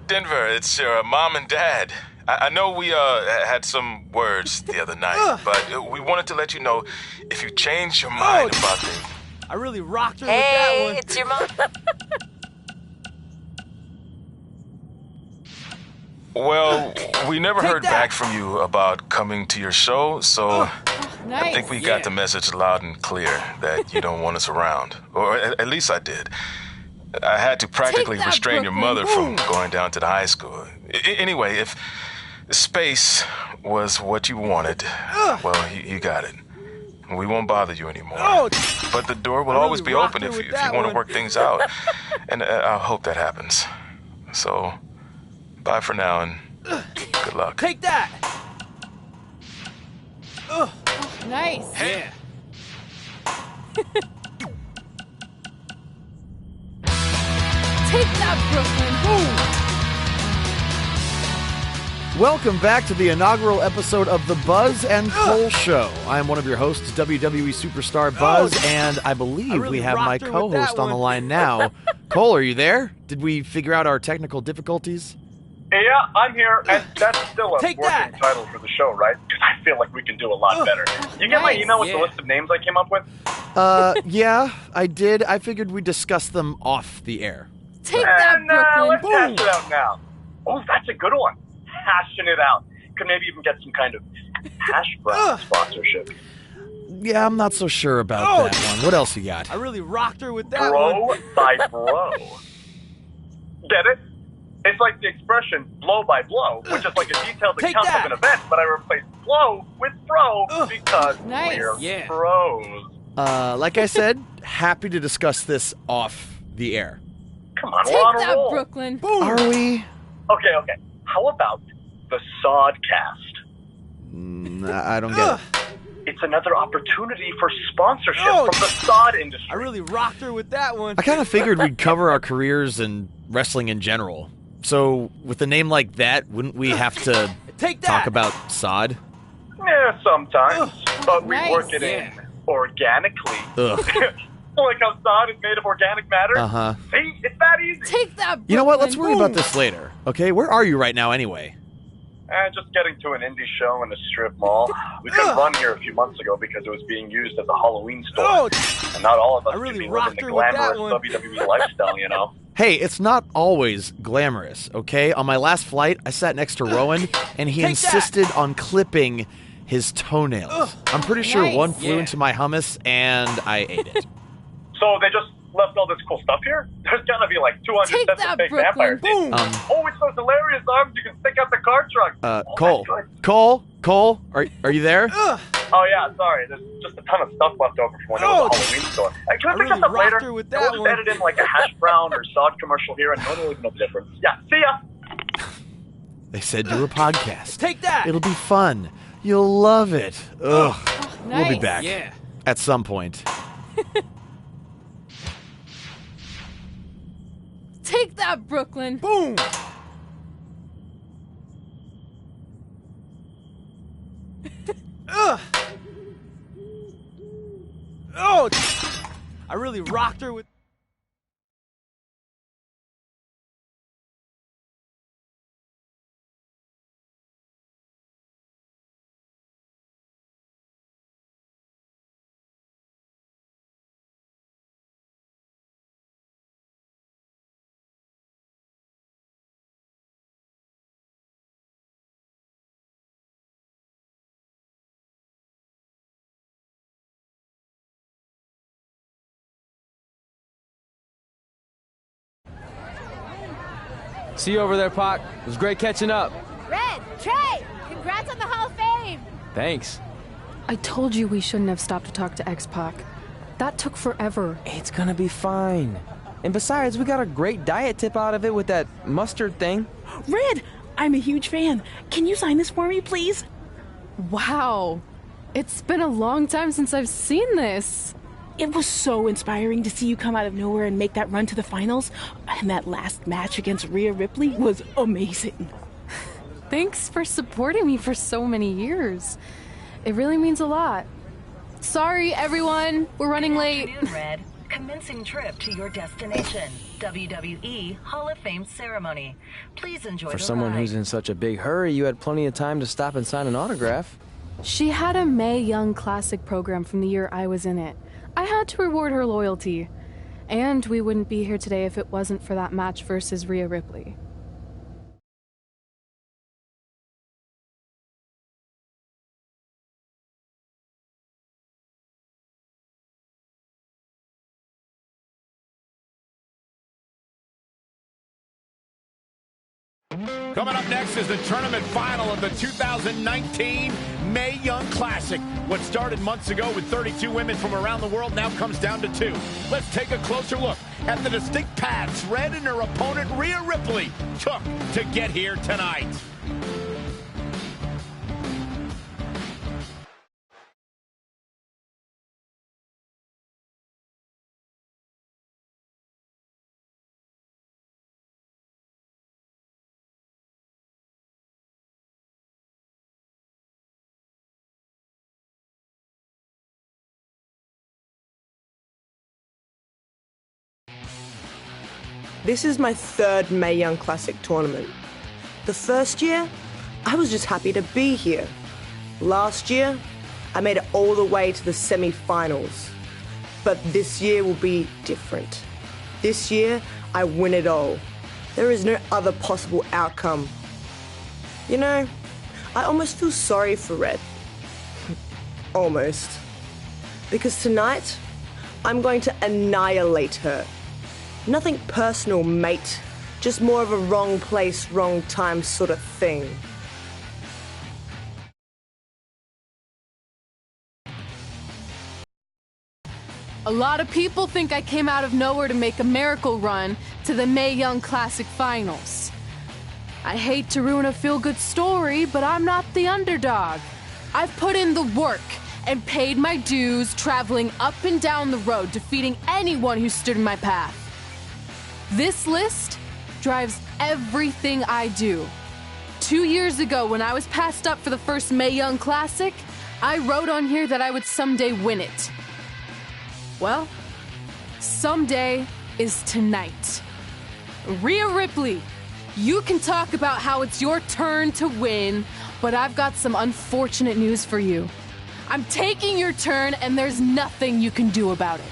Denver, it's your mom and dad. I know we had some words the other night, but we wanted to let you know if you change your mind about things. I really rocked her with that one. Hey, it's your mom. Well, we never heard back from you about coming to your show, so nice. I think we got the message loud and clear that you don't want us around. Or at least I did. I had to practically restrain your mother from going down to the high school. Anyway, if space was what you wanted, well, you got it. We won't bother you anymore. But the door will always be open if you want to work things out. And I hope that happens. So, bye for now and good luck. Take that! Nice! Yeah. Take that, Brooklyn! Welcome back to the inaugural episode of the Buzz and Cole Show. I am one of your hosts, WWE superstar Buzz, and I believe we have my co-host on the line now. Cole, are you there? Did we figure out our technical difficulties? Yeah, I'm here, and that's still a working title for the show, right? Because I feel like we can do a lot better. You get my email with the list of names I came up with? Yeah, I did. I figured we'd discuss them off the air. Take that, Brooklyn. Let's hash it out now. Oh, that's a good one. Hashing it out. Could maybe even get some kind of hash brown sponsorship. Yeah, I'm not so sure about that one. What else you got? I really rocked her with that Bro one. by bro. Get it? It's like the expression blow by blow, which is like a detailed account of an event, but I replaced blow with bro because we're pros. Like I said, happy to discuss this off the air. Come on, we're on a roll. Brooklyn. Are we? Okay. How about the Sodcast? I don't get it. It's another opportunity for sponsorship from the sod industry. I really rocked her with that one. I kind of figured we'd cover our careers and wrestling in general. So, with a name like that, wouldn't we have to talk about sod? Yeah, sometimes. But we work it in organically. Ugh. Like how sod is made of organic matter. Uh-huh. See, it's that easy. Take that, Brooklyn. You know what? Let's worry about this later. Okay, where are you right now anyway? Just getting to an indie show in a strip mall. We couldn't run here a few months ago because it was being used as a Halloween store. And not all of us could be living the glamorous WWE lifestyle, you know? Hey, it's not always glamorous, okay? On my last flight, I sat next to Rowan, and he insisted on clipping his toenails. I'm pretty sure one flew into my hummus, and I ate it. So they just left all this cool stuff here? There's gotta be like 200 Take sets that, of fake Brooklyn. vampires. Oh, it's those hilarious arms you can stick out the car trunk. Cole, are you there? Oh, yeah, sorry. There's just a ton of stuff left over from when it was a Halloween store. Can I pick this up later? With We'll just edit in like a hash brown or sod commercial here, and no one will even know the difference. Yeah, see ya. They said do a podcast. Take that. It'll be fun. You'll love it. Ugh. We'll be nice. back. Yeah. At some point. Take that, Brooklyn. Boom. I really rocked her with... See you over there, Pac. It was great catching up. Red, Trey, congrats on the Hall of Fame. Thanks. I told you we shouldn't have stopped to talk to X-Pac. That took forever. It's gonna be fine. And besides, we got a great diet tip out of it with that mustard thing. Red, I'm a huge fan. Can you sign this for me, please? Wow. It's been a long time since I've seen this. It was so inspiring to see you come out of nowhere and make that run to the finals. And that last match against Rhea Ripley was amazing. Thanks for supporting me for so many years. It really means a lot. Sorry, everyone. We're running late. Good afternoon, Red. Commencing trip to your destination. WWE Hall of Fame ceremony. Please enjoy For the someone ride. who's in such a big hurry, you had plenty of time to stop and sign an autograph. She had a Mae Young Classic program from the year I was in it. I had to reward her loyalty. And we wouldn't be here today if it wasn't for that match versus Rhea Ripley. Coming up next is the tournament final of the 2019 Mae Young Classic. What started months ago with 32 women from around the world now comes down to 2. Let's take a closer look at the distinct paths Red and her opponent Rhea Ripley took to get here tonight. This is my third Mae Young Classic tournament. The first year, I was just happy to be here. Last year, I made it all the way to the semi-finals. But this year will be different. This year, I win it all. There is no other possible outcome. You know, I almost feel sorry for Red. Almost. Because tonight, I'm going to annihilate her. Nothing personal, mate. Just more of a wrong place, wrong time sort of thing. A lot of people think I came out of nowhere to make a miracle run to the Mae Young Classic Finals. I hate to ruin a feel-good story, but I'm not the underdog. I've put in the work and paid my dues traveling up and down the road, defeating anyone who stood in my path. This list drives everything I do. 2 years ago, when I was passed up for the first Mae Young Classic, I wrote on here that I would someday win it. Well, someday is tonight. Rhea Ripley, you can talk about how it's your turn to win, but I've got some unfortunate news for you. I'm taking your turn, and there's nothing you can do about it.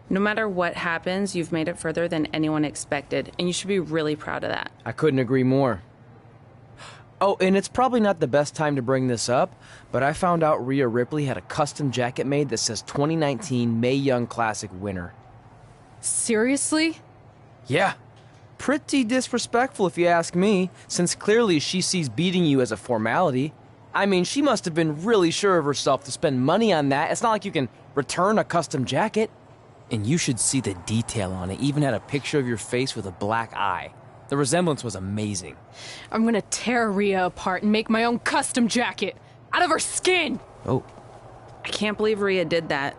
No matter what happens, you've made it further than anyone expected, and you should be really proud of that. I couldn't agree more. Oh, and it's probably not the best time to bring this up, but I found out Rhea Ripley had a custom jacket made that says 2019 Mae Young Classic winner. Seriously? Yeah. Pretty disrespectful if you ask me, since clearly she sees beating you as a formality. I mean, she must have been really sure of herself to spend money on that. It's not like you can return a custom jacket. And you should see the detail on it. Even had a picture of your face with a black eye. The resemblance was amazing. I'm gonna tear Rhea apart and make my own custom jacket out of her skin! Oh. I can't believe Rhea did that.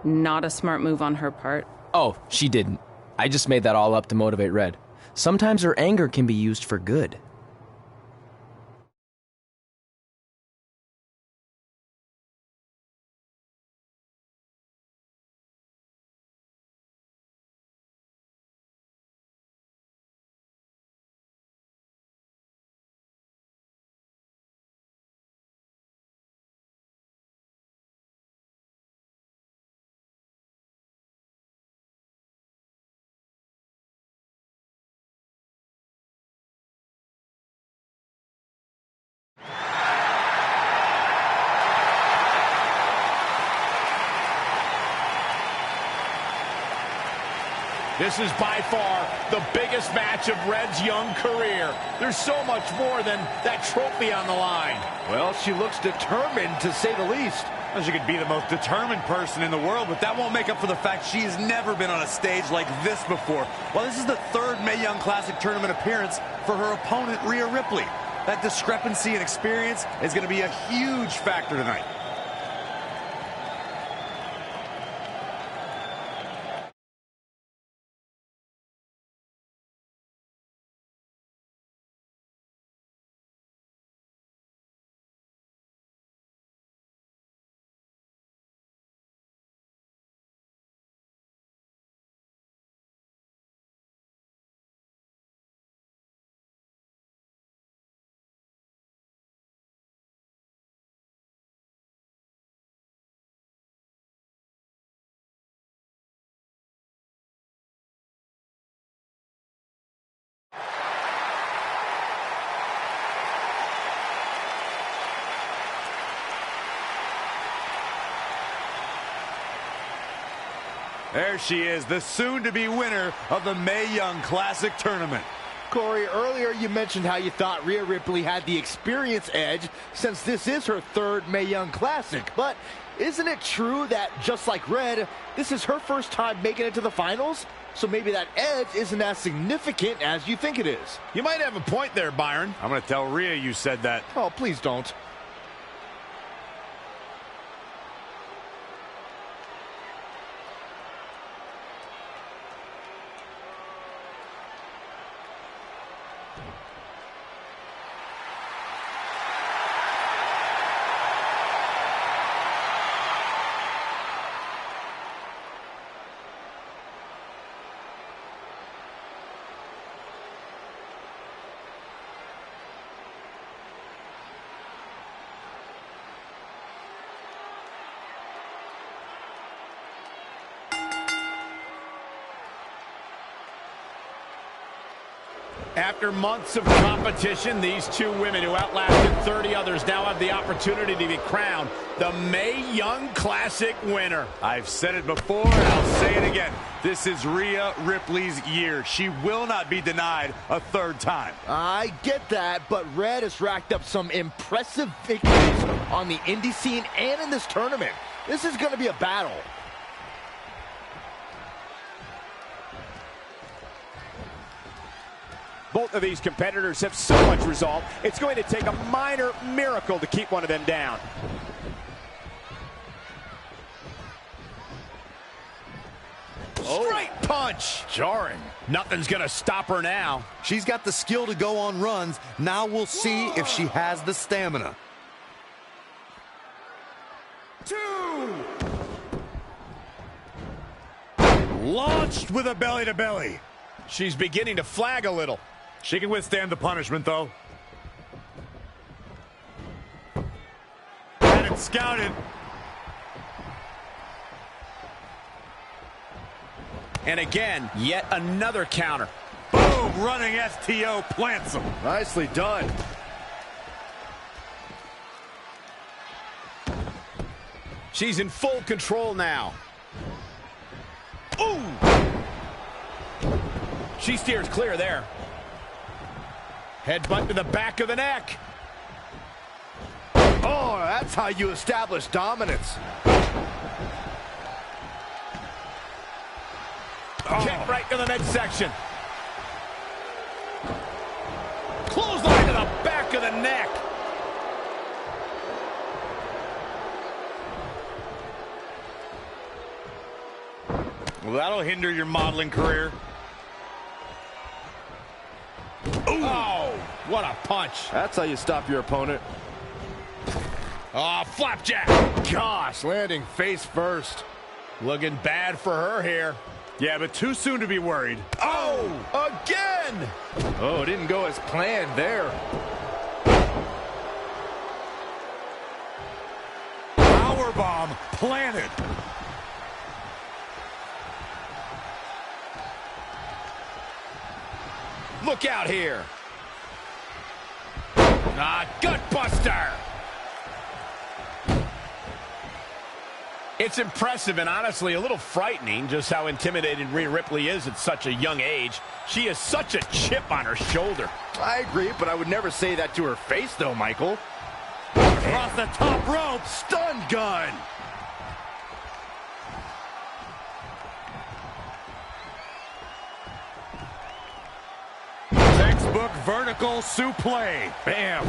Not a smart move on her part. Oh, she didn't. I just made that all up to motivate Red. Sometimes her anger can be used for good. This is by far the biggest match of Red's young career. There's so much more than that trophy on the line. Well, she looks determined, to say the least. Well, she could be the most determined person in the world, but that won't make up for the fact she has never been on a stage like this before. Well, this is the third Mae Young Classic tournament appearance for her opponent, Rhea Ripley. That discrepancy in experience is going to be a huge factor tonight. There she is, the soon-to-be winner of the Mae Young Classic Tournament. Corey, earlier you mentioned how you thought Rhea Ripley had the experience edge since this is her third Mae Young Classic. But isn't it true that, just like Red, this is her first time making it to the finals? So maybe that edge isn't as significant as you think it is. You might have a point there, Byron. I'm going to tell Rhea you said that. Oh, please don't. After months of competition, these two women who outlasted 30 others now have the opportunity to be crowned the Mae Young Classic winner. I've said it before, and I'll say it again. This is Rhea Ripley's year. She will not be denied a third time. I get that, but Red has racked up some impressive victories on the indie scene and in this tournament. This is going to be a battle. Both of these competitors have so much resolve, it's going to take a minor miracle to keep one of them down. Straight punch! Jarring. Nothing's gonna stop her now. She's got the skill to go on runs. Now we'll see if she has the stamina. 2! Launched with a belly-to-belly. She's beginning to flag a little. She can withstand the punishment, though. Had it scouted. And again, yet another counter. Boom! Running STO plants him. Nicely done. She's in full control now. Ooh! She steers clear there. Headbutt to the back of the neck. Oh, that's how you establish dominance. Kick right to the midsection. Clothesline to the back of the neck. Well, that'll hinder your modeling career. Oh, what a punch. That's how you stop your opponent. Oh, flapjack. Gosh, landing face first. Looking bad for her here. Yeah, but too soon to be worried. Oh, again. Oh, it didn't go as planned there. Powerbomb planted. Look out here. Ah, gutbuster. It's impressive and honestly a little frightening just how intimidated Rhea Ripley is at such a young age. She has such a chip on her shoulder. I agree, but I would never say that to her face, though, Michael. Across the top rope. Stun gun. Textbook vertical suplex. Bam.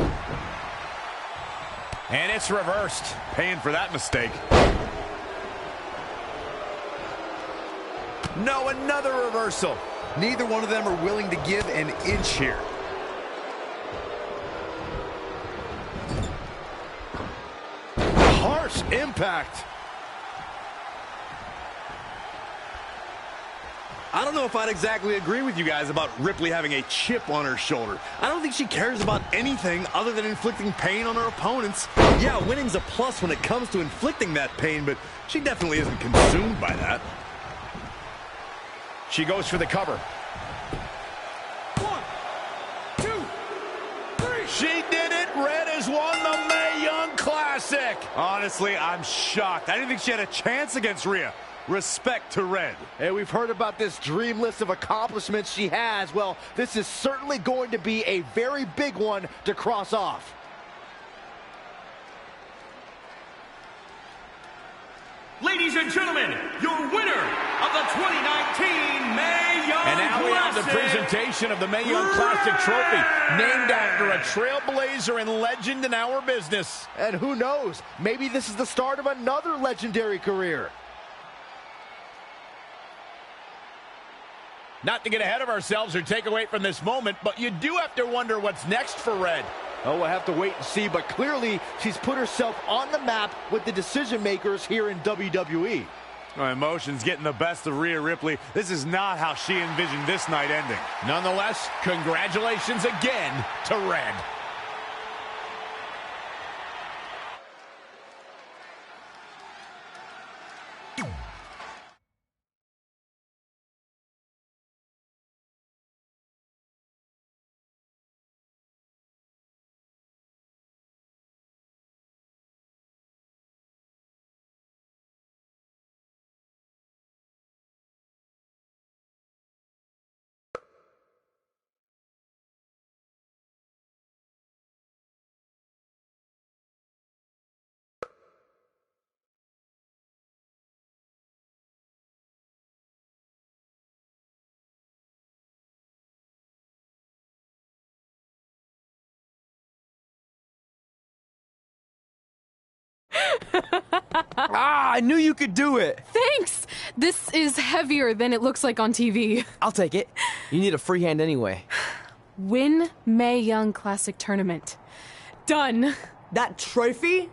And it's reversed. Paying for that mistake. No, another reversal. Neither one of them are willing to give an inch here. Harsh impact. I don't know if I'd exactly agree with you guys about Ripley having a chip on her shoulder. I don't think she cares about anything other than inflicting pain on her opponents. Yeah, winning's a plus when it comes to inflicting that pain, but she definitely isn't consumed by that. She goes for the cover. 1, 2, 3. She did it. Red has won the Mae Young Classic. Honestly, I'm shocked. I didn't think she had a chance against Rhea. respect to Red. Hey, we've heard about this dream list of accomplishments she has. Well, this is certainly going to be a very big one to cross off. Ladies and gentlemen, your winner of the 2019 Mae Young And now we have the Classic, presentation of the Mae Young Classic Trophy, named after a trailblazer and legend in our business. And who knows, maybe this is the start of another legendary career. Not to get ahead of ourselves or take away from this moment, but you do have to wonder what's next for Red. Oh, we'll have to wait and see, but clearly she's put herself on the map with the decision makers here in WWE. Emotions getting the best of Rhea Ripley. This is not how she envisioned this night ending. Nonetheless, congratulations again to Red. I knew you could do it. Thanks! This is heavier than it looks like on TV. I'll take it. You need a free hand anyway. Win Mae Young Classic Tournament. Done. That trophy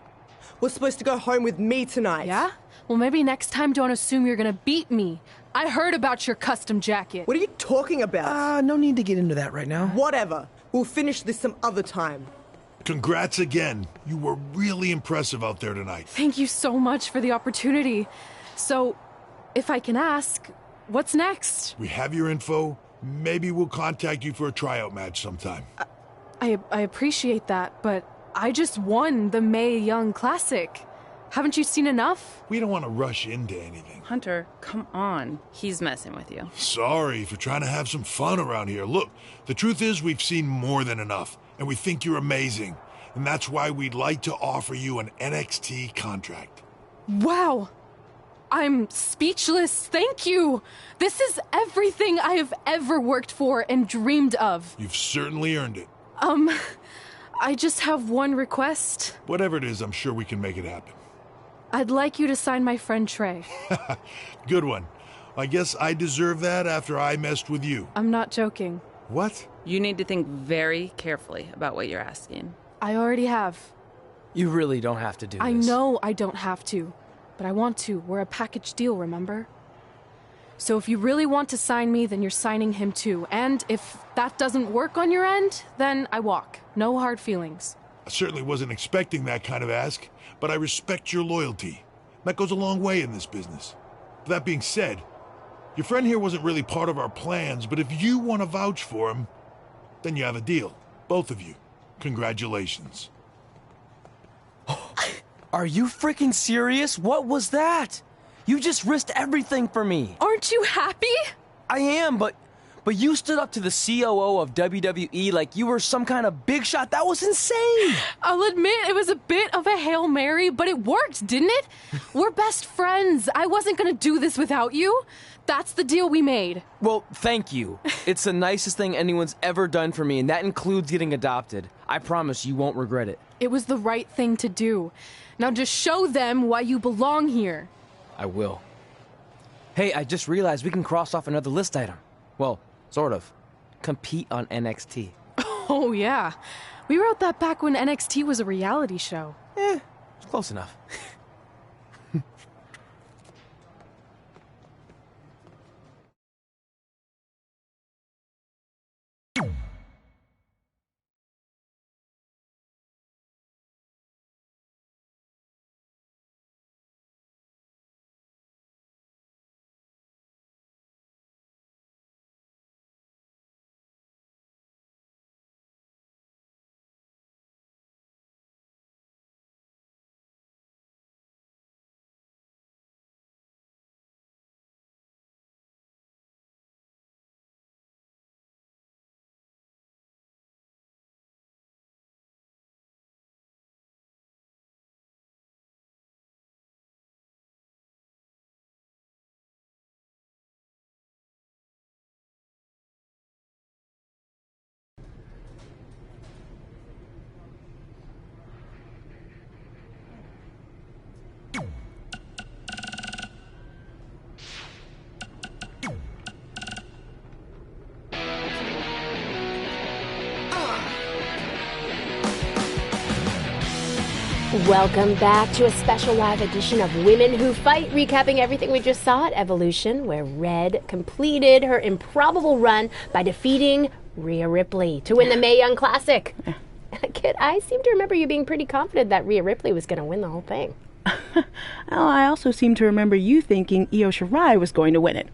was supposed to go home with me tonight. Yeah? Well, maybe next time don't assume you're gonna beat me. I heard about your custom jacket. What are you talking about? No need to get into that right now. Whatever. We'll finish this some other time. Congrats again. You were really impressive out there tonight. Thank you so much for the opportunity. So, if I can ask, what's next? We have your info. Maybe we'll contact you for a tryout match sometime. I appreciate that, but I just won the Mae Young Classic. Haven't you seen enough? We don't want to rush into anything. Hunter, come on. He's messing with you. Sorry for trying to have some fun around here. Look, the truth is we've seen more than enough, and we think you're amazing. And that's why we'd like to offer you an NXT contract. Wow! I'm speechless. Thank you. This is everything I have ever worked for and dreamed of. You've certainly earned it. I just have one request. Whatever it is, I'm sure we can make it happen. I'd like you to sign my friend Trey. Good one. I guess I deserve that after I messed with you. I'm not joking. What? You need to think very carefully about what you're asking. I already have. You really don't have to do this. I know I don't have to, but I want to. We're a package deal, remember? So if you really want to sign me, then you're signing him too. And if that doesn't work on your end, then I walk. No hard feelings. I certainly wasn't expecting that kind of ask, but I respect your loyalty. That goes a long way in this business. That being said, your friend here wasn't really part of our plans, but if you want to vouch for him, then you have a deal. Both of you. Congratulations. Are you freaking serious? What was that? You just risked everything for me. Aren't you happy? I am, but you stood up to the COO of WWE like you were some kind of big shot. That was insane. I'll admit it was a bit of a Hail Mary, but it worked, didn't it? We're best friends. I wasn't gonna do this without you. That's the deal we made. Well, thank you. It's the nicest thing anyone's ever done for me, and that includes getting adopted. I promise you won't regret it. It was the right thing to do. Now just show them why you belong here. I will. Hey, I just realized we can cross off another list item. Well, sort of. Compete on NXT. Oh, yeah. We wrote that back when NXT was a reality show. It's close enough. Welcome back to a special live edition of Women Who Fight, recapping everything we just saw at Evolution, where Red completed her improbable run by defeating Rhea Ripley to win the Mae Young Classic. Kit, I seem to remember you being pretty confident that Rhea Ripley was going to win the whole thing. Well, I also seem to remember you thinking Io Shirai was going to win it.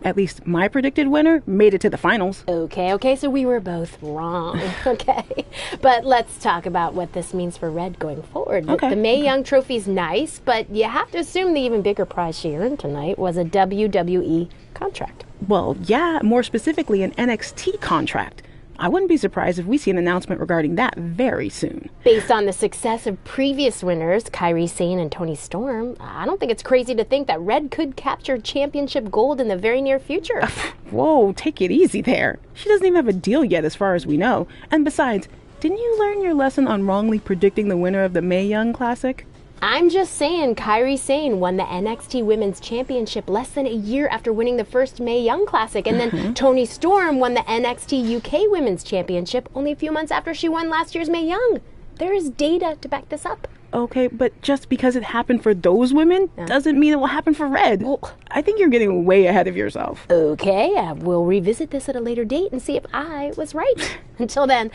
At least my predicted winner made it to the finals. Okay, so we were both wrong. Okay, but let's talk about what this means for Red going forward. Okay. The Mae Young trophy's nice, but you have to assume the even bigger prize she earned tonight was a WWE contract. Well, yeah, more specifically an NXT contract. I wouldn't be surprised if we see an announcement regarding that very soon. Based on the success of previous winners, Kairi Sane and Toni Storm, I don't think it's crazy to think that Red could capture championship gold in the very near future. Whoa, take it easy there. She doesn't even have a deal yet as far as we know. And besides, didn't you learn your lesson on wrongly predicting the winner of the Mae Young Classic? I'm just saying Kairi Sane won the NXT Women's Championship less than a year after winning the first Mae Young Classic, and then Toni Storm won the NXT UK Women's Championship only a few months after she won last year's Mae Young. There is data to back this up. Okay, but just because it happened for those women doesn't mean it will happen for Red. I think you're getting way ahead of yourself. Okay, we'll revisit this at a later date and see if I was right. Until then,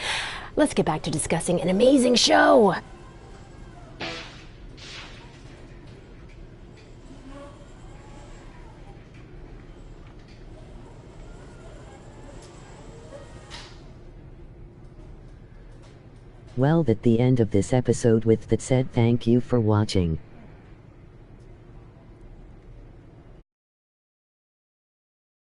let's get back to discussing an amazing show. Well, that's the end of this episode with that said. Thank you for watching.